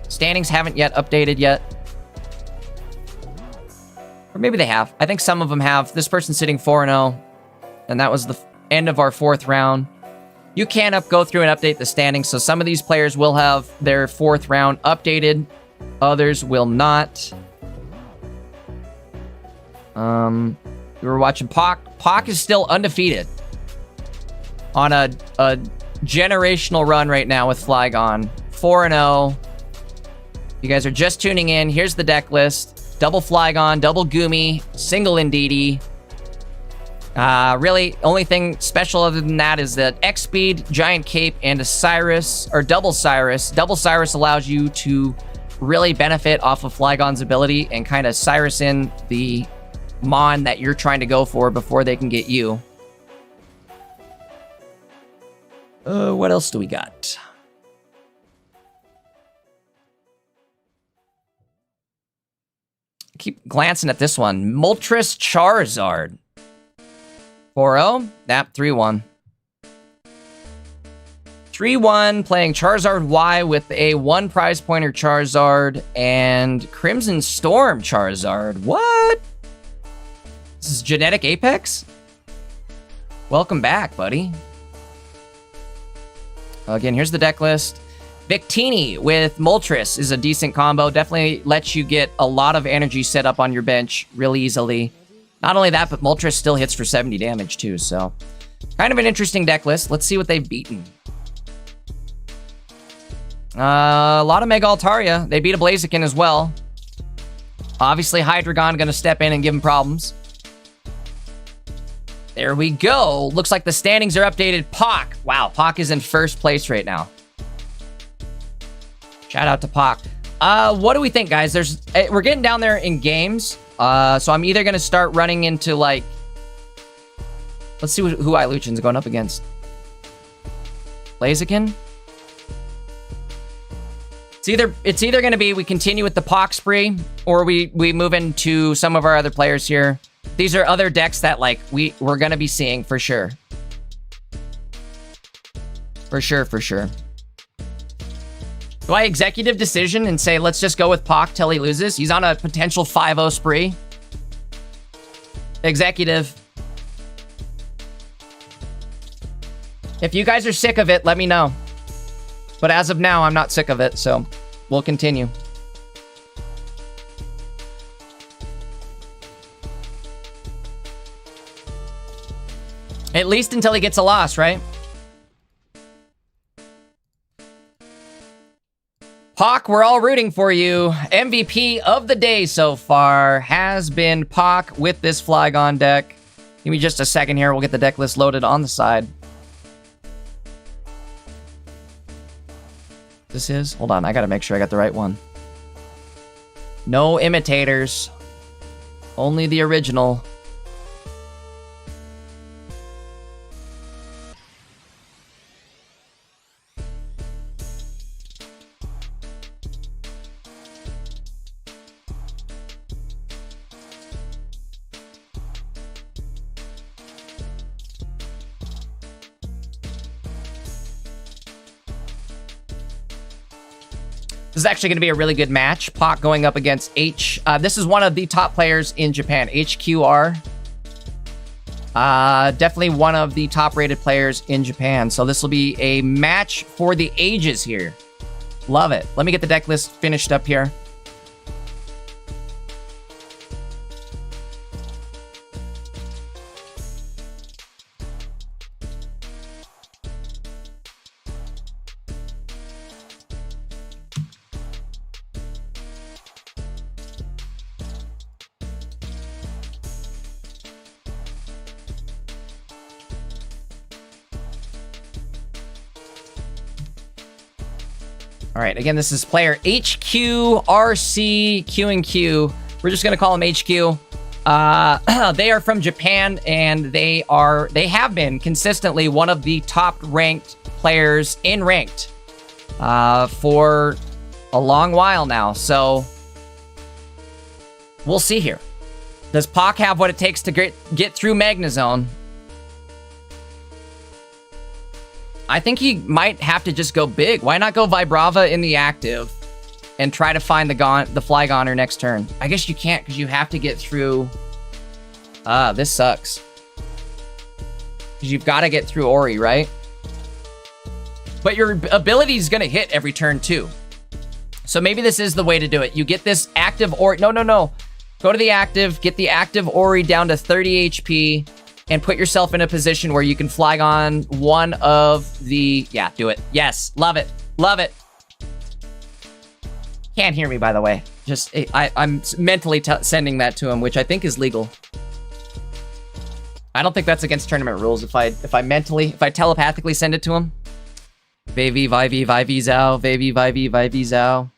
Standings haven't yet updated yet. Or maybe they have. I think some of them have. This person's sitting 4-0. And that was the end of our 4th round. You can go through and update the standings. So some of these players will have their 4th round updated. Others will not. We were watching Pock. Pock is still undefeated. On a generational run right now with Flygon. 4-0. You guys are just tuning in. Here's the deck list. Double Flygon, double Goomy, single Indeedee. Really, only thing special other than that is that X-Speed, Giant Cape, and a Cyrus, or Double Cyrus. Double Cyrus allows you to really benefit off of Flygon's ability and kind of Cyrus in the Mon that you're trying to go for before they can get you. What else do we got? Keep glancing at this one. Moltres Charizard. 4-0. Nap 3-1. 3-1, playing Charizard Y with a 1 prize pointer Charizard and Crimson Storm Charizard. What? This is Genetic Apex? Welcome back, buddy. Again, here's the deck list. Victini with Moltres is a decent combo. Definitely lets you get a lot of energy set up on your bench really easily. Not only that, but Moltres still hits for 70 damage too, so kind of an interesting deck list. Let's see what they've beaten. A lot of Mega Altaria. They beat a Blaziken as well. Obviously, Hydreigon gonna step in and give him problems. There we go. Looks like the standings are updated. Pock. Wow, Pock is in first place right now. Shout out to Pock. What do we think, guys? We're getting down there in games. So I'm either going to start running into, like... Let's see who Ilution's going up against. Blaziken? It's either going to be we continue with the Pock spree, or we move into some of our other players here. These are other decks that, like, we're going to be seeing for sure. For sure. Do I executive decision and say, let's just go with Pock till he loses? He's on a potential 5-0 spree. Executive. If you guys are sick of it, let me know. But as of now, I'm not sick of it, so we'll continue. At least until he gets a loss, right? Pock, we're all rooting for you. MVP of the day so far has been Pock with this Flygon deck. Give me just a second here. We'll get the deck list loaded on the side. This is? Hold on. I gotta make sure I got the right one. No imitators. Only the original. This is actually going to be a really good match. Pock going up against H. This is one of the top players in Japan, HQR. Definitely one of the top-rated players in Japan. So this will be a match for the ages here. Love it. Let me get the deck list finished up here. All right, again, this is player HQRC Q&Q. We're just gonna call him HQ. They are from Japan, and they have been consistently one of the top ranked players in ranked for a long while now. So We'll see here. Does Pock have what it takes to get through Magnezone? I think he might have to just go big. Why not go Vibrava in the active and try to find the Flygoner next turn? I guess you can't because you have to get through... this sucks. Because you've got to get through Ori, right? But your ability is going to hit every turn too. So maybe this is the way to do it. You get this active Ori... No. Go to the active, get the active Ori down to 30 HP, and put yourself in a position where you can Flygon one of the... Yeah, do it. Yes, love it. Love it. Can't hear me, by the way. Just, I'm mentally sending that to him, which I think is legal. I don't think that's against tournament rules if I telepathically send it to him. Vavy, Vivey, Vivey, Zao. Vavy, Vivey, Vivey, Zao.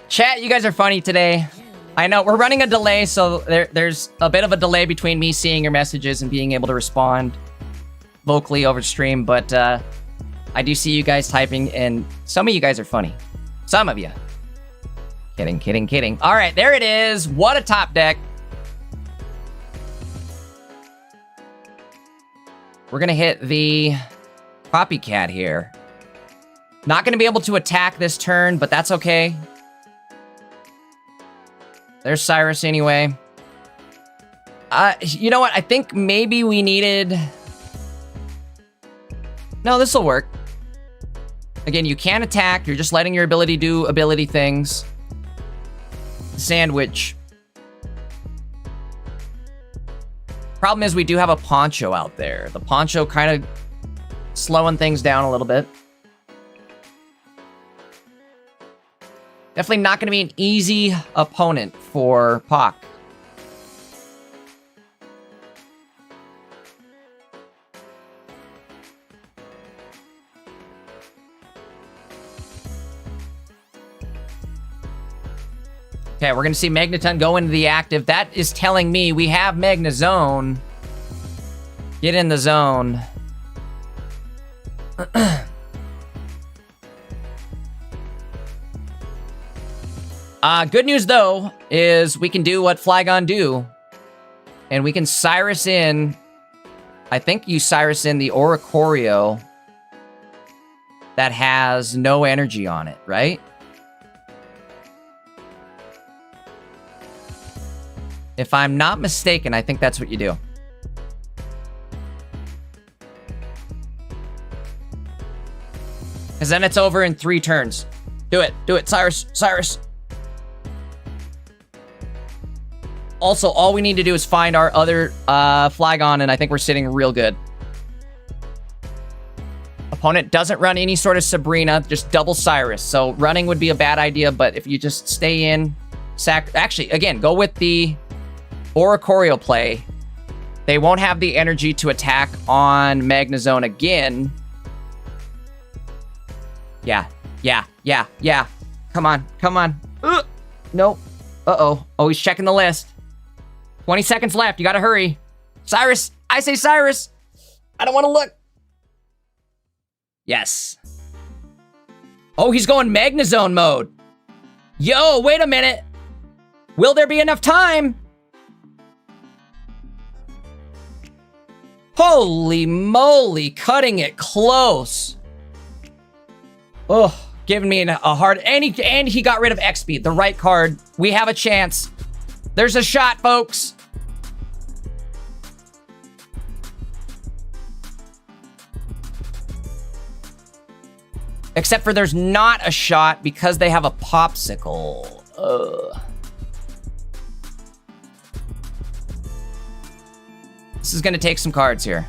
Chat, you guys are funny today. I know, we're running a delay, so there's a bit of a delay between me seeing your messages and being able to respond vocally over stream, but I do see you guys typing, and some of you guys are funny. Some of you. Kidding. All right, there it is. What a top deck. We're gonna hit the copycat here. Not gonna be able to attack this turn, but that's okay. There's Cyrus anyway. You know what? I think maybe we needed... No, this will work. Again, you can't attack. You're just letting your ability do ability things. Sandwich. Problem is we do have a Poncho out there. The Poncho kind of slowing things down a little bit. Definitely not going to be an easy opponent for Pock. Okay, we're going to see Magneton go into the active. That is telling me we have Magnezone. Get in the zone. Good news, though, is we can do what Flygon do. And we can Cyrus in... I think you Cyrus in the Oricorio that has no energy on it, right? If I'm not mistaken, I think that's what you do. Because then it's over in 3 turns. Do it, Cyrus. Also, all we need to do is find our other Flygon, and I think we're sitting real good. Opponent doesn't run any sort of Sabrina, just double Cyrus. So running would be a bad idea, but if you just stay in... Actually, again, go with the Oricorio play. They won't have the energy to attack on Magnezone again. Yeah. Come on. Nope. Uh-oh. Oh, he's checking the list. 20 seconds left. You gotta hurry. Cyrus. I say Cyrus. I don't want to look. Yes. Oh, he's going Magnezone mode. Yo, wait a minute. Will there be enough time? Holy moly, cutting it close. Oh, giving me a hard... And he got rid of X-Speed, the right card. We have a chance. There's a shot, folks. Except for there's not a shot because they have a popsicle. Ugh. This is going to take some cards here.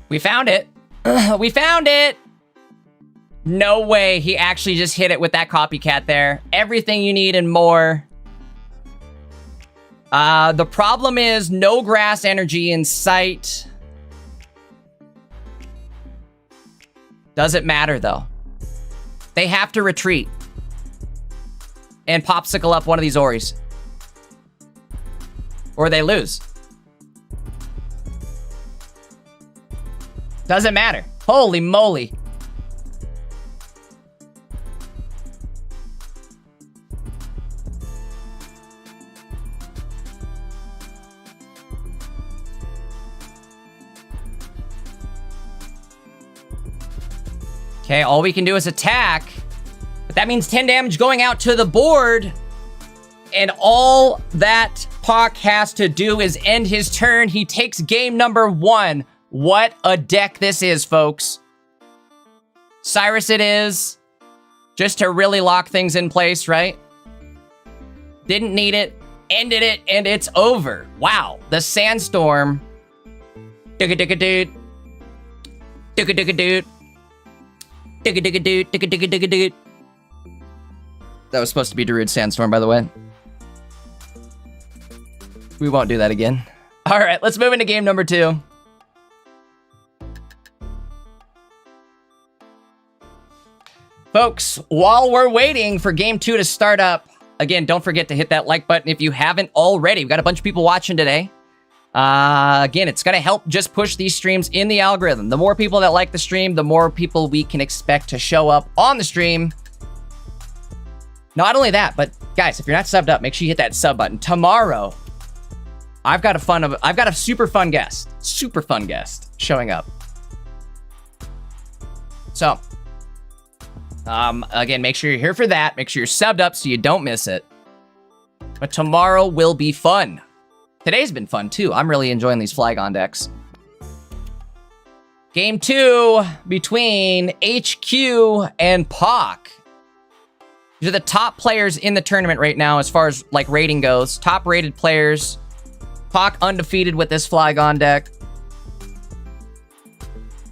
We found it. We found it. No way. He actually just hit it with that copycat there. Everything you need and more. The problem is no grass energy in sight. Doesn't matter, though. They have to retreat. And popsicle up one of these Oris. Or they lose. Doesn't matter. Holy moly. Okay, all we can do is attack. But that means 10 damage going out to the board. And all that Puck has to do is end his turn. He takes game number 1. What a deck this is, folks. Cyrus it is. Just to really lock things in place, right? Didn't need it. Ended it, and it's over. Wow. The Sandstorm. Digga-digga-doot. Digga-digga-doot. Digga-digga-doot. Digga-digga-digga-doot. That was supposed to be Darude Sandstorm, by the way. We won't do that again. All right, let's move into game number 2. Folks, while we're waiting for game 2 to start up, again, don't forget to hit that like button if you haven't already. We've got a bunch of people watching today. Again, it's going to help just push these streams in the algorithm. The more people that like the stream, the more people we can expect to show up on the stream. Not only that, but guys, if you're not subbed up, make sure you hit that sub button. Tomorrow, I've got a super fun guest showing up. So, again, make sure you're here for that. Make sure you're subbed up so you don't miss it. But tomorrow will be fun. Today's been fun too. I'm really enjoying these Flygon decks. Game 2 between HQ and Pock. These are the top players in the tournament right now as far as like rating goes. Top rated players. Pock undefeated with this Flygon deck.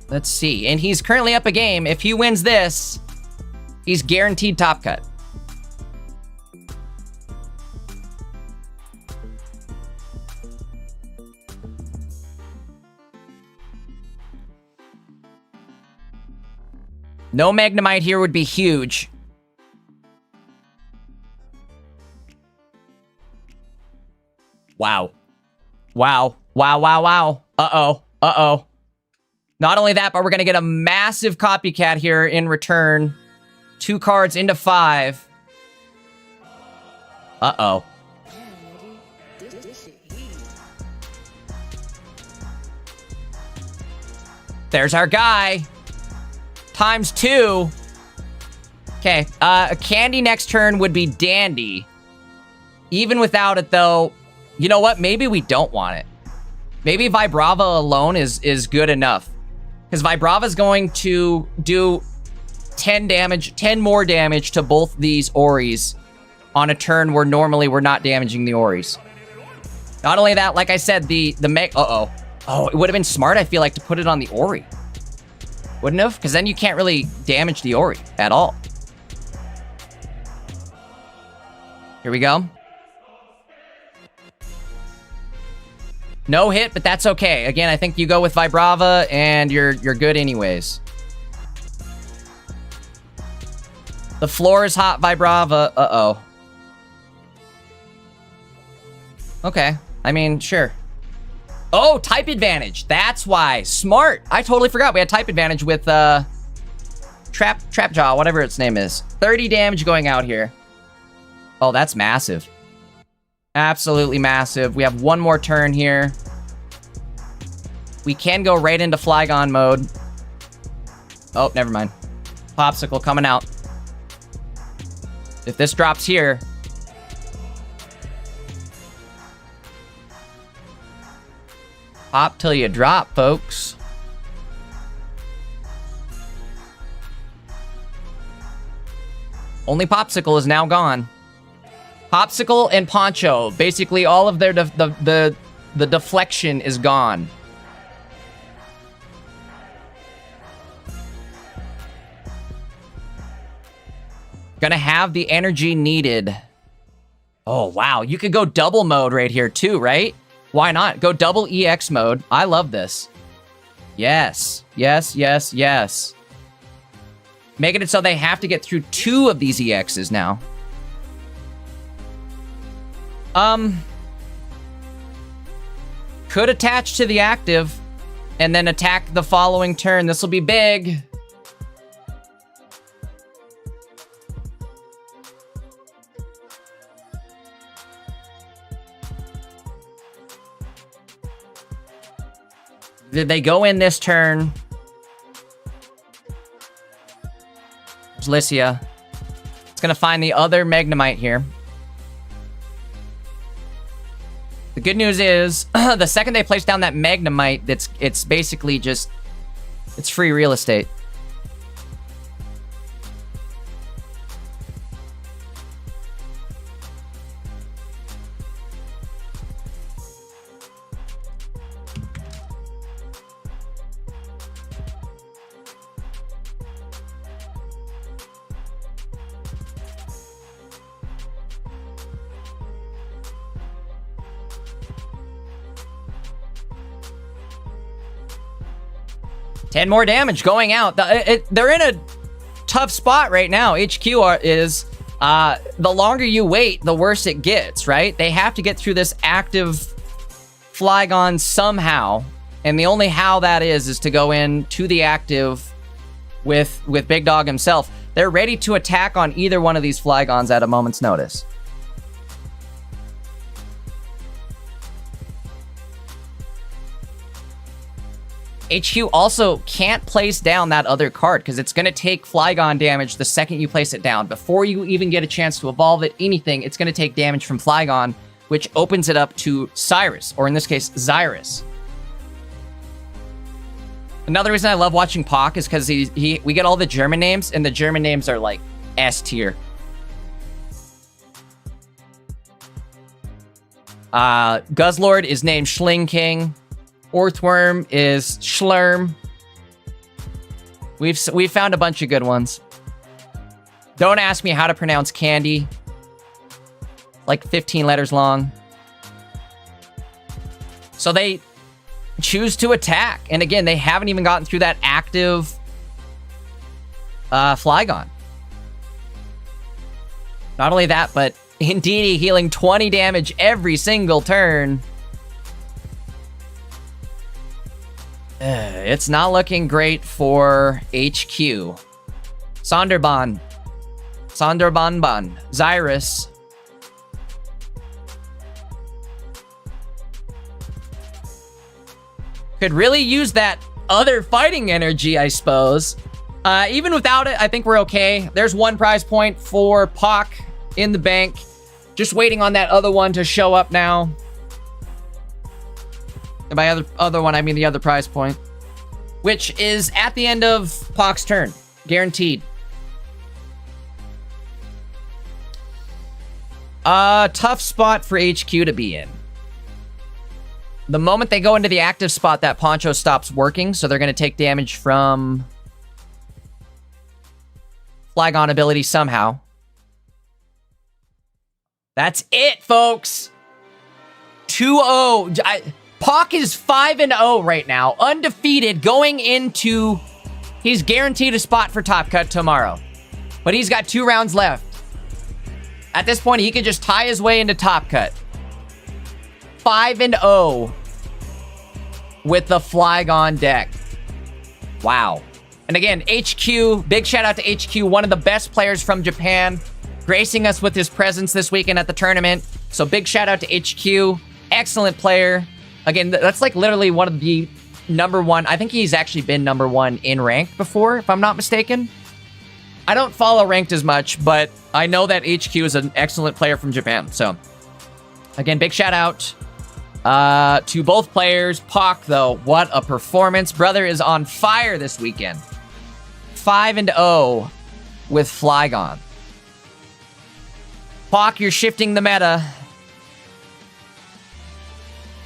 Let's see. And he's currently up a game. If he wins this, he's guaranteed top cut. No Magnemite here would be huge. Wow. Wow. Wow, wow, wow. Uh-oh. Uh-oh. Not only that, but we're going to get a massive copycat here in return. 2 cards into 5. Uh-oh. There's our guy. Times 2. Okay, a Candy next turn would be dandy. Even without it, though, you know what? Maybe we don't want it. Maybe Vibrava alone is good enough. Because Vibrava's going to do 10 more damage to both these Oris on a turn where normally we're not damaging the Oris. Not only that, like I said, the Uh-oh. Oh, it would have been smart, I feel like, to put it on the Ori. Wouldn't have? Because then you can't really damage the Ori at all. Here we go. No hit, but that's okay. Again, I think you go with Vibrava and you're good anyways. The floor is hot, Vibrava. Uh-oh. Okay. I mean, sure. Oh, type advantage. That's why. Smart. I totally forgot we had type advantage with Trapjaw, whatever its name is. 30 damage going out here. Oh, that's massive. Absolutely massive. We have one more turn here. We can go right into Flygon mode. Oh, never mind. Popsicle coming out. If this drops here... Pop till you drop, folks. Only Popsicle is now gone. Popsicle and Poncho. Basically, all of their the deflection is gone. Gonna have the energy needed. Oh, wow. You could go double mode right here too, right? Why not? Go double EX mode. I love this. Yes. Yes, yes, yes. Making it so they have to get through 2 of these EXs now. Could attach to the active and then attack the following turn. This will be big. Did they go in this turn? There's Lycia. It's gonna find the other Magnemite here. The good news is, the second they place down that Magnemite, it's basically just, it's free real estate. Ten more damage going out. They're in a tough spot right now. HQ is, the longer you wait, the worse it gets, right? They have to get through this active Flygon somehow. And the only how that is to go in to the active with Big Dog himself. They're ready to attack on either one of these Flygons at a moment's notice. HQ also can't place down that other card because it's going to take Flygon damage the second you place it down. Before you even get a chance to evolve it, anything, it's going to take damage from Flygon, which opens it up to Cyrus, or in this case, Xyrus. Another reason I love watching Pock is because we get all the German names, and the German names are like S tier. Guzzlord is named Schling King. Orthworm is Schlurm. We've found a bunch of good ones. Don't ask me how to pronounce Candy. Like 15 letters long. So they choose to attack. And again, they haven't even gotten through that active Flygon. Not only that, but Indeedee healing 20 damage every single turn. It's not looking great for HQ. Sonderban. Xyrus. Could really use that other fighting energy, I suppose. Even without it, I think we're okay. There's 1 prize point for Pock in the bank. Just waiting on that other one to show up now. And by other one, I mean the other prize point. Which is at the end of Pock's turn. Guaranteed. Tough spot for HQ to be in. The moment they go into the active spot, that Poncho stops working, so they're going to take damage from Flygon ability somehow. That's it, folks. 2-0. Pock is 5-0 right now, undefeated, going into... He's guaranteed a spot for Top Cut tomorrow. But he's got 2 rounds left. At this point, he could just tie his way into Top Cut. 5-0 with the Flygon deck. Wow. And again, HQ, big shout out to HQ, one of the best players from Japan, gracing us with his presence this weekend at the tournament. So big shout out to HQ. Excellent player. Again, that's like literally one of the #1. I think he's actually been #1 in ranked before, if I'm not mistaken. I don't follow ranked as much, but I know that HQ is an excellent player from Japan. So again, big shout out to both players. Pock, though, what a performance. Brother is on fire this weekend. 5-0 with Flygon. Pock, you're shifting the meta.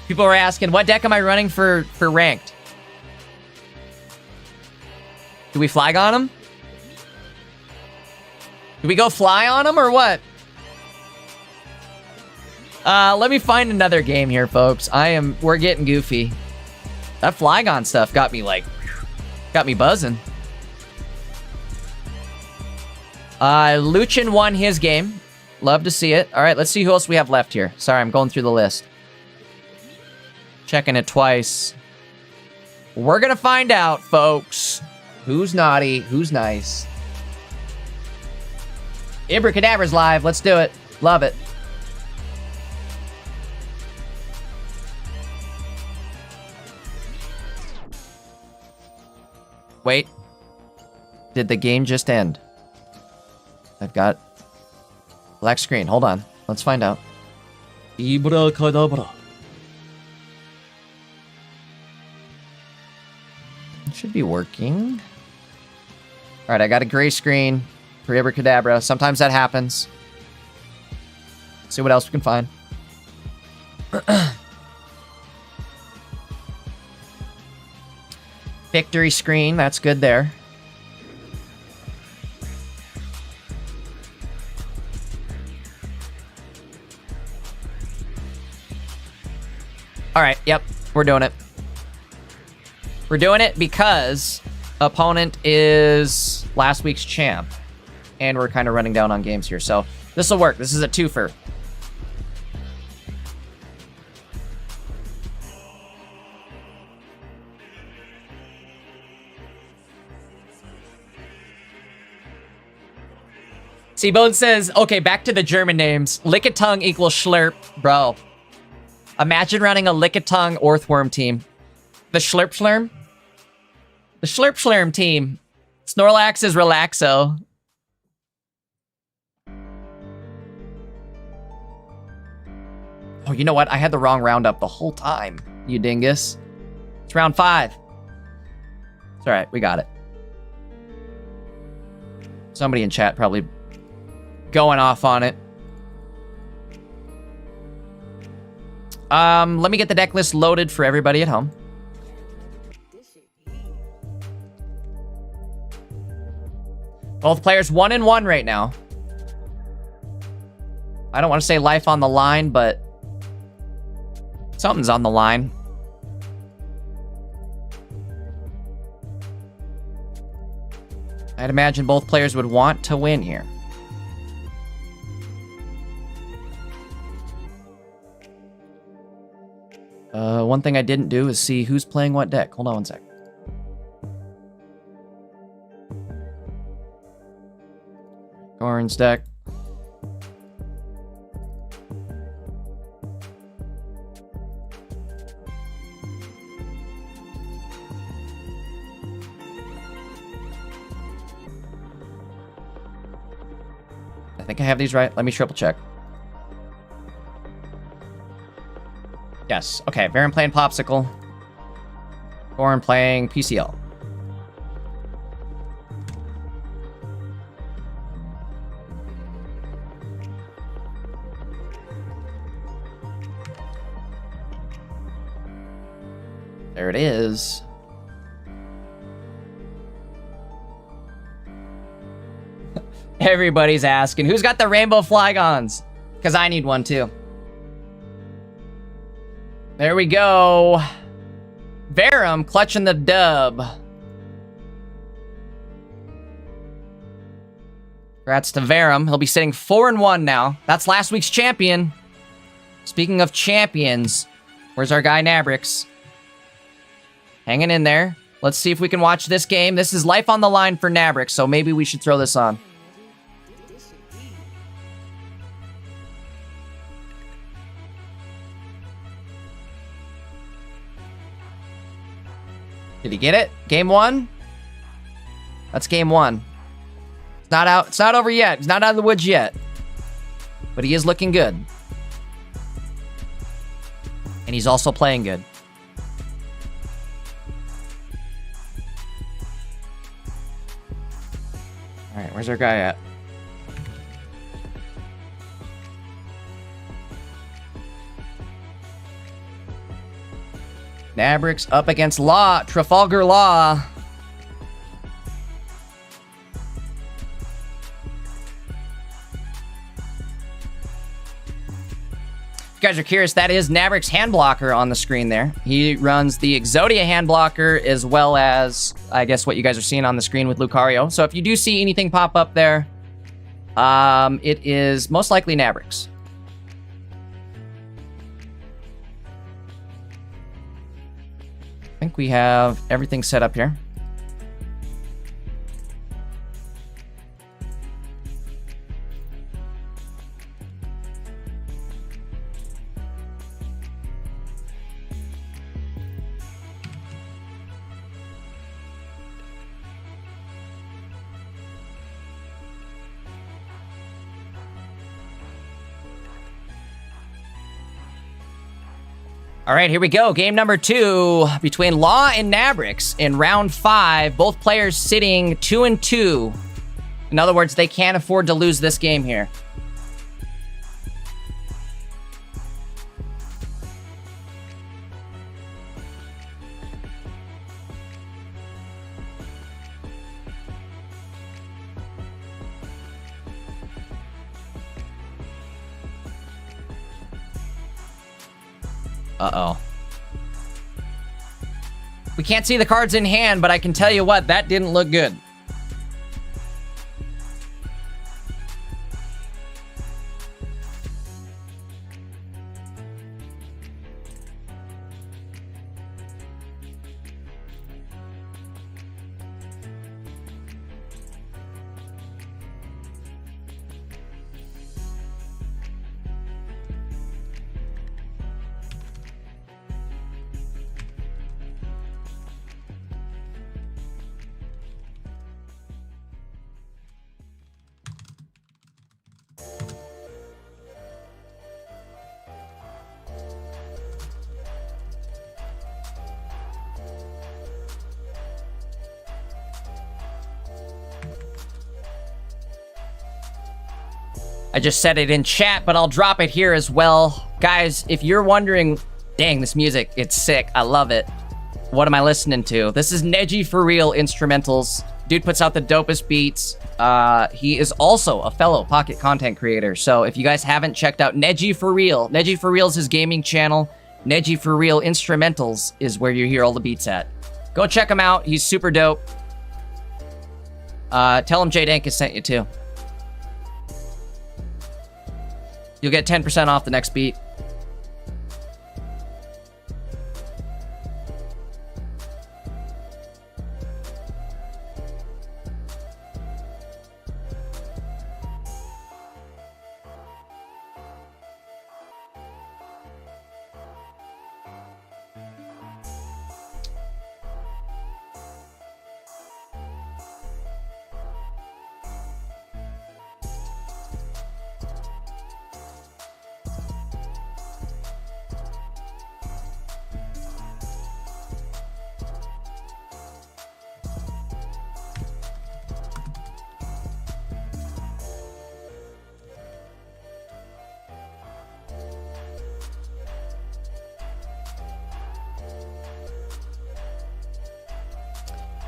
People are asking, what deck am I running for ranked? Do we Flygon him? Do we go fly on him or what? Let me find another game here, folks. We're getting goofy. That Flygon stuff got me buzzing. Luchin won his game. Love to see it. All right, let's see who else we have left here. Sorry, I'm going through the list. Checking it twice. We're gonna find out, folks. Who's naughty, who's nice. Abracadabra's live. Let's do it. Love it. Wait. Did the game just end? I've got black screen. Hold on. Let's find out. Abracadabra. It should be working. All right, I got a gray screen for Abracadabra. Sometimes that happens. Let's see what else we can find. Victory screen. That's good there. All right, yep, we're doing it. We're doing it because opponent is last week's champ. And we're kind of running down on games here, so this will work. This is a twofer. C-Bone says, okay, back to the German names. Lickitung equals Schlurp. Bro. Imagine running a Lickitung Orthworm team. The Schlurp Schlurm? The Schlurp Schlurm team. Snorlax is Relaxo. Oh, you know what? I had the wrong roundup the whole time, you dingus. It's round 5. It's alright, we got it. Somebody in chat probably going off on it. Let me get the deck list loaded for everybody at home. This shit heat. Both players 1-1 right now. I don't want to say life on the line, but something's on the line. I'd imagine both players would want to win here. One thing I didn't do is see who's playing what deck. Hold on one sec. Goran's deck. I think I have these right. Let me triple check. Yes. Okay. Varen playing Popsicle. Goran playing PCL. There it is. Everybody's asking, who's got the rainbow Flygons? Because I need one too. There we go. Verum clutching the dub. Congrats to Verum. He'll be sitting 4-1 now. That's last week's champion. Speaking of champions, where's our guy Nabrix? Hanging in there. Let's see if we can watch this game. This is life on the line for Nabrix, so maybe we should throw this on. This shit heat. Did he get it? Game 1? That's game 1. It's not out. It's not over yet. He's not out of the woods yet. But he is looking good. And he's also playing good. All right, where's our guy at? Nabrix up against Law, Trafalgar Law. guys are curious, that is Nabrik's hand blocker on the screen there. He runs the Exodia hand blocker as well as, I guess, what you guys are seeing on the screen with Lucario. So if you do see anything pop up there, it is most likely Nabrik's. I think we have everything set up here. All right, here we go. Game number 2 between Law and Nabrix in round 5. Both players sitting 2-2. In other words, they can't afford to lose this game here. Uh-oh. We can't see the cards in hand, but I can tell you what, that didn't look good. I just said it in chat, but I'll drop it here as well. Guys, if you're wondering, dang, this music, it's sick. I love it. What am I listening to? This is Neji For Real instrumentals. Dude puts out the dopest beats. He is also a fellow Pocket content creator. So if you guys haven't checked out Neji For Real is his gaming channel. Neji For Real instrumentals is where you hear all the beats at. Go check him out. He's super dope. Tell him J Dank has sent you too. You'll get 10% off the next beat.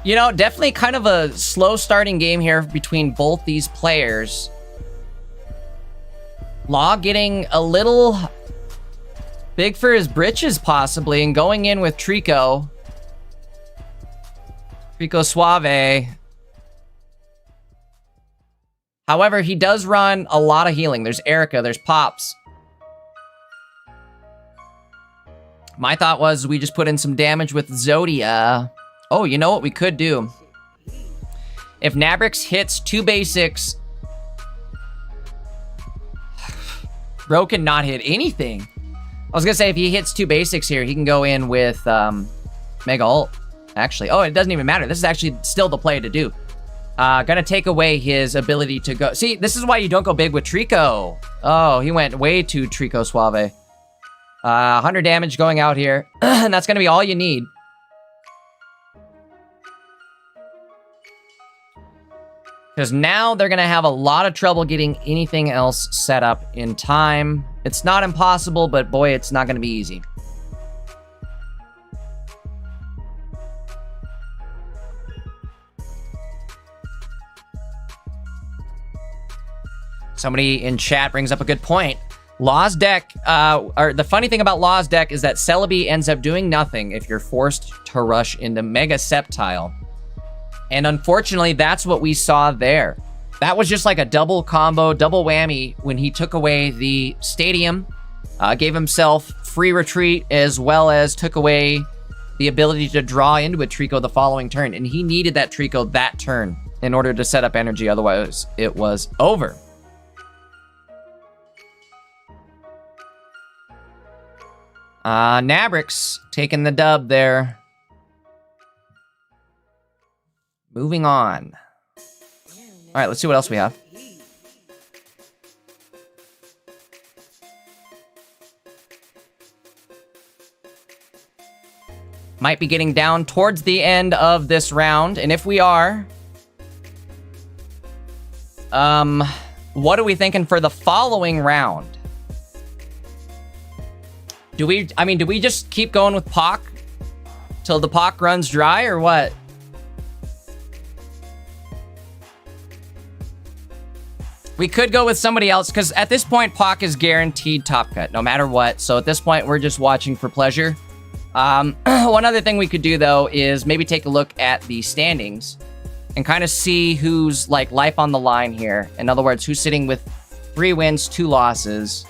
You know, definitely kind of a slow starting game here between both these players. Law getting a little big for his britches, possibly, and going in with Trico. Trico Suave. However, he does run a lot of healing. There's Erica, there's Pops. My thought was we just put in some damage with Zodia. Oh, you know what we could do? If Nabrix hits 2 basics, bro can not hit anything. I was gonna say if he hits 2 basics here, he can go in with Mega Ult. Actually, oh, it doesn't even matter. This is actually still the play to do. Gonna take away his ability to go. See, this is why you don't go big with Trico. Oh, he went way too Trico Suave. 100 damage going out here, and that's gonna be all you need. Because now they're going to have a lot of trouble getting anything else set up in time. It's not impossible, but boy, it's not going to be easy. Somebody in chat brings up a good point. Law's deck, or the funny thing about Law's deck is that Celebi ends up doing nothing if you're forced to rush into Mega Sceptile. And unfortunately, that's what we saw there. That was just like a double combo, double whammy when he took away the Stadium, gave himself free retreat, as well as took away the ability to draw into a Trico the following turn. And he needed that Trico that turn in order to set up energy, otherwise it was over. Nabrix taking the dub there. Moving on. All right, let's see what else we have. Might be getting down towards the end of this round, and if we are, what are we thinking for the following round? Do we just keep going with Pock till the Pock runs dry, or what? We could go with somebody else, because at this point, Pock is guaranteed top cut, no matter what. So at this point, we're just watching for pleasure. One other thing we could do, though, is maybe take a look at the standings and kind of see who's, like, life on the line here. In other words, who's sitting with 3 wins, 2 losses,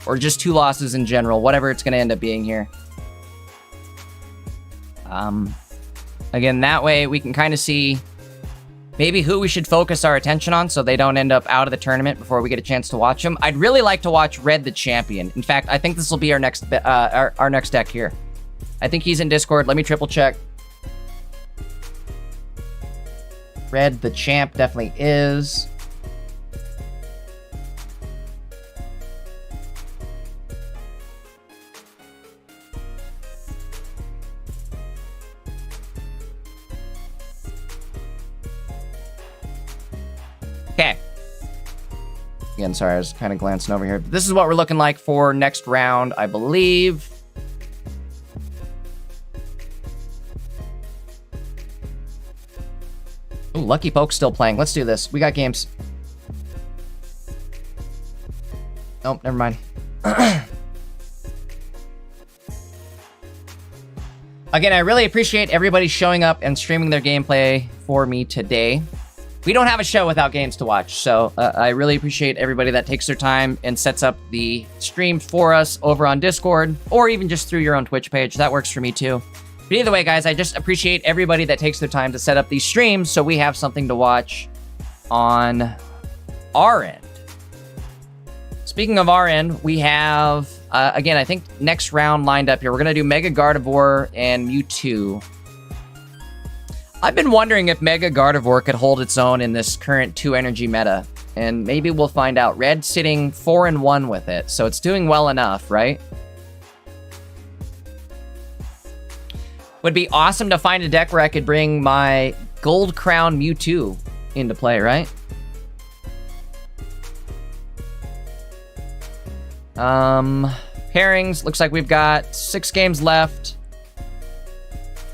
or just 2 losses in general, whatever it's going to end up being here. Again, that way we can kind of see maybe who we should focus our attention on so they don't end up out of the tournament before we get a chance to watch them. I'd really like to watch Red the Champion. In fact, I think this will be our next deck here. I think he's in Discord. Let me triple check. Red the Champ definitely is. Okay. Again, sorry, I was kind of glancing over here. This is what we're looking like for next round, I believe. Ooh, Lucky Poke's still playing. Let's do this. We got games. Nope, never mind. Again, I really appreciate everybody showing up and streaming their gameplay for me today. We don't have a show without games to watch, so I really appreciate everybody that takes their time and sets up the stream for us over on Discord, or even just through your own Twitch page. That works for me too. But either way, guys, I just appreciate everybody that takes their time to set up these streams so we have something to watch on our end. Speaking of our end, we have, again, I think next round lined up here. We're going to do Mega Gardevoir and Mewtwo. I've been wondering if Mega Gardevoir could hold its own in this current 2 energy meta, and maybe we'll find out. Red sitting 4-1 with it, so it's doing well enough, right? Would be awesome to find a deck where I could bring my Gold Crown Mewtwo into play, right? Pairings, looks like we've got 6 games left.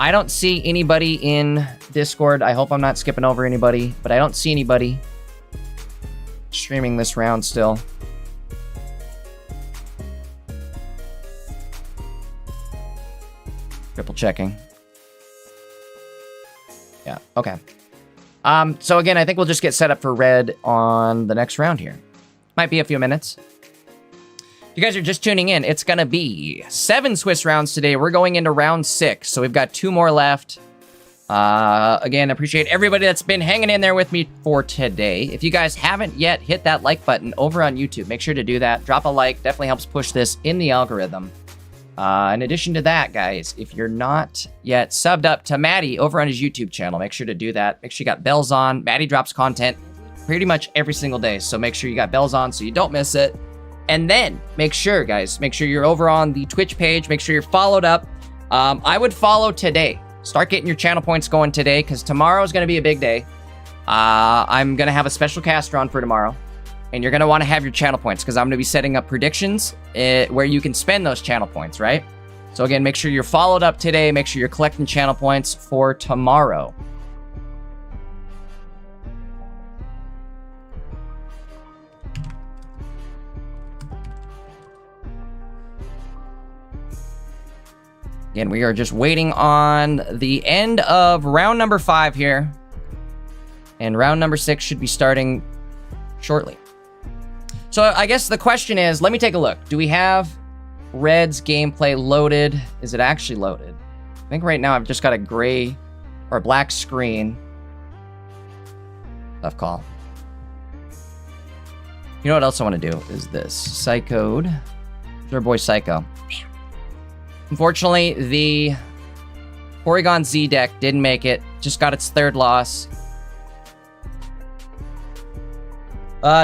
I don't see anybody in Discord. I hope I'm not skipping over anybody, but I don't see anybody streaming this round still. Triple checking. Yeah, okay. So again, I think we'll just get set up for Red on the next round here. Might be a few minutes. If you guys are just tuning in, it's gonna be 7 Swiss rounds today. We're going into round 6, so we've got 2 more left. Again, appreciate everybody that's been hanging in there with me for today. If you guys haven't yet hit that like button over on YouTube, make sure to do that. Drop a like, definitely helps push this in the algorithm. In addition to that, guys, if you're not yet subbed up to Maddie over on his YouTube channel, make sure to do that. Make sure you got bells on. Maddie drops content pretty much every single day, so make sure you got bells on so you don't miss it. And then make sure, guys, make sure you're over on the Twitch page. Make sure you're followed up. I would follow today. Start getting your channel points going today, because tomorrow is going to be a big day. I'm going to have a special caster on for tomorrow. And you're going to want to have your channel points, because I'm going to be setting up predictions where you can spend those channel points, right? So again, make sure you're followed up today. Make sure you're collecting channel points for tomorrow. Again, we are just waiting on the end of round number 5 here. And round number 6 should be starting shortly. So I guess the question is, let me take a look. Do we have Red's gameplay loaded? Is it actually loaded? I think right now I've just got a gray or a black screen. Tough call. You know what else I want to do is this. Psychode. There's our boy Psycho. Unfortunately, the Porygon Z deck didn't make it. Just got its 3rd loss.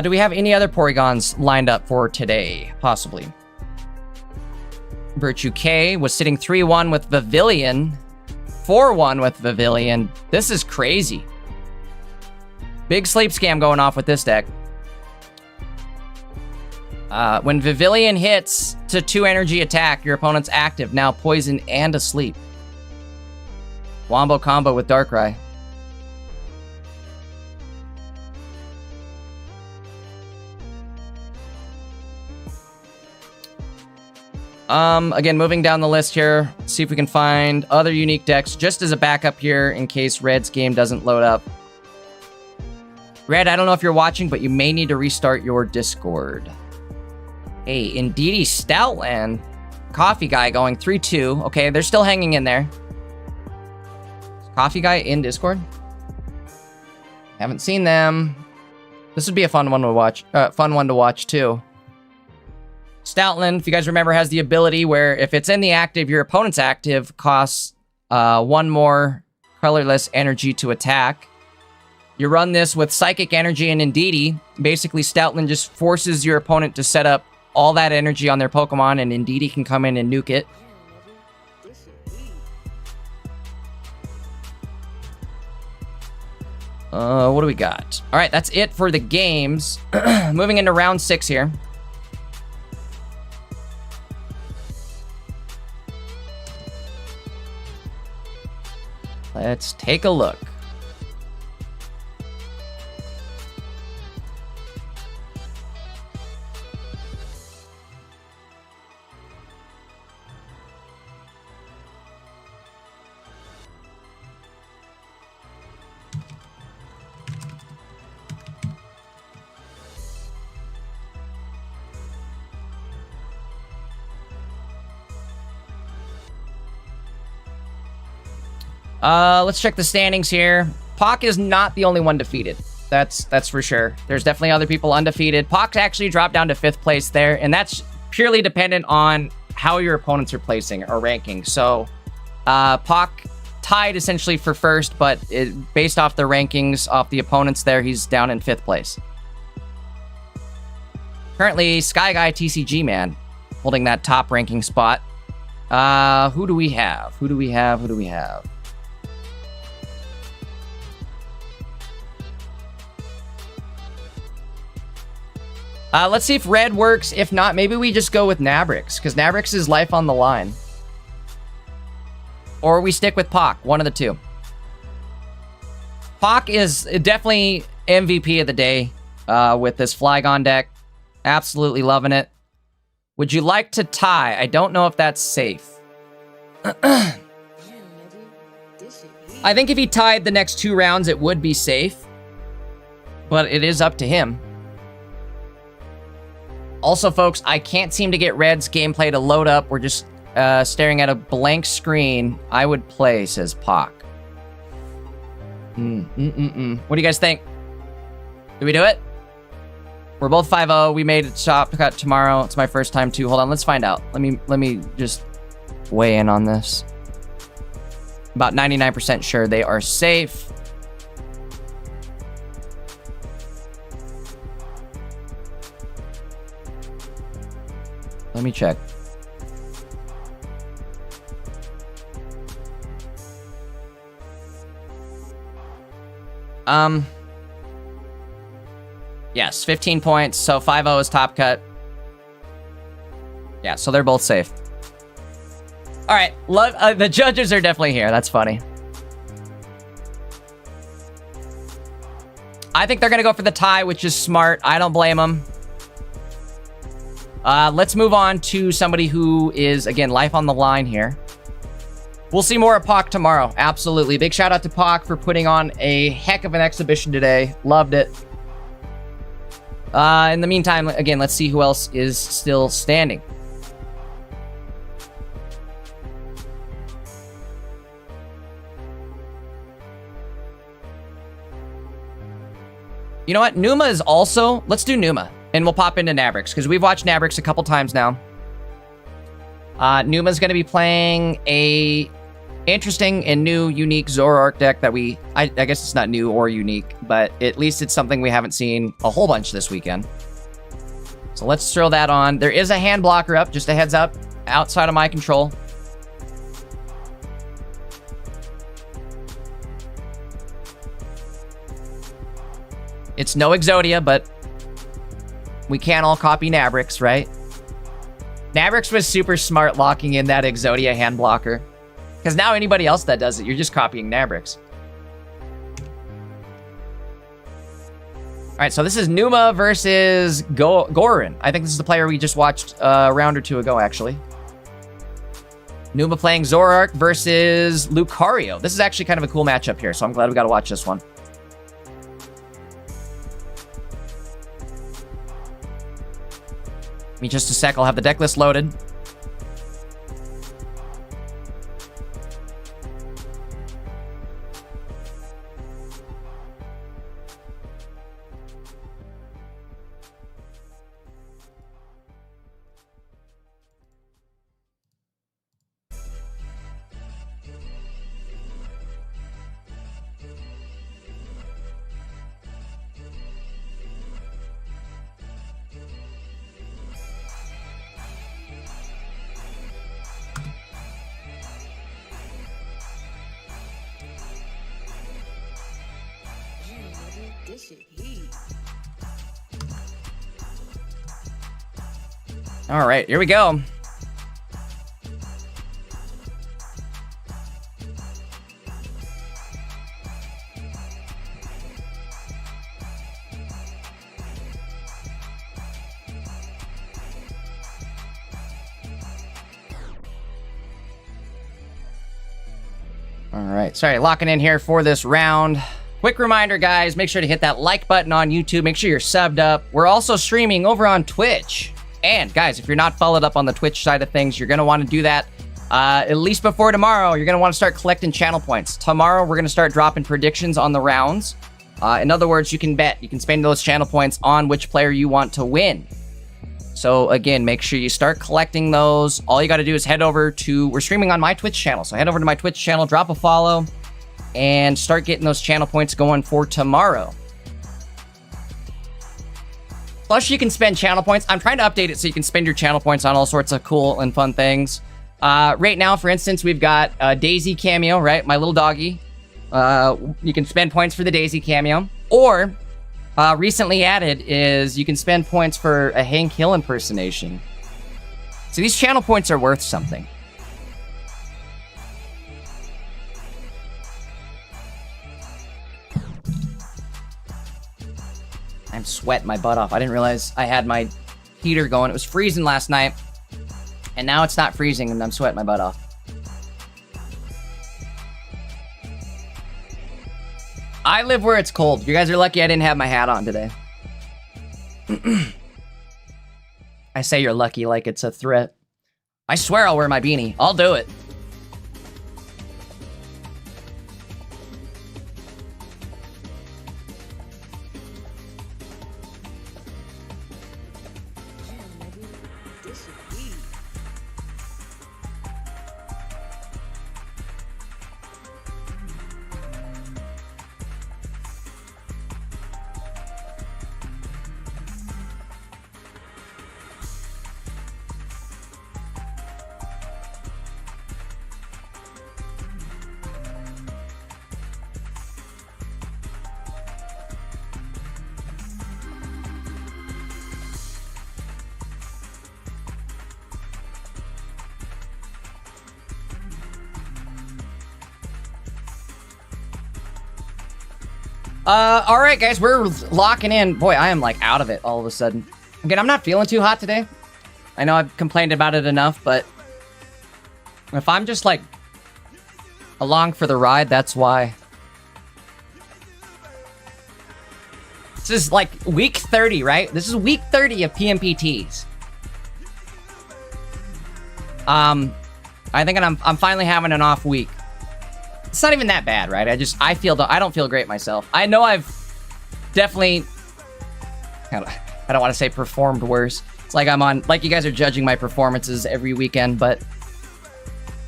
Do we have any other Porygons lined up for today? Possibly. Virtue K was sitting 3-1 with Pavilion. 4-1 with Pavilion. This is crazy. Big sleep scam going off with this deck. When Pavilion hits to 2 energy attack, your opponent's active, now poison and asleep. Wombo combo with Darkrai. Again, moving down the list here, see if we can find other unique decks just as a backup here in case Red's game doesn't load up. Red, I don't know if you're watching, but you may need to restart your Discord. Hey, Indeedee Stoutland, Coffee Guy going 3-2. Okay, they're still hanging in there. Is Coffee Guy in Discord? Haven't seen them. This would be a fun one to watch, too. Stoutland, if you guys remember, has the ability where if it's in the active, your opponent's active costs 1 more colorless energy to attack. You run this with Psychic Energy and Indeedee. Basically, Stoutland just forces your opponent to set up all that energy on their Pokemon, and Indeedee can come in and nuke it. This shit heat. What do we got? All right, that's it for the games. Moving into round 6 here. Let's take a look. Let's check the standings here. Pock is not the only one defeated. That's for sure. There's definitely other people undefeated. Pock actually dropped down to 5th place there, and that's purely dependent on how your opponents are placing or ranking. So, Pock tied essentially for 1st, but based off the rankings off the opponents there, he's down in 5th place. Currently, Sky Guy TCG Man holding that top ranking spot. Who do we have? Who do we have? Let's see if Red works. If not, maybe we just go with Nabrix, because Nabrix is life on the line. Or we stick with Pock, one of the two. Pock is definitely MVP of the day with this Flygon deck. Absolutely loving it. Would you like to tie? I don't know if that's safe. Damn, nigga. This shit heat. I think if he tied the next 2 rounds, it would be safe. But it is up to him. Also, folks, I can't seem to get Red's gameplay to load up. We're just staring at a blank screen. I would play, says Pock. What do you guys think? Do we do it? We're both 5-0. We made it shop cut tomorrow. It's my first time too. Hold on, let's find out. Let me just weigh in on this. About 99% sure they are safe. Let me check. Yes, 15 points, so 5-0 is top cut. Yeah, so they're both safe. All right, the judges are definitely here. That's funny. I think they're going to go for the tie, which is smart. I don't blame them. Let's move on to somebody who is, again, life on the line here. We'll see more of Pock tomorrow. Absolutely. Big shout out to Pock for putting on a heck of an exhibition today. Loved it. In the meantime, again, let's see who else is still standing. You know what? Numa is also... Let's do Numa. And we'll pop into Nabrix, because we've watched Nabrix a couple times now. Numa's going to be playing a interesting and new, unique Zoroark deck that I guess it's not new or unique, but at least it's something we haven't seen a whole bunch this weekend. So let's throw that on. There is a hand blocker up, just a heads up, outside of my control. It's no Exodia, but we can't all copy Nabrix, right? Nabrix was super smart locking in that Exodia hand blocker. Because now anybody else that does it, you're just copying Nabrix. Alright, so this is Numa versus Gorin. I think this is the player we just watched a round or two ago, actually. Numa playing Zoroark versus Lucario. This is actually kind of a cool matchup here, so I'm glad we got to watch this one. Give me just a sec, I'll have the deck list loaded. This shit heat. All right, here we go. All right, sorry, locking in here for this round. Quick reminder, guys, make sure to hit that like button on YouTube. Make sure you're subbed up. We're also streaming over on Twitch. And, guys, if you're not followed up on the Twitch side of things, you're going to want to do that at least before tomorrow. You're going to want to start collecting channel points. Tomorrow, we're going to start dropping predictions on the rounds. In other words, you can bet. You can spend those channel points on which player you want to win. So, again, make sure you start collecting those. All you got to do is head over to... We're streaming on my Twitch channel. So head over to my Twitch channel, drop a follow, and start getting those channel points going for tomorrow. Plus, you can spend channel points. I'm trying to update it so you can spend your channel points on all sorts of cool and fun things. Right now, for instance, we've got a Daisy cameo, right? My little doggy. You can spend points for the Daisy cameo. Or, recently added is you can spend points for a Hank Hill impersonation. So these channel points are worth something. I'm sweating my butt off. I didn't realize I had my heater going. It was freezing last night. And now it's not freezing and I'm sweating my butt off. I live where it's cold. You guys are lucky I didn't have my hat on today. I say you're lucky like it's a threat. I swear I'll wear my beanie. I'll do it. This shit heat. All right, guys, we're locking in. Boy, I am like out of it all of a sudden. Again, I'm not feeling too hot today. I know I've complained about it enough, but if I'm just like Along for the ride, that's why. This is like week 30, right? This is week 30 of PMPTs. I think I'm finally having an off week. It's not even that bad, right? I don't feel great myself. I know I've definitely, I don't want to say performed worse. It's like like you guys are judging my performances every weekend, but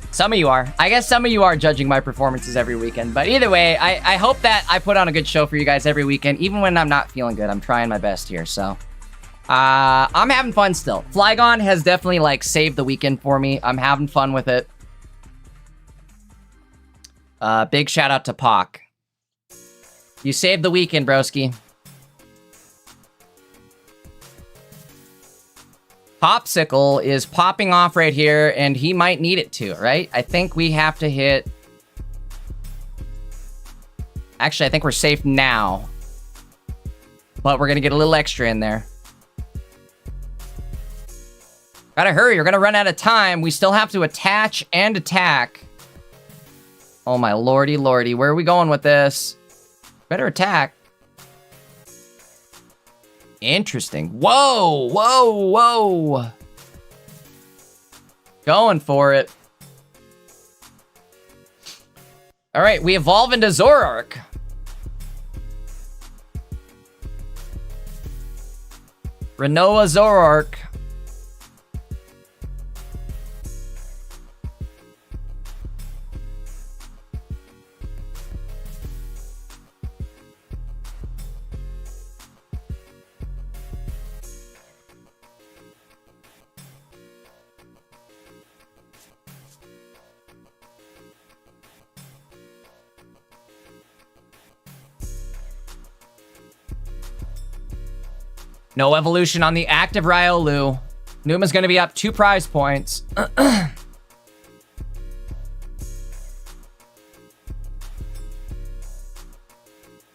some of you are. I guess some of you are judging my performances every weekend, but either way, I hope that I put on a good show for you guys every weekend, even when I'm not feeling good. I'm trying my best here, so. I'm having fun still. Flygon has definitely, like, saved the weekend for me. I'm having fun with it. Big shout out to Pock. You saved the weekend, broski. Popsicle is popping off right here, and he might need it to, right? I think we have to hit... Actually, I think we're safe now. But we're gonna get a little extra in there. Gotta hurry, we're gonna run out of time. We still have to attach and attack. Oh my lordy lordy, where are we going with this? Better attack. Interesting. Whoa, whoa, whoa. Going for it. All right, we evolve into Zoroark. Renoa Zoroark. No evolution on the active Riolu. Numa's gonna be up 2 prize points.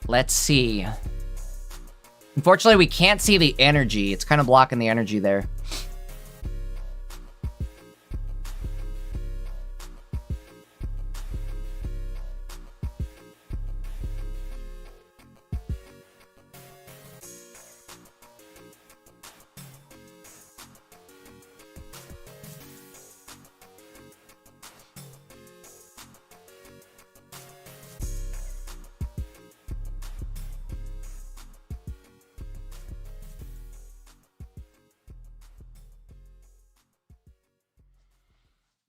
Let's see. Unfortunately, we can't see the energy. It's kind of blocking the energy there.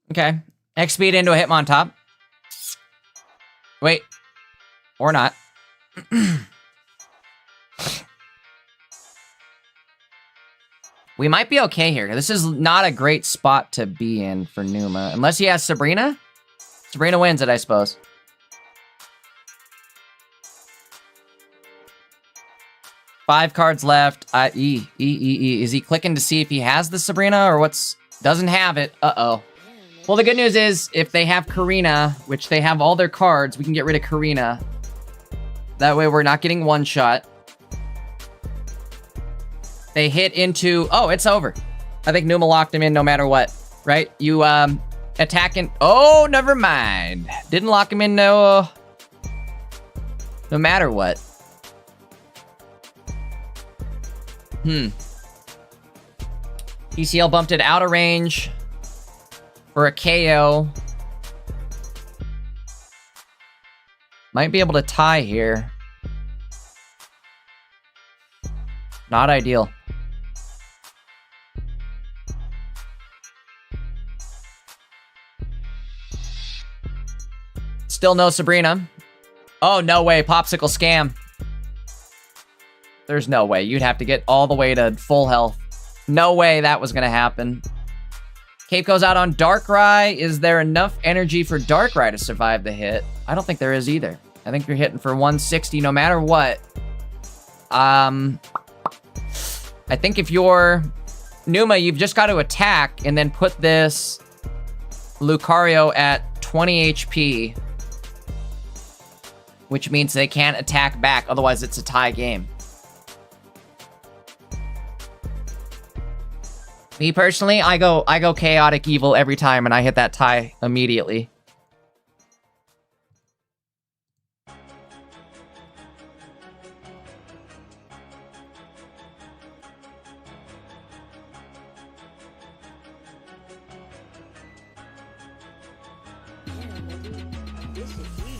Okay. X-Speed into a Hitmontop. Wait. Or not. We might be okay here. This is not a great spot to be in for Numa. Unless he has Sabrina? Sabrina wins it, I suppose. Five cards left. Is he clicking to see if he has the Sabrina or what's... Doesn't have it. Uh-oh. Well, the good news is, if they have Karina, which they have all their cards, we can get rid of Karina. That way we're not getting one shot. They hit into... Oh, it's over. I think Numa locked him in no matter what, right? You, attacking... Oh, never mind. Didn't lock him in no matter what. ECL bumped it out of range. For a KO. Might be able to tie here. Not ideal. Still no Sabrina. Oh, no way. Popsicle scam. There's no way. You'd have to get all the way to full health. No way that was going to happen. Cape goes out on Darkrai. Is there enough energy for Darkrai to survive the hit? I don't think there is either. I think you're hitting for 160 no matter what. I think if you're Numa, you've just got to attack and then put this Lucario at 20 HP. Which means they can't attack back, otherwise it's a tie game. Me personally, I go chaotic evil every time and I hit that tie immediately. nigga. This shit heat.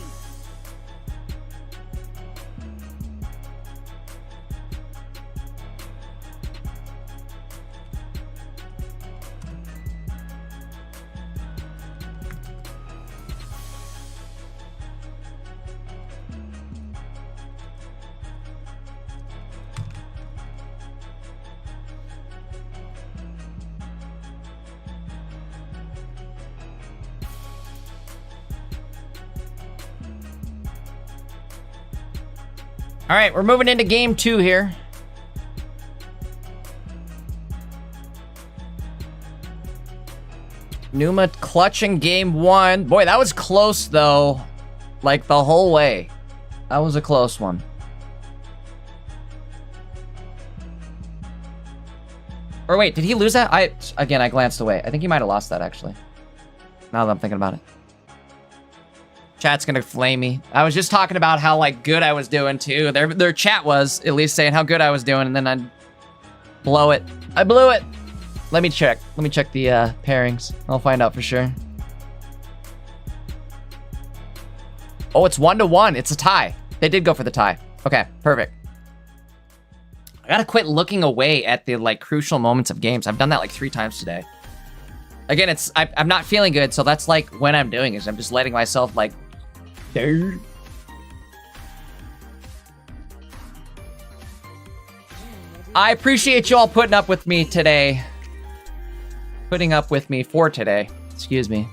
All right, we're moving into game 2 here. Numa clutching game 1. Boy, that was close though. Like the whole way. That was a close one. Or wait, did he lose that? I glanced away. I think he might have lost that actually. Now that I'm thinking about it. Chat's gonna flame me. I was just talking about how like good I was doing too. Their chat was at least saying how good I was doing, and then I'd blow it. I blew it. Let me check. Let me check the pairings. I'll find out for sure. Oh, it's 1-1. It's a tie. They did go for the tie. Okay, perfect. I gotta quit looking away at the like crucial moments of games. I've done that like 3 times today. Again, I'm not feeling good, so that's like when I'm doing it. I'm just letting myself like. I appreciate you all putting up with me today. Putting up with me for today. Excuse me.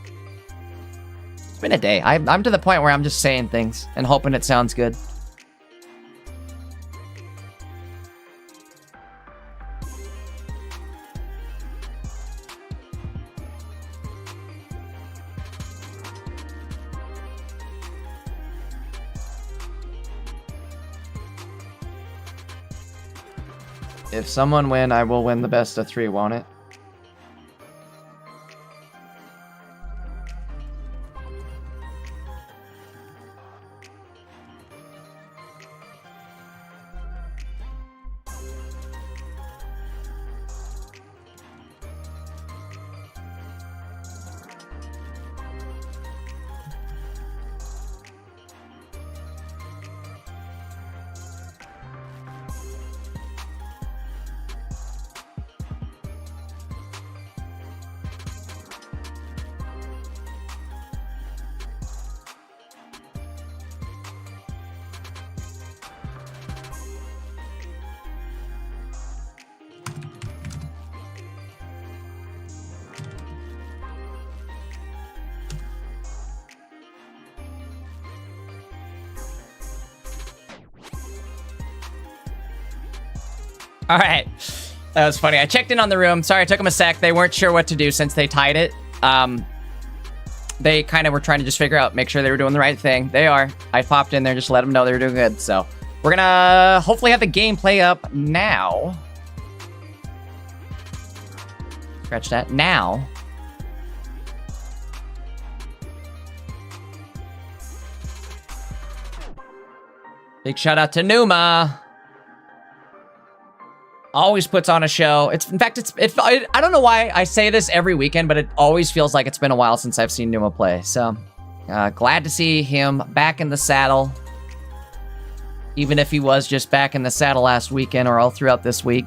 It's been a day. I'm to the point where I'm just saying things and hoping it sounds good. If someone win, I will win the best of 3, won't it? All right, that was funny. I checked in on the room. Sorry, it took them a sec. They weren't sure what to do since they tied it. They kind of were trying to just figure out, make sure they were doing the right thing. They are. I popped in there just to let them know they were doing good. So we're gonna hopefully have the gameplay up now. Scratch that. Now. Big shout out to Numa. Always puts on a show. In fact, I don't know why I say this every weekend, but it always feels like it's been a while since I've seen Numa play. So, glad to see him back in the saddle. Even if he was just back in the saddle last weekend or all throughout this week.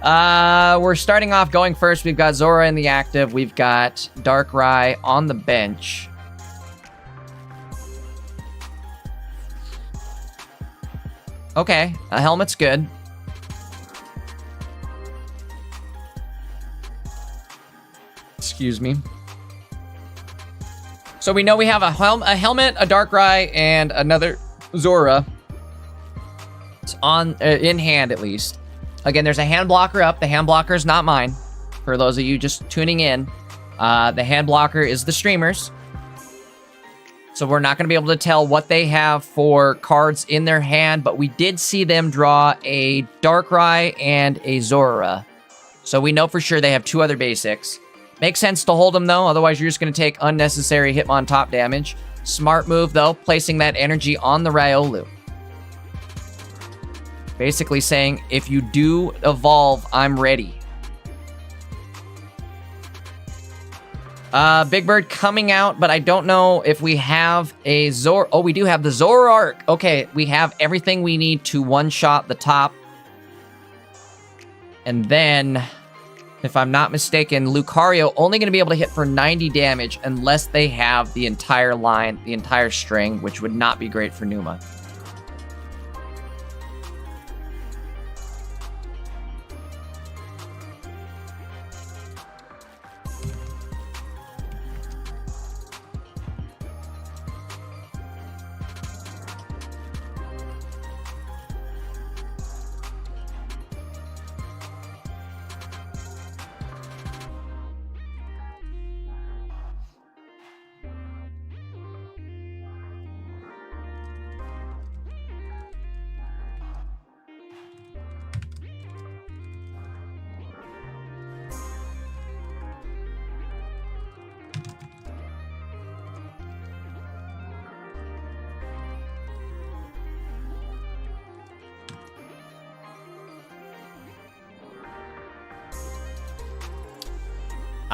We're starting off going first. We've got Zora in the active. We've got Darkrai on the bench. Okay, a helmet's good. Excuse me. So we know we have a helmet, a Darkrai, and another Zora. It's on in hand at least. Again, there's a hand blocker up. The hand blocker is not mine. For those of you just tuning in, the hand blocker is the streamers. So we're not going to be able to tell what they have for cards in their hand, but we did see them draw a Darkrai and a Zora. So we know for sure they have 2 other basics. Makes sense to hold them, though. Otherwise, you're just going to take unnecessary Hitmon top damage. Smart move, though, placing that energy on the Riolu. Basically saying, if you do evolve, I'm ready. Big Bird coming out, but I don't know if we have a Zor... Oh, we do have the Zoroark. Okay, we have everything we need to one-shot the top. And then, if I'm not mistaken, Lucario only going to be able to hit for 90 damage unless they have the entire line, the entire string, which would not be great for Numa.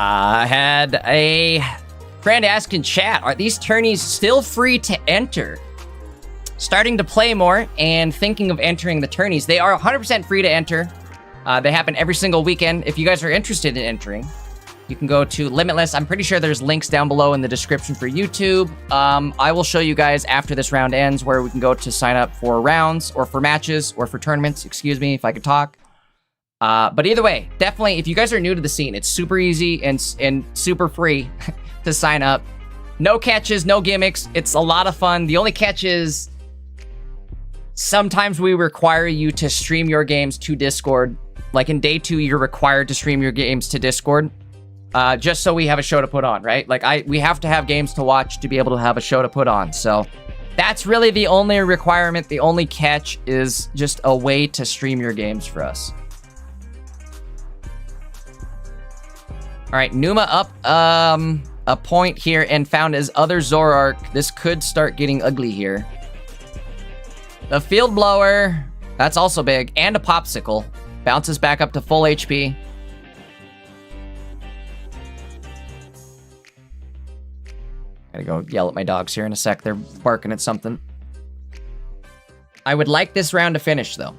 I had a friend ask in chat, are these tourneys still free to enter? Starting to play more and thinking of entering the tourneys. They are 100% free to enter. They happen every single weekend. If you guys are interested in entering, you can go to Limitless. I'm pretty sure there's links down below in the description for YouTube. I will show you guys after this round ends where we can go to sign up for rounds or for matches or for tournaments. Excuse me if I could talk. But either way, definitely, if you guys are new to the scene, it's super easy and super free to sign up. No catches, no gimmicks. It's a lot of fun. The only catch is sometimes we require you to stream your games to Discord. Like in day 2, you're required to stream your games to Discord. Just so we have a show to put on, right? Like we have to have games to watch to be able to have a show to put on. So that's really the only requirement. The only catch is just a way to stream your games for us. All right, Numa up a point here and found his other Zoroark. This could start getting ugly here. The Field Blower, that's also big, and a Popsicle. Bounces back up to full HP. Gotta go yell at my dogs here in a sec. They're barking at something. I would like this round to finish, though.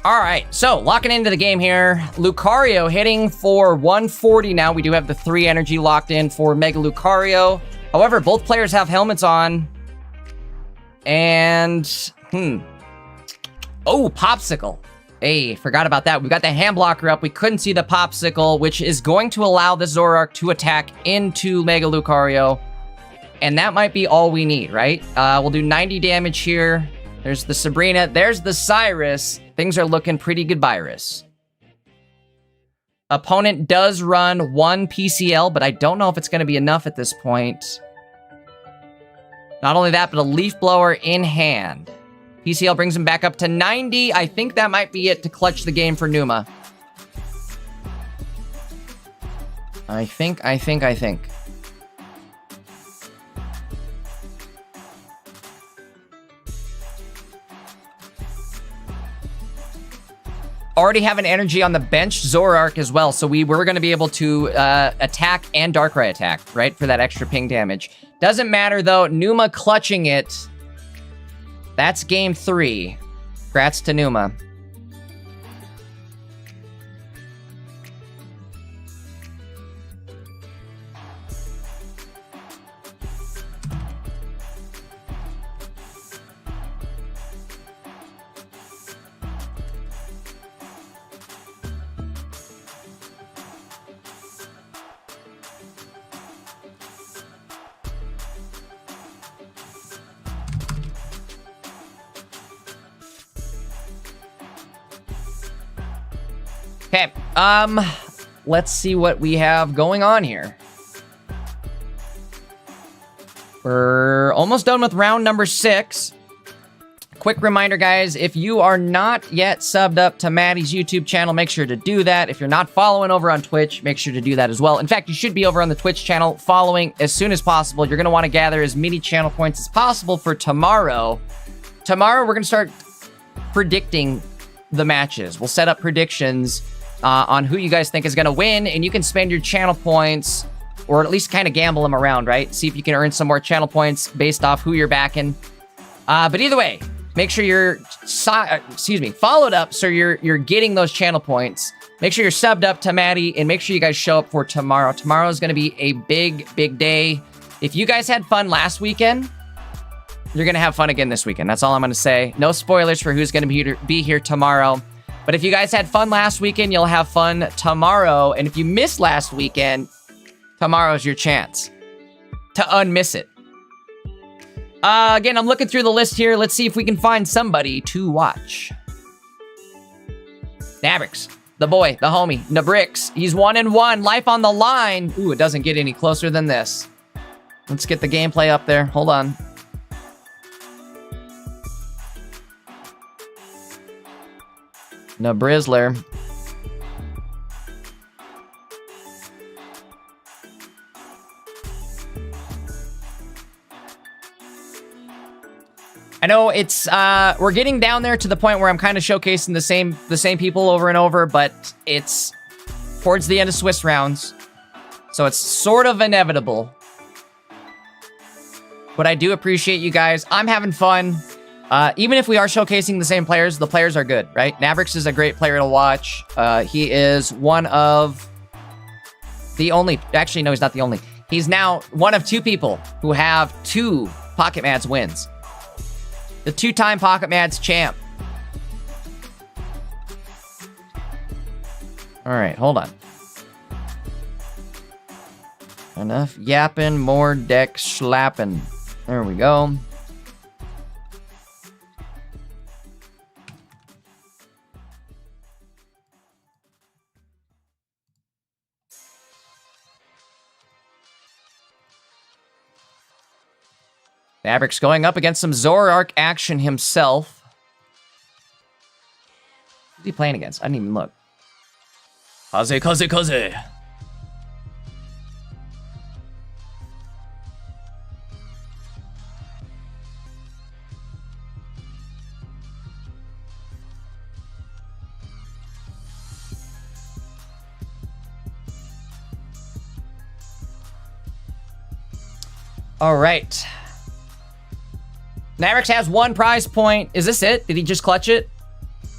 All right, so locking into the game here. Lucario hitting for 140 now. We do have the 3 energy locked in for Mega Lucario. However, both players have helmets on. And, oh, Popsicle. Hey, forgot about that. We got the hand blocker up. We couldn't see the Popsicle, which is going to allow the Zoroark to attack into Mega Lucario. And that might be all we need, right? We'll do 90 damage here. There's the Sabrina. There's the Cyrus. Things are looking pretty good, Virus. Opponent does run 1 PCL, but I don't know if it's going to be enough at this point. Not only that, but a Leaf Blower in hand. PCL brings him back up to 90. I think that might be it to clutch the game for Numa. I think. Already have an energy on the bench, Zoroark as well, so we were going to be able to attack and Darkrai attack, right, for that extra ping damage. Doesn't matter, though. Numa clutching it. That's game 3. Congrats to Numa. Okay, let's see what we have going on here. We're almost done with round number 6. Quick reminder, guys, if you are not yet subbed up to Maddie's YouTube channel, make sure to do that. If you're not following over on Twitch, make sure to do that as well. In fact, you should be over on the Twitch channel following as soon as possible. You're going to want to gather as many channel points as possible for tomorrow. Tomorrow, we're going to start predicting the matches. We'll set up predictions on who you guys think is going to win, and you can spend your channel points, or at least kind of gamble them around, right? See if you can earn some more channel points based off who you're backing. But either way, make sure you're followed up so you're getting those channel points. Make sure you're subbed up to Maddie, and make sure you guys show up for tomorrow. Tomorrow is going to be a big, big day. If you guys had fun last weekend, you're going to have fun again this weekend. That's all I'm going to say. No spoilers for who's going to be here tomorrow. But if you guys had fun last weekend, you'll have fun tomorrow. And if you missed last weekend, tomorrow's your chance to unmiss it. Again, I'm looking through the list here. Let's see if we can find somebody to watch. Nabrix, the boy, the homie, Nabrix. He's 1-1, life on the line. Ooh, it doesn't get any closer than this. Let's get the gameplay up there. Hold on. Nabrizzler. I know it's we're getting down there to the point where I'm kind of showcasing the same people over and over, but it's towards the end of Swiss rounds, so it's sort of inevitable. But I do appreciate you guys. I'm having fun. Even if we are showcasing the same players, the players are good, right? Nabrix is a great player to watch. He is one of the only, actually, no, he's not the only. He's now one of 2 people who have 2 Pocket Mads wins. The 2-time Pocket Mads champ. All right, hold on. Enough yapping, more deck slapping. There we go. Nabrix going up against some Zoroark action himself. Who's he playing against? I didn't even look. Kaze. All right. Nabrix has 1 prize point. Is this it? Did he just clutch it?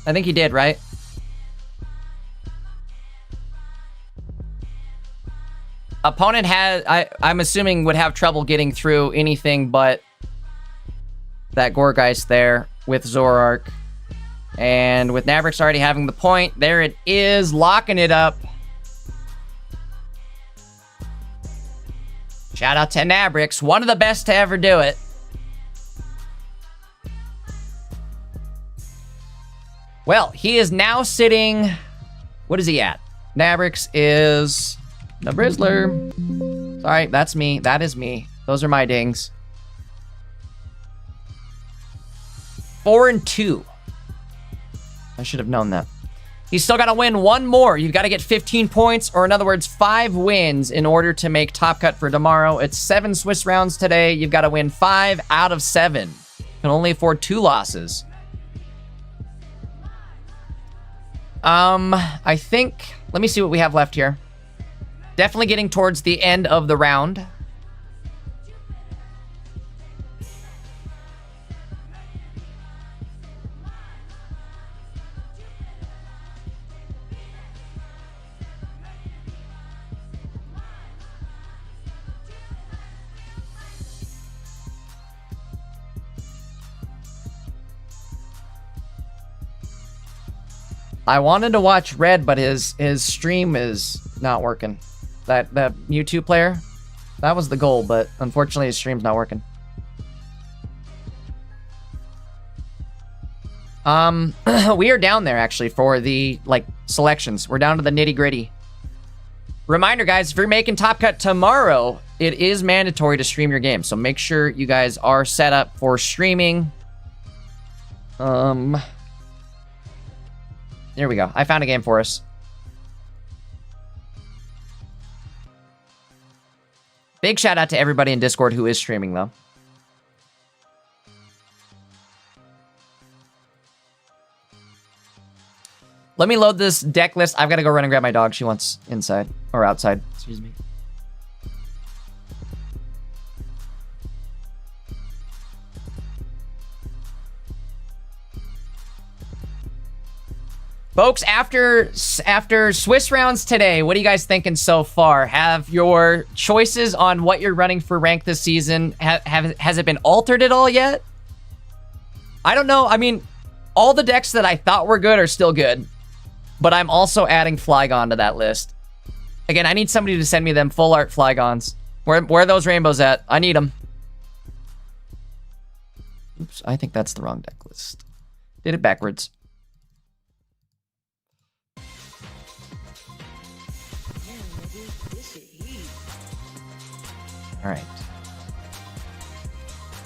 I think he did, right? Opponent has, I'm assuming, would have trouble getting through anything but that Gourgeist there with Zoroark. And with Nabrix already having the point, there it is, locking it up. Shout out to Nabrix, one of the best to ever do it. Well, he is now sitting... What is he at? Nabrix is... Nabrizzler. Sorry, that's me. That is me. Those are my dings. 4-2. I should have known that. He's still got to win 1 more. You've got to get 15 points, or in other words, 5 wins in order to make top cut for tomorrow. It's 7 Swiss rounds today. You've got to win 5 out of 7. You can only afford 2 losses. I think, let me see what we have left here. Definitely getting towards the end of the round. I wanted to watch Red, but his stream is not working. That Mewtwo player, that was the goal, but unfortunately his stream's not working. We are down there actually for the like selections. We're down to the nitty gritty. Reminder, guys, if you're making Top Cut tomorrow, it is mandatory to stream your game. So make sure you guys are set up for streaming. There we go. I found a game for us. Big shout out to everybody in Discord who is streaming, though. Let me load this deck list. I've got to go run and grab my dog. She wants inside or outside. Excuse me. Folks, after Swiss rounds today, what are you guys thinking so far? Have your choices on what you're running for rank this season, has it been altered at all yet? I don't know. I mean, all the decks that I thought were good are still good, but I'm also adding Flygon to that list. Again, I need somebody to send me them full art Flygons. Where are those rainbows at? I need them. Oops, I think that's the wrong deck list. Did it backwards. All right.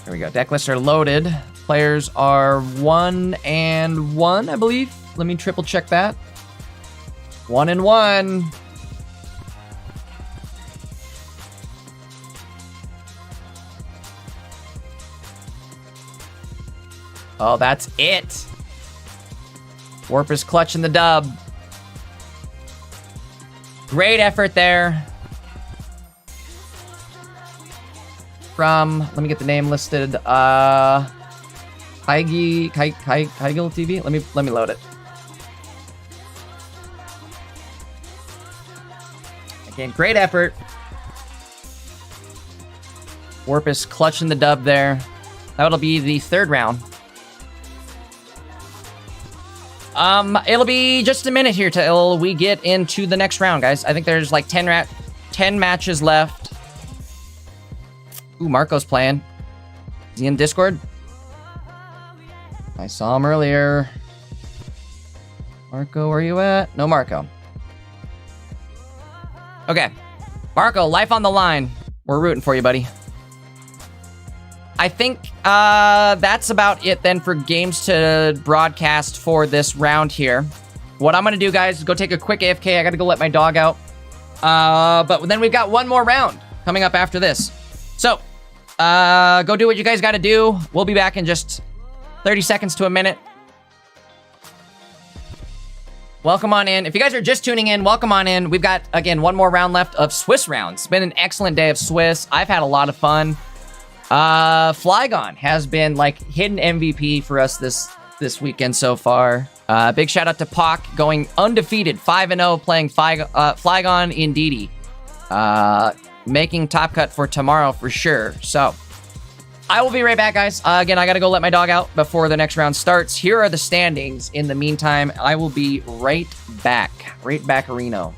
There we go. Deck lists are loaded. Players are 1 and 1, I believe. Let me triple check that. 1 and 1. Oh, that's it. Warp is clutching the dub. Great effort there. From, let me get the name listed. Heigl TV. Let me load it. Again, great effort. Warp is clutching the dub there. That'll be the third round. It'll be just a minute here till we get into the next round, guys. I think there's like 10 matches left. Ooh, Marco's playing. Is he in Discord? I saw him earlier. Marco, where you at? No Marco. Okay. Marco, life on the line. We're rooting for you, buddy. I think that's about it then for games to broadcast for this round here. What I'm going to do, guys, is go take a quick AFK. I got to go let my dog out. But then we've got one more round coming up after this. So, go do what you guys got to do. We'll be back in just 30 seconds to a minute. Welcome on in. If you guys are just tuning in, welcome on in. We've got, again, one more round left of Swiss rounds. It's been an excellent day of Swiss. I've had a lot of fun. Flygon has been like hidden MVP for us this weekend so far. Big shout out to Pock going undefeated 5-0 playing Flygon in DD. Making Top Cut for tomorrow for sure. So I will be right back, guys. Again, I got to go let my dog out before the next round starts. Here are the standings. In the meantime, I will be right back. Right back, Reno.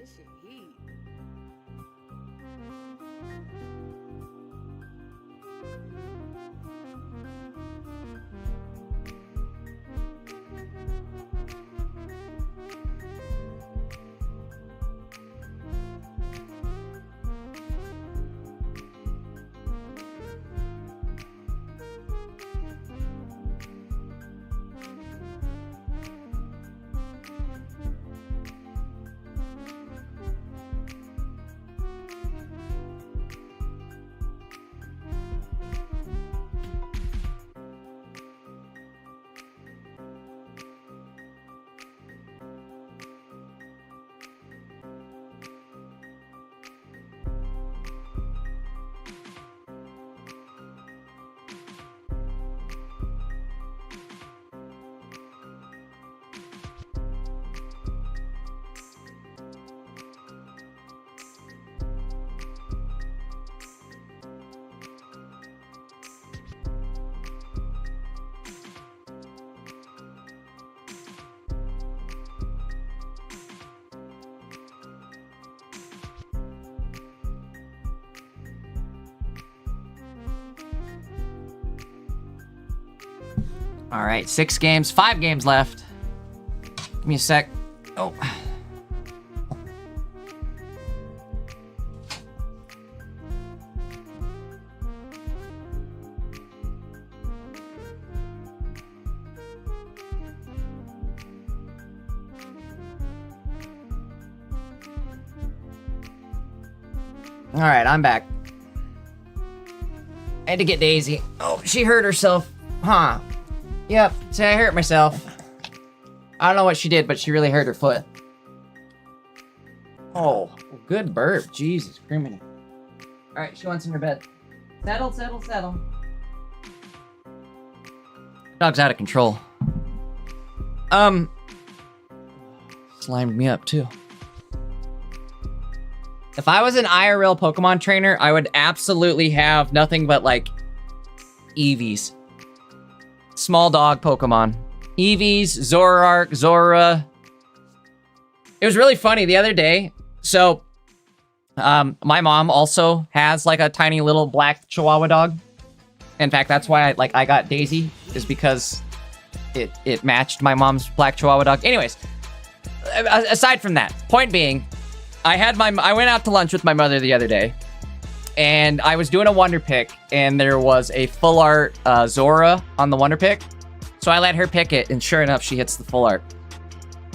This shit heat. All right, 6 games, 5 games left. Give me a sec. Oh. All right, I'm back. I had to get Daisy. Oh, she hurt herself. Huh. Yep, see, I hurt myself. I don't know what she did, but she really hurt her foot. Oh, good burp. Jesus, criminy. All right, she wants in her bed. Settle, settle, settle. Dog's out of control. Slimed me up, too. If I was an IRL Pokemon trainer, I would absolutely have nothing but, like, Eevees. Small dog Pokemon. Eevees, Zoroark, Zora. It was really funny the other day. So, my mom also has, like, a tiny little black Chihuahua dog. In fact, that's why I got Daisy, is because it matched my mom's black Chihuahua dog. Anyways, aside from that, point being, I went out to lunch with my mother the other day, and I was doing a Wonder Pick, and there was a full art Zora on the Wonder Pick. So I let her pick it, and sure enough, she hits the full art.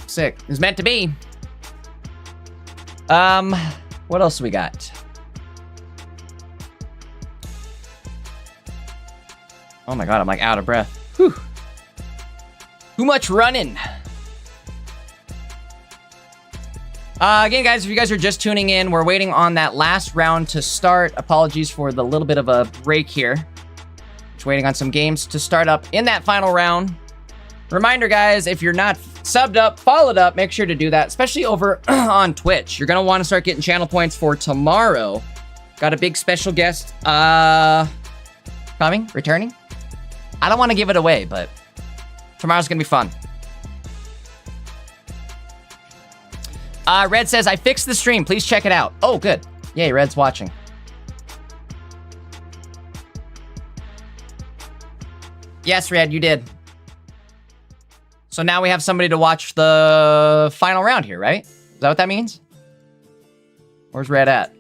Sick. It was meant to be. What else we got? Oh my god, I'm like out of breath. Whew. Too much running. Again, guys, if you guys are just tuning in, we're waiting on that last round to start. Apologies for the little bit of a break here. Just waiting on some games to start up in that final round. Reminder, guys, if you're not subbed up, followed up, make sure to do that, especially over on Twitch. You're going to want to start getting channel points for tomorrow. Got a big special guest returning. I don't want to give it away, but tomorrow's going to be fun. Red says, I fixed the stream. Please check it out. Oh, good. Yay, Red's watching. Yes, Red, you did. So now we have somebody to watch the final round here, right? Is that what that means? Where's Red at?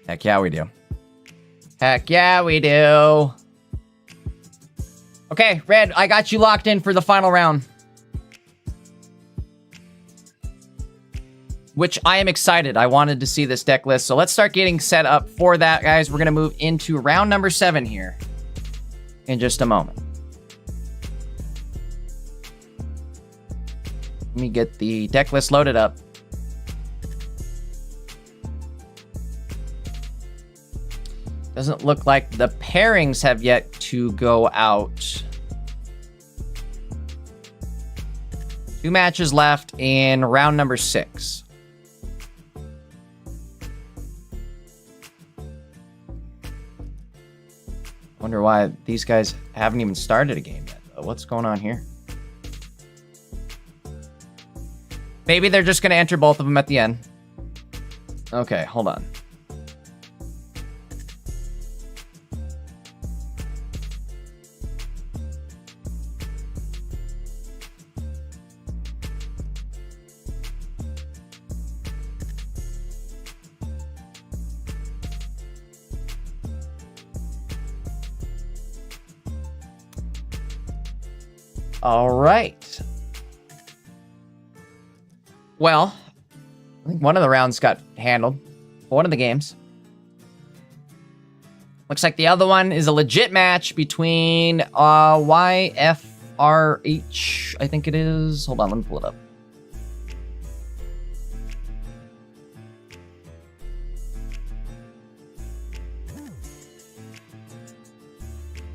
Heck yeah, we do. Heck yeah, we do. Okay, Red, I got you locked in for the final round. Which I am excited. I wanted to see this deck list. So let's start getting set up for that, guys. We're going to move into round number 7 here in just a moment. Let me get the deck list loaded up. Doesn't look like the pairings have yet to go out. 2 matches left in round number 6. Wonder why these guys haven't even started a game yet, though. What's going on here? Maybe they're just gonna enter both of them at the end. Okay, hold on. All right. Well, I think one of the rounds got handled. One of the games. Looks like the other one is a legit match between YFRH, I think it is. Hold on, let me pull it up.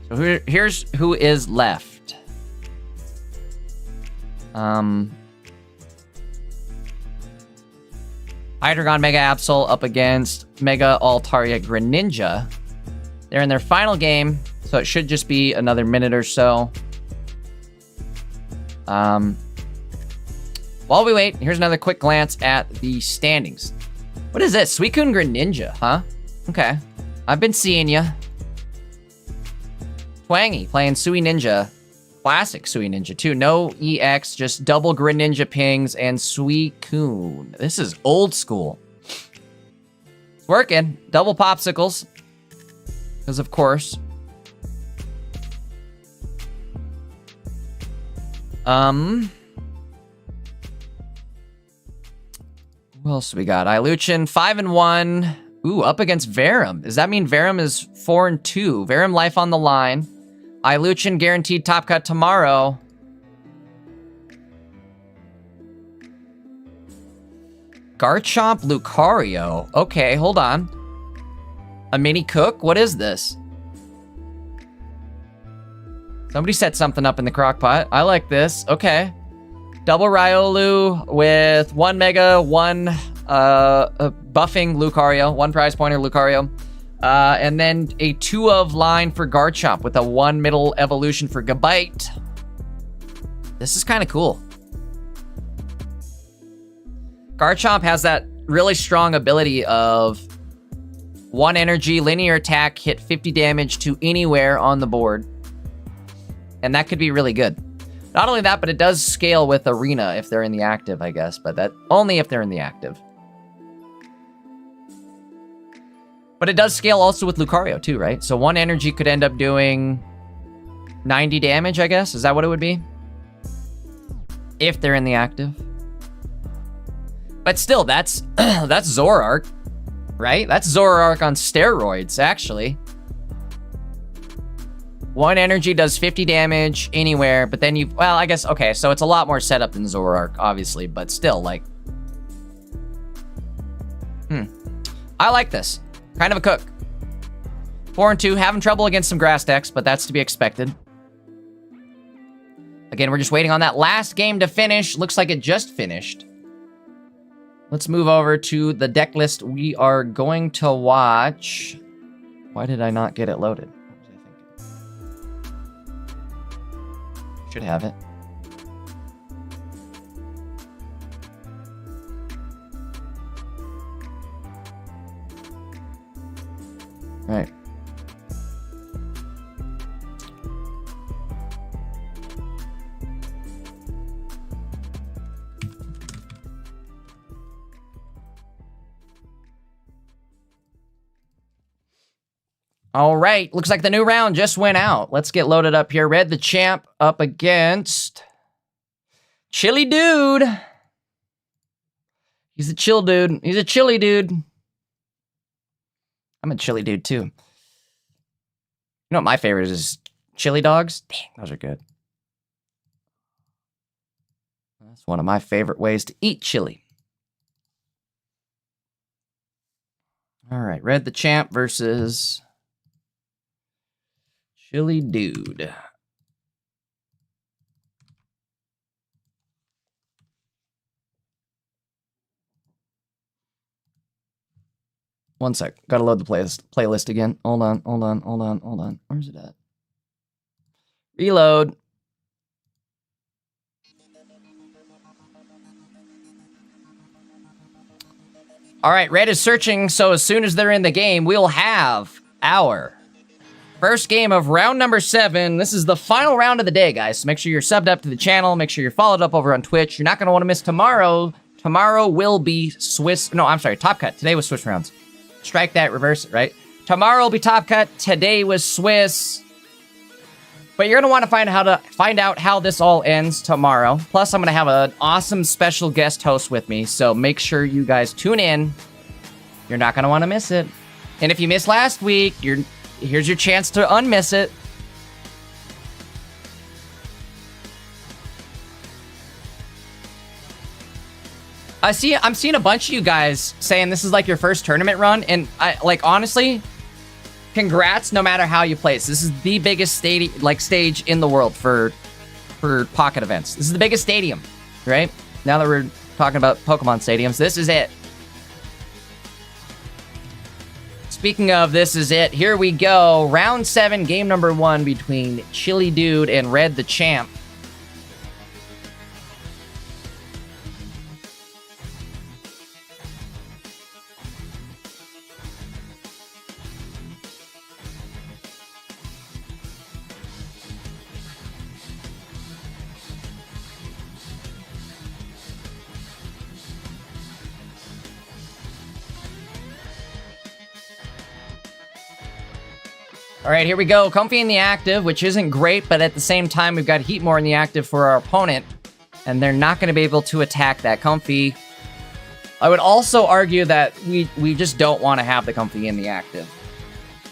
So here's who is left. Hydreigon Mega Absol up against Mega Altaria Greninja. They're in their final game, so it should just be another minute or so. While we wait, here's another quick glance at the standings. What is this? Suicune Greninja, huh? Okay. I've been seeing ya. Twangy playing Sui Ninja. Classic Sui Ninja too. No EX, just double Greninja pings and Suicune. This is old school. It's working. Double popsicles. Because of course. Who else we got? Iluchin 5-1. Ooh, up against Verum. Does that mean Verum is 4-2? Verum life on the line. Iluchin guaranteed top cut tomorrow. Garchomp Lucario. Okay, hold on. A mini cook? What is this? Somebody set something up in the crock pot. I like this. Okay. Double Riolu with 1 Mega, 1 buffing Lucario, 1 prize pointer Lucario. And then a 2 of line for Garchomp with a 1 middle evolution for Gabite. This is kind of cool. Garchomp has that really strong ability of 1 energy, linear attack, hit 50 damage to anywhere on the board. And that could be really good. Not only that, but it does scale with Arena if they're in the active, I guess. But that only if they're in the active. But it does scale also with Lucario too, right? So 1 energy could end up doing 90 damage, I guess. Is that what it would be? If they're in the active. But still, that's that's Zoroark, right? That's Zoroark on steroids, actually. 1 energy does 50 damage anywhere, but then you... Well, I guess... Okay, so it's a lot more setup than Zoroark, obviously, but still, like... I like this. Kind of a cook. 4-2, having trouble against some grass decks, but that's to be expected. Again, we're just waiting on that last game to finish. Looks like it just finished. Let's move over to the deck list. We are going to watch... Why did I not get it loaded? What was I thinking? Should have it. Right. All right, looks like the new round just went out. Let's get loaded up here. Red the Champ up against Chilly Dude. He's a chill dude. He's a chilly dude. I'm a chili dude too. You know what my favorite is? Chili dogs. Dang, those are good. That's one of my favorite ways to eat chili. All right, Red the Champ versus Chili Dude. One sec. Gotta load the playlist again. Hold on. Where's it at? Reload. All right, Red is searching, so as soon as they're in the game, we'll have our first game of round number 7. This is the final round of the day, guys. So make sure you're subbed up to the channel. Make sure you're followed up over on Twitch. You're not going to want to miss tomorrow. Tomorrow will be Swiss. No, I'm sorry, Top Cut. Today was Swiss rounds. Strike that, reverse it, right? Tomorrow will be Top Cut. Today was Swiss. But you're going to want to find out how this all ends tomorrow. Plus, I'm going to have an awesome special guest host with me. So make sure you guys tune in. You're not going to want to miss it. And if you missed last week, here's your chance to unmiss it. I'm seeing a bunch of you guys saying this is like your first tournament run. And honestly, congrats no matter how you place. This is the biggest stage in the world for pocket events. This is the biggest stadium, right? Now that we're talking about Pokemon stadiums, this is it. Speaking of this is it, here we go. Round 7, game number 1 between Chili Dude and Red the Champ. All right, here we go. Comfy in the active, which isn't great, but at the same time, we've got Heatmore in the active for our opponent, and they're not going to be able to attack that Comfy. I would also argue that we just don't want to have the Comfy in the active,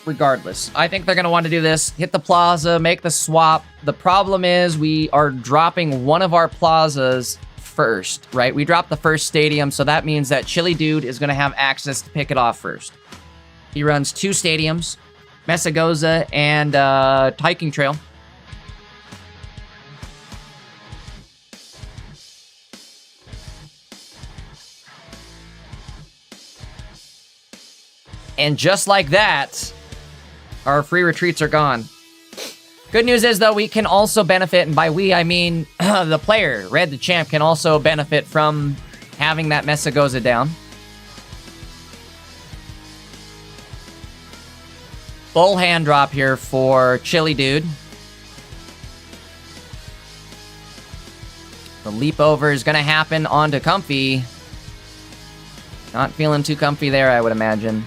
regardless. I think they're going to want to do this, hit the Plaza, make the swap. The problem is we are dropping one of our Plazas first, right? We dropped the first stadium, so that means that Chili Dude is going to have access to pick it off first. He runs 2 stadiums. Messagoza and Hiking Trail. And just like that, our free retreats are gone. Good news is, though, we can also benefit, and by we, I mean the player, Red the Champ, can also benefit from having that Messagoza down. Full hand drop here for Chili Dude. The leap over is going to happen onto Comfy. Not feeling too comfy there, I would imagine.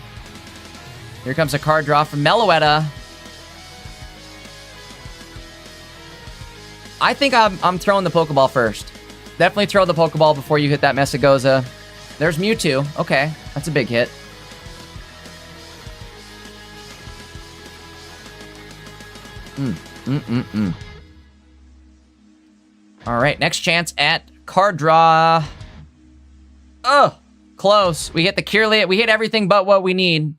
Here comes a card draw from Meloetta. I think I'm throwing the Pokeball first. Definitely throw the Pokeball before you hit that Messagoza. There's Mewtwo. Okay, that's a big hit. All right, next chance at card draw. Oh, close. We hit the Kirlia. We hit everything but what we need.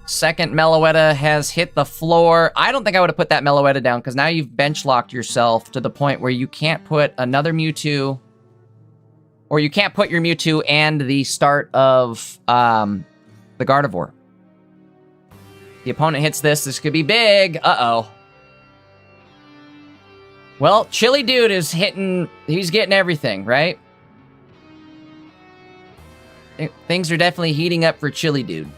Second Meloetta has hit the floor. I don't think I would have put that Meloetta down because now you've bench locked yourself to the point where you can't put another Mewtwo, or you can't put your Mewtwo and the start of the Gardevoir. The opponent hits this. This could be big. Uh-oh. Well, Chili Dude is hitting... He's getting everything, right? Things are definitely heating up for Chili Dude.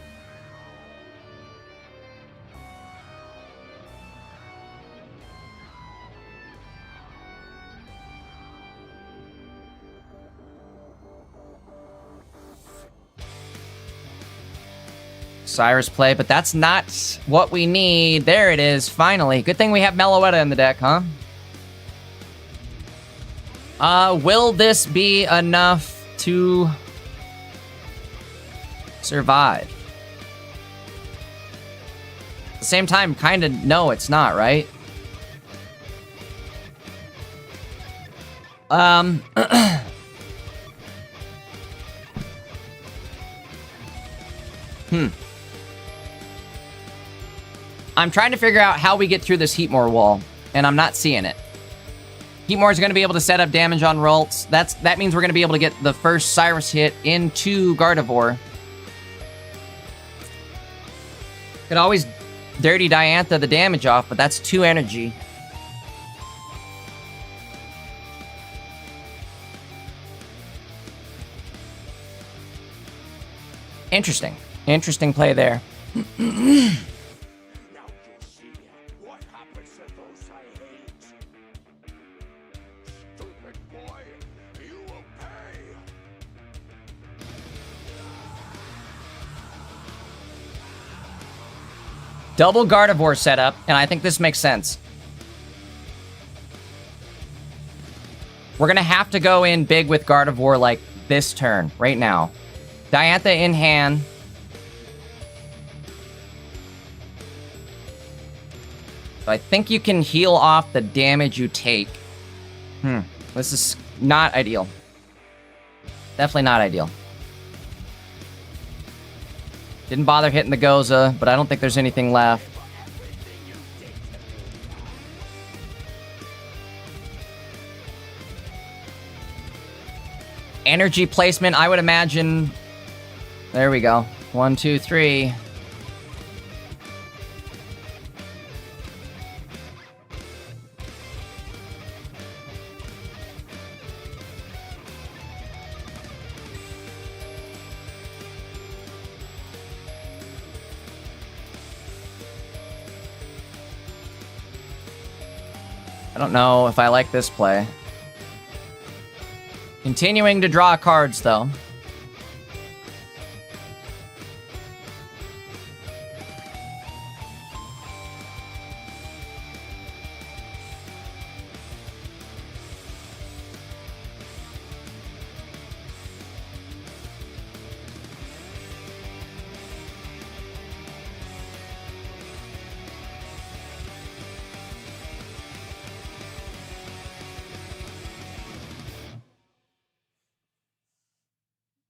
Cyrus play, but that's not what we need. There it is, finally. Good thing we have Meloetta in the deck, huh? Will this be enough to survive? At the same time, kind of, no, it's not, right? I'm trying to figure out how we get through this Heatmore wall, and I'm not seeing it. Heatmore is going to be able to set up damage on Ralts. That means we're going to be able to get the first Cyrus hit into Gardevoir. Could always Dirty Diantha the damage off, but that's 2 energy. Interesting. Interesting play there. Double Gardevoir setup, and I think this makes sense. We're gonna have to go in big with Gardevoir like this turn, right now. Diantha in hand. So I think you can heal off the damage you take. This is not ideal. Definitely not ideal. Didn't bother hitting the Goza, but I don't think there's anything left. Energy placement, I would imagine. There we go. 1, 2, 3. I don't know if I like this play. Continuing to draw cards, though.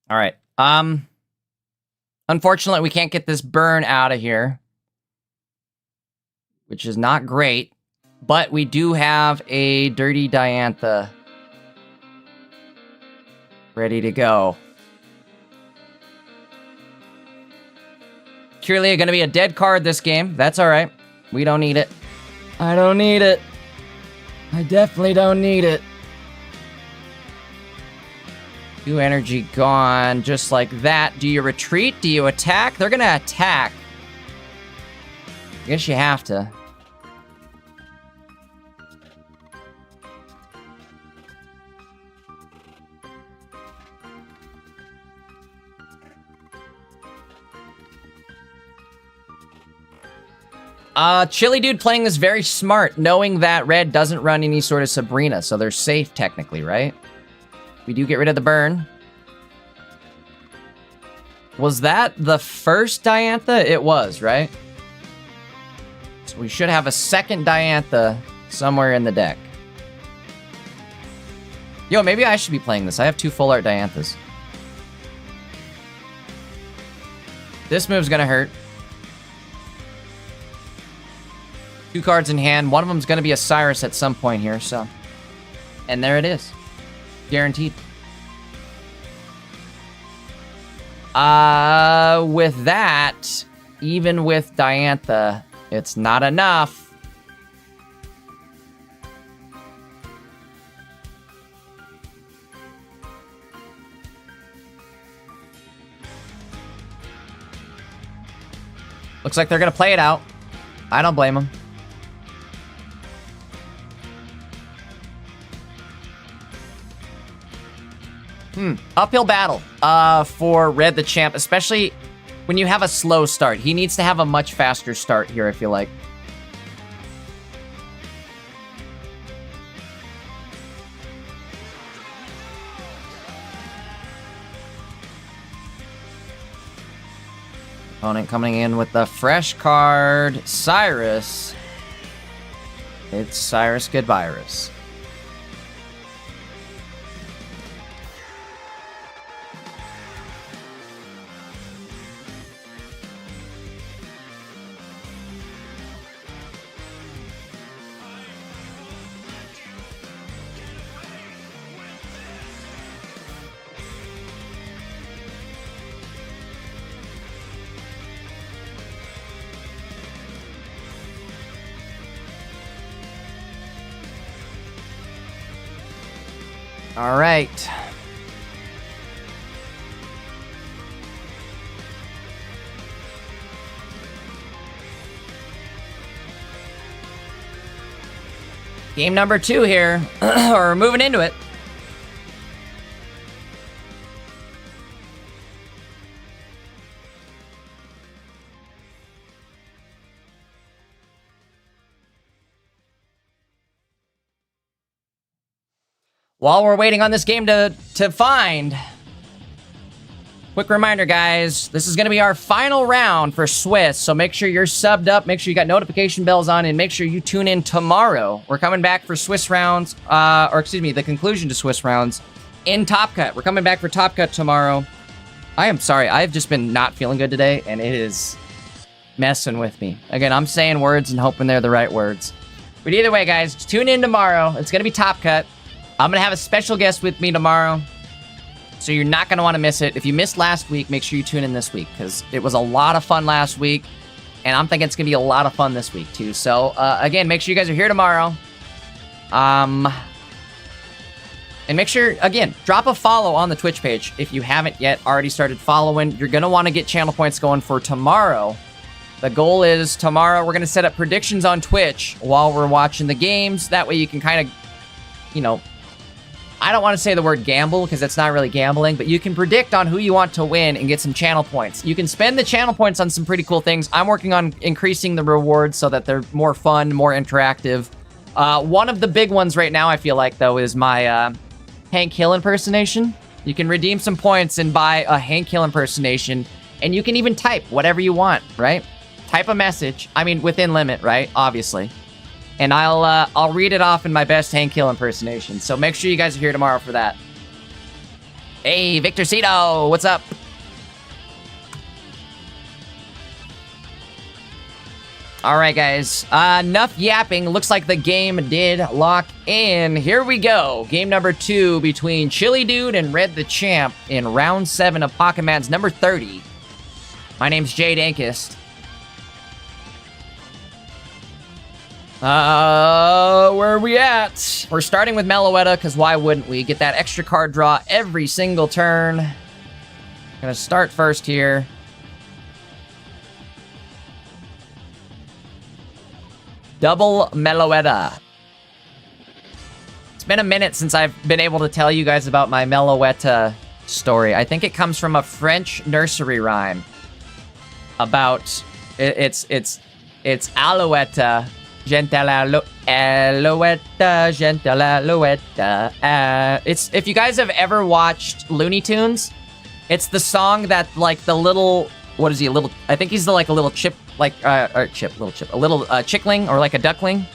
All right. Unfortunately, we can't get this burn out of here, which is not great. But we do have a Dirty Diantha ready to go. Kirlia going to be a dead card this game. That's all right. We don't need it. I don't need it. I definitely don't need it. 2 energy gone, just like that. Do you retreat? Do you attack? They're gonna attack. I guess you have to. Chili Dude playing this very smart, knowing that red doesn't run any sort of Sabrina, so they're safe technically, right? We do get rid of the burn. Was that the first Diantha? It was, right? So we should have a second Diantha somewhere in the deck. Yo, maybe I should be playing this. I have 2 full art Dianthas. This move's gonna hurt. 2 cards in hand. One of them's gonna be a Cyrus at some point here, so. And there it is. Guaranteed. With that, even with Diantha, it's not enough. Looks like they're gonna play it out. I don't blame them. Uphill battle for Red the Champ, especially when you have a slow start. He needs to have a much faster start here, I feel like. Opponent coming in with the fresh card, Cyrus. It's Cyrus Goodvirus. All right. Game number 2 here. We're moving into it. While we're waiting on this game to find, quick reminder, guys, this is going to be our final round for Swiss, so make sure you're subbed up, make sure you got notification bells on, and make sure you tune in tomorrow. We're coming back for Swiss rounds, the conclusion to Swiss rounds in Top Cut. We're coming back for Top Cut tomorrow. I am sorry, I've just been not feeling good today, and it is messing with me. Again, I'm saying words and hoping they're the right words. But either way, guys, tune in tomorrow. It's going to be Top Cut. I'm going to have a special guest with me tomorrow, so you're not going to want to miss it. If you missed last week, make sure you tune in this week, because it was a lot of fun last week, and I'm thinking it's going to be a lot of fun this week, too. So, again, make sure you guys are here tomorrow. And make sure, again, drop a follow on the Twitch page if you haven't yet already started following. You're going to want to get channel points going for tomorrow. The goal is tomorrow we're going to set up predictions on Twitch while we're watching the games. That way you can kind of, you know, I don't want to say the word gamble because that's not really gambling, but you can predict on who you want to win and get some channel points. You can spend the channel points on some pretty cool things. I'm working on increasing the rewards so that they're more fun, more interactive. One of the big ones right now, I feel like, though, is my Hank Hill impersonation. You can redeem some points and buy a Hank Hill impersonation, and you can even type whatever you want, right? Type a message. I mean, within limit, right? Obviously. And I'll read it off in my best Hank Hill impersonation. So make sure you guys are here tomorrow for that. Hey, Victor Cito, what's up? All right, guys. Enough yapping. Looks like the game did lock in. Here we go. Game number 2 between Chili Dude and Red the Champ in round 7 of Pocket Man's number 30. My name's Jade Ankist. Where are we at? We're starting with Meloetta, because why wouldn't we? Get that extra card draw every single turn. Gonna start first here. Double Meloetta. It's been a minute since I've been able to tell you guys about my Meloetta story. I think it comes from a French nursery rhyme about it's Alouette. Gentle Alouette, gentle Alouette. It's, if you guys have ever watched Looney Tunes, it's the song that, like, the little, what is he, a little, I think he's the, like, a little chip, like, or chip, a little chickling, or like a duckling.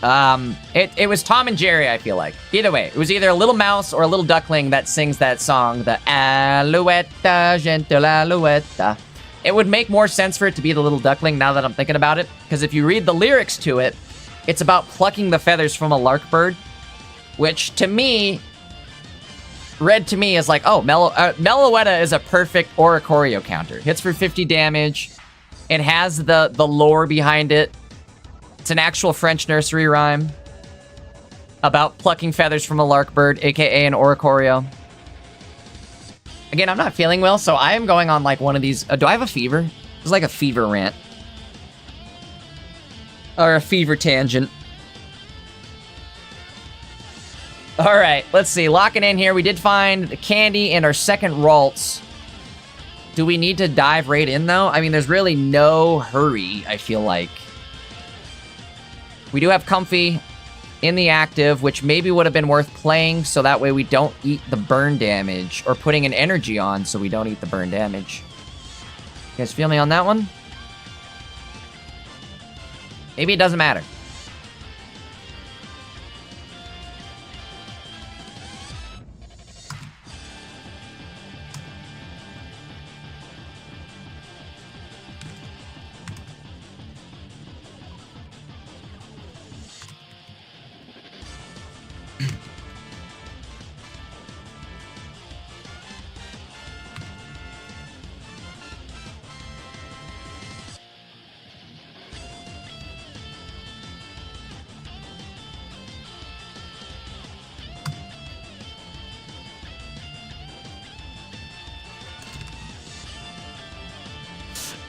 It was Tom and Jerry, I feel like. Either way, it was either a little mouse or a little duckling that sings that song, the Alouette, gentle Alouette. It would make more sense for it to be the little duckling now that I'm thinking about it, because if you read the lyrics to it, it's about plucking the feathers from a lark bird, which to me, read to me as like, oh, Meloetta is a perfect Oricorio counter. Hits for 50 damage. It has the lore behind it. It's an actual French nursery rhyme about plucking feathers from a lark bird, aka an Oricorio. Again, I'm not feeling well, so I am going on like one of these. Do I have a fever? It's like a fever rant. Or a fever tangent. All right, let's see. Locking in here. We did find the candy and our second Ralts. Do we need to dive right in, though? I mean, there's really no hurry, I feel like. We do have Comfy in the active, which maybe would have been worth playing, so that way we don't eat the burn damage, or putting an energy on so we don't eat the burn damage. You guys feel me on that one? Maybe it doesn't matter.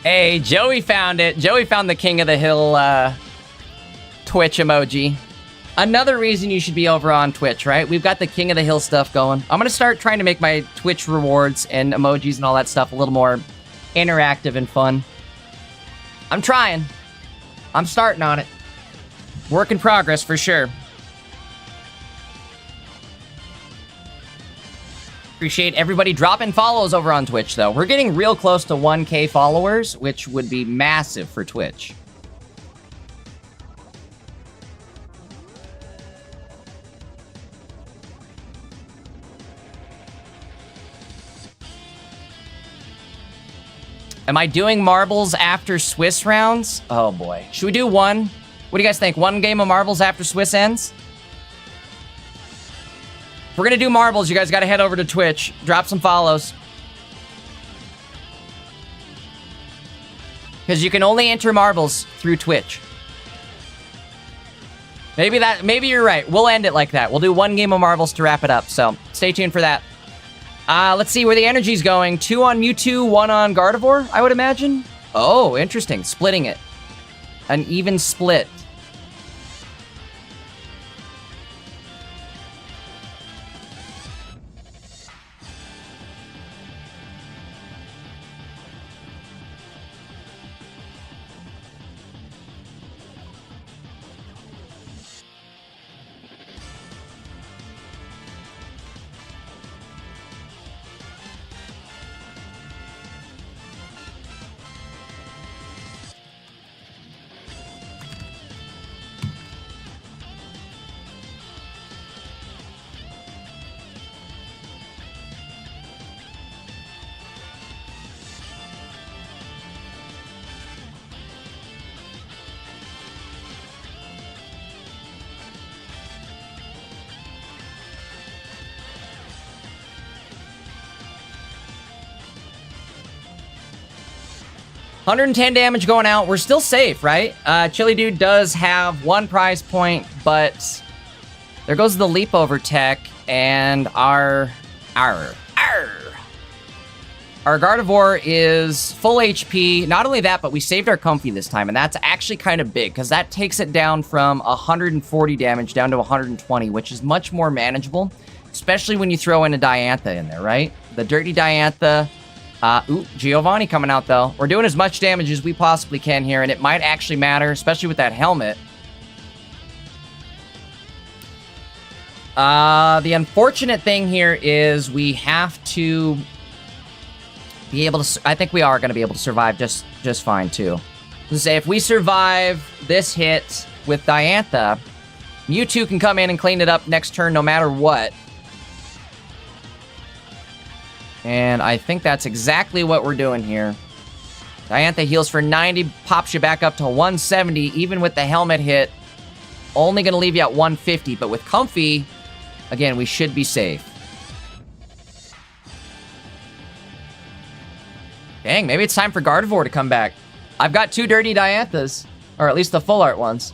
Hey, Joey found it. Joey found the King of the Hill Twitch emoji. Another reason you should be over on Twitch, right? We've got the King of the Hill stuff going. I'm going to start trying to make my Twitch rewards and emojis and all that stuff a little more interactive and fun. I'm trying. I'm starting on it. Work in progress for sure. Appreciate everybody dropping follows over on Twitch, though. We're getting real close to 1K followers, which would be massive for Twitch. Am I doing marbles after Swiss rounds? Oh boy. Should we do one? What do you guys think? One game of marbles after Swiss ends? If we're gonna do marbles, you guys gotta head over to Twitch. Drop some follows. Because you can only enter marbles through Twitch. Maybe you're right. We'll end it like that. We'll do one game of marbles to wrap it up. So stay tuned for that. Let's see where the energy's going. 2 on Mewtwo, 1 on Gardevoir, I would imagine. Oh, interesting. Splitting it. An even split. $110 damage going out. We're still safe, right? Chili Dude does have 1 prize point, but there goes the leap over tech, and our Gardevoir is full HP. Not only that, but we saved our Comfy this time, and that's actually kind of big, because that takes it down from 140 damage down to 120, which is much more manageable, especially when you throw in a Diantha in there, right? The Dirty Diantha. Ooh, Giovanni coming out, though. We're doing as much damage as we possibly can here, and it might actually matter, especially with that helmet. The unfortunate thing here is we have to be able to... I think we are going to be able to survive just fine, too. Let's say if we survive this hit with Diantha, Mewtwo can come in and clean it up next turn no matter what. And I think that's exactly what we're doing here. Diantha heals for 90, pops you back up to 170, even with the helmet hit. Only going to leave you at 150, but with Comfy, again, we should be safe. Dang, maybe it's time for Gardevoir to come back. I've got 2 Dirty Dianthas, or at least the full art ones.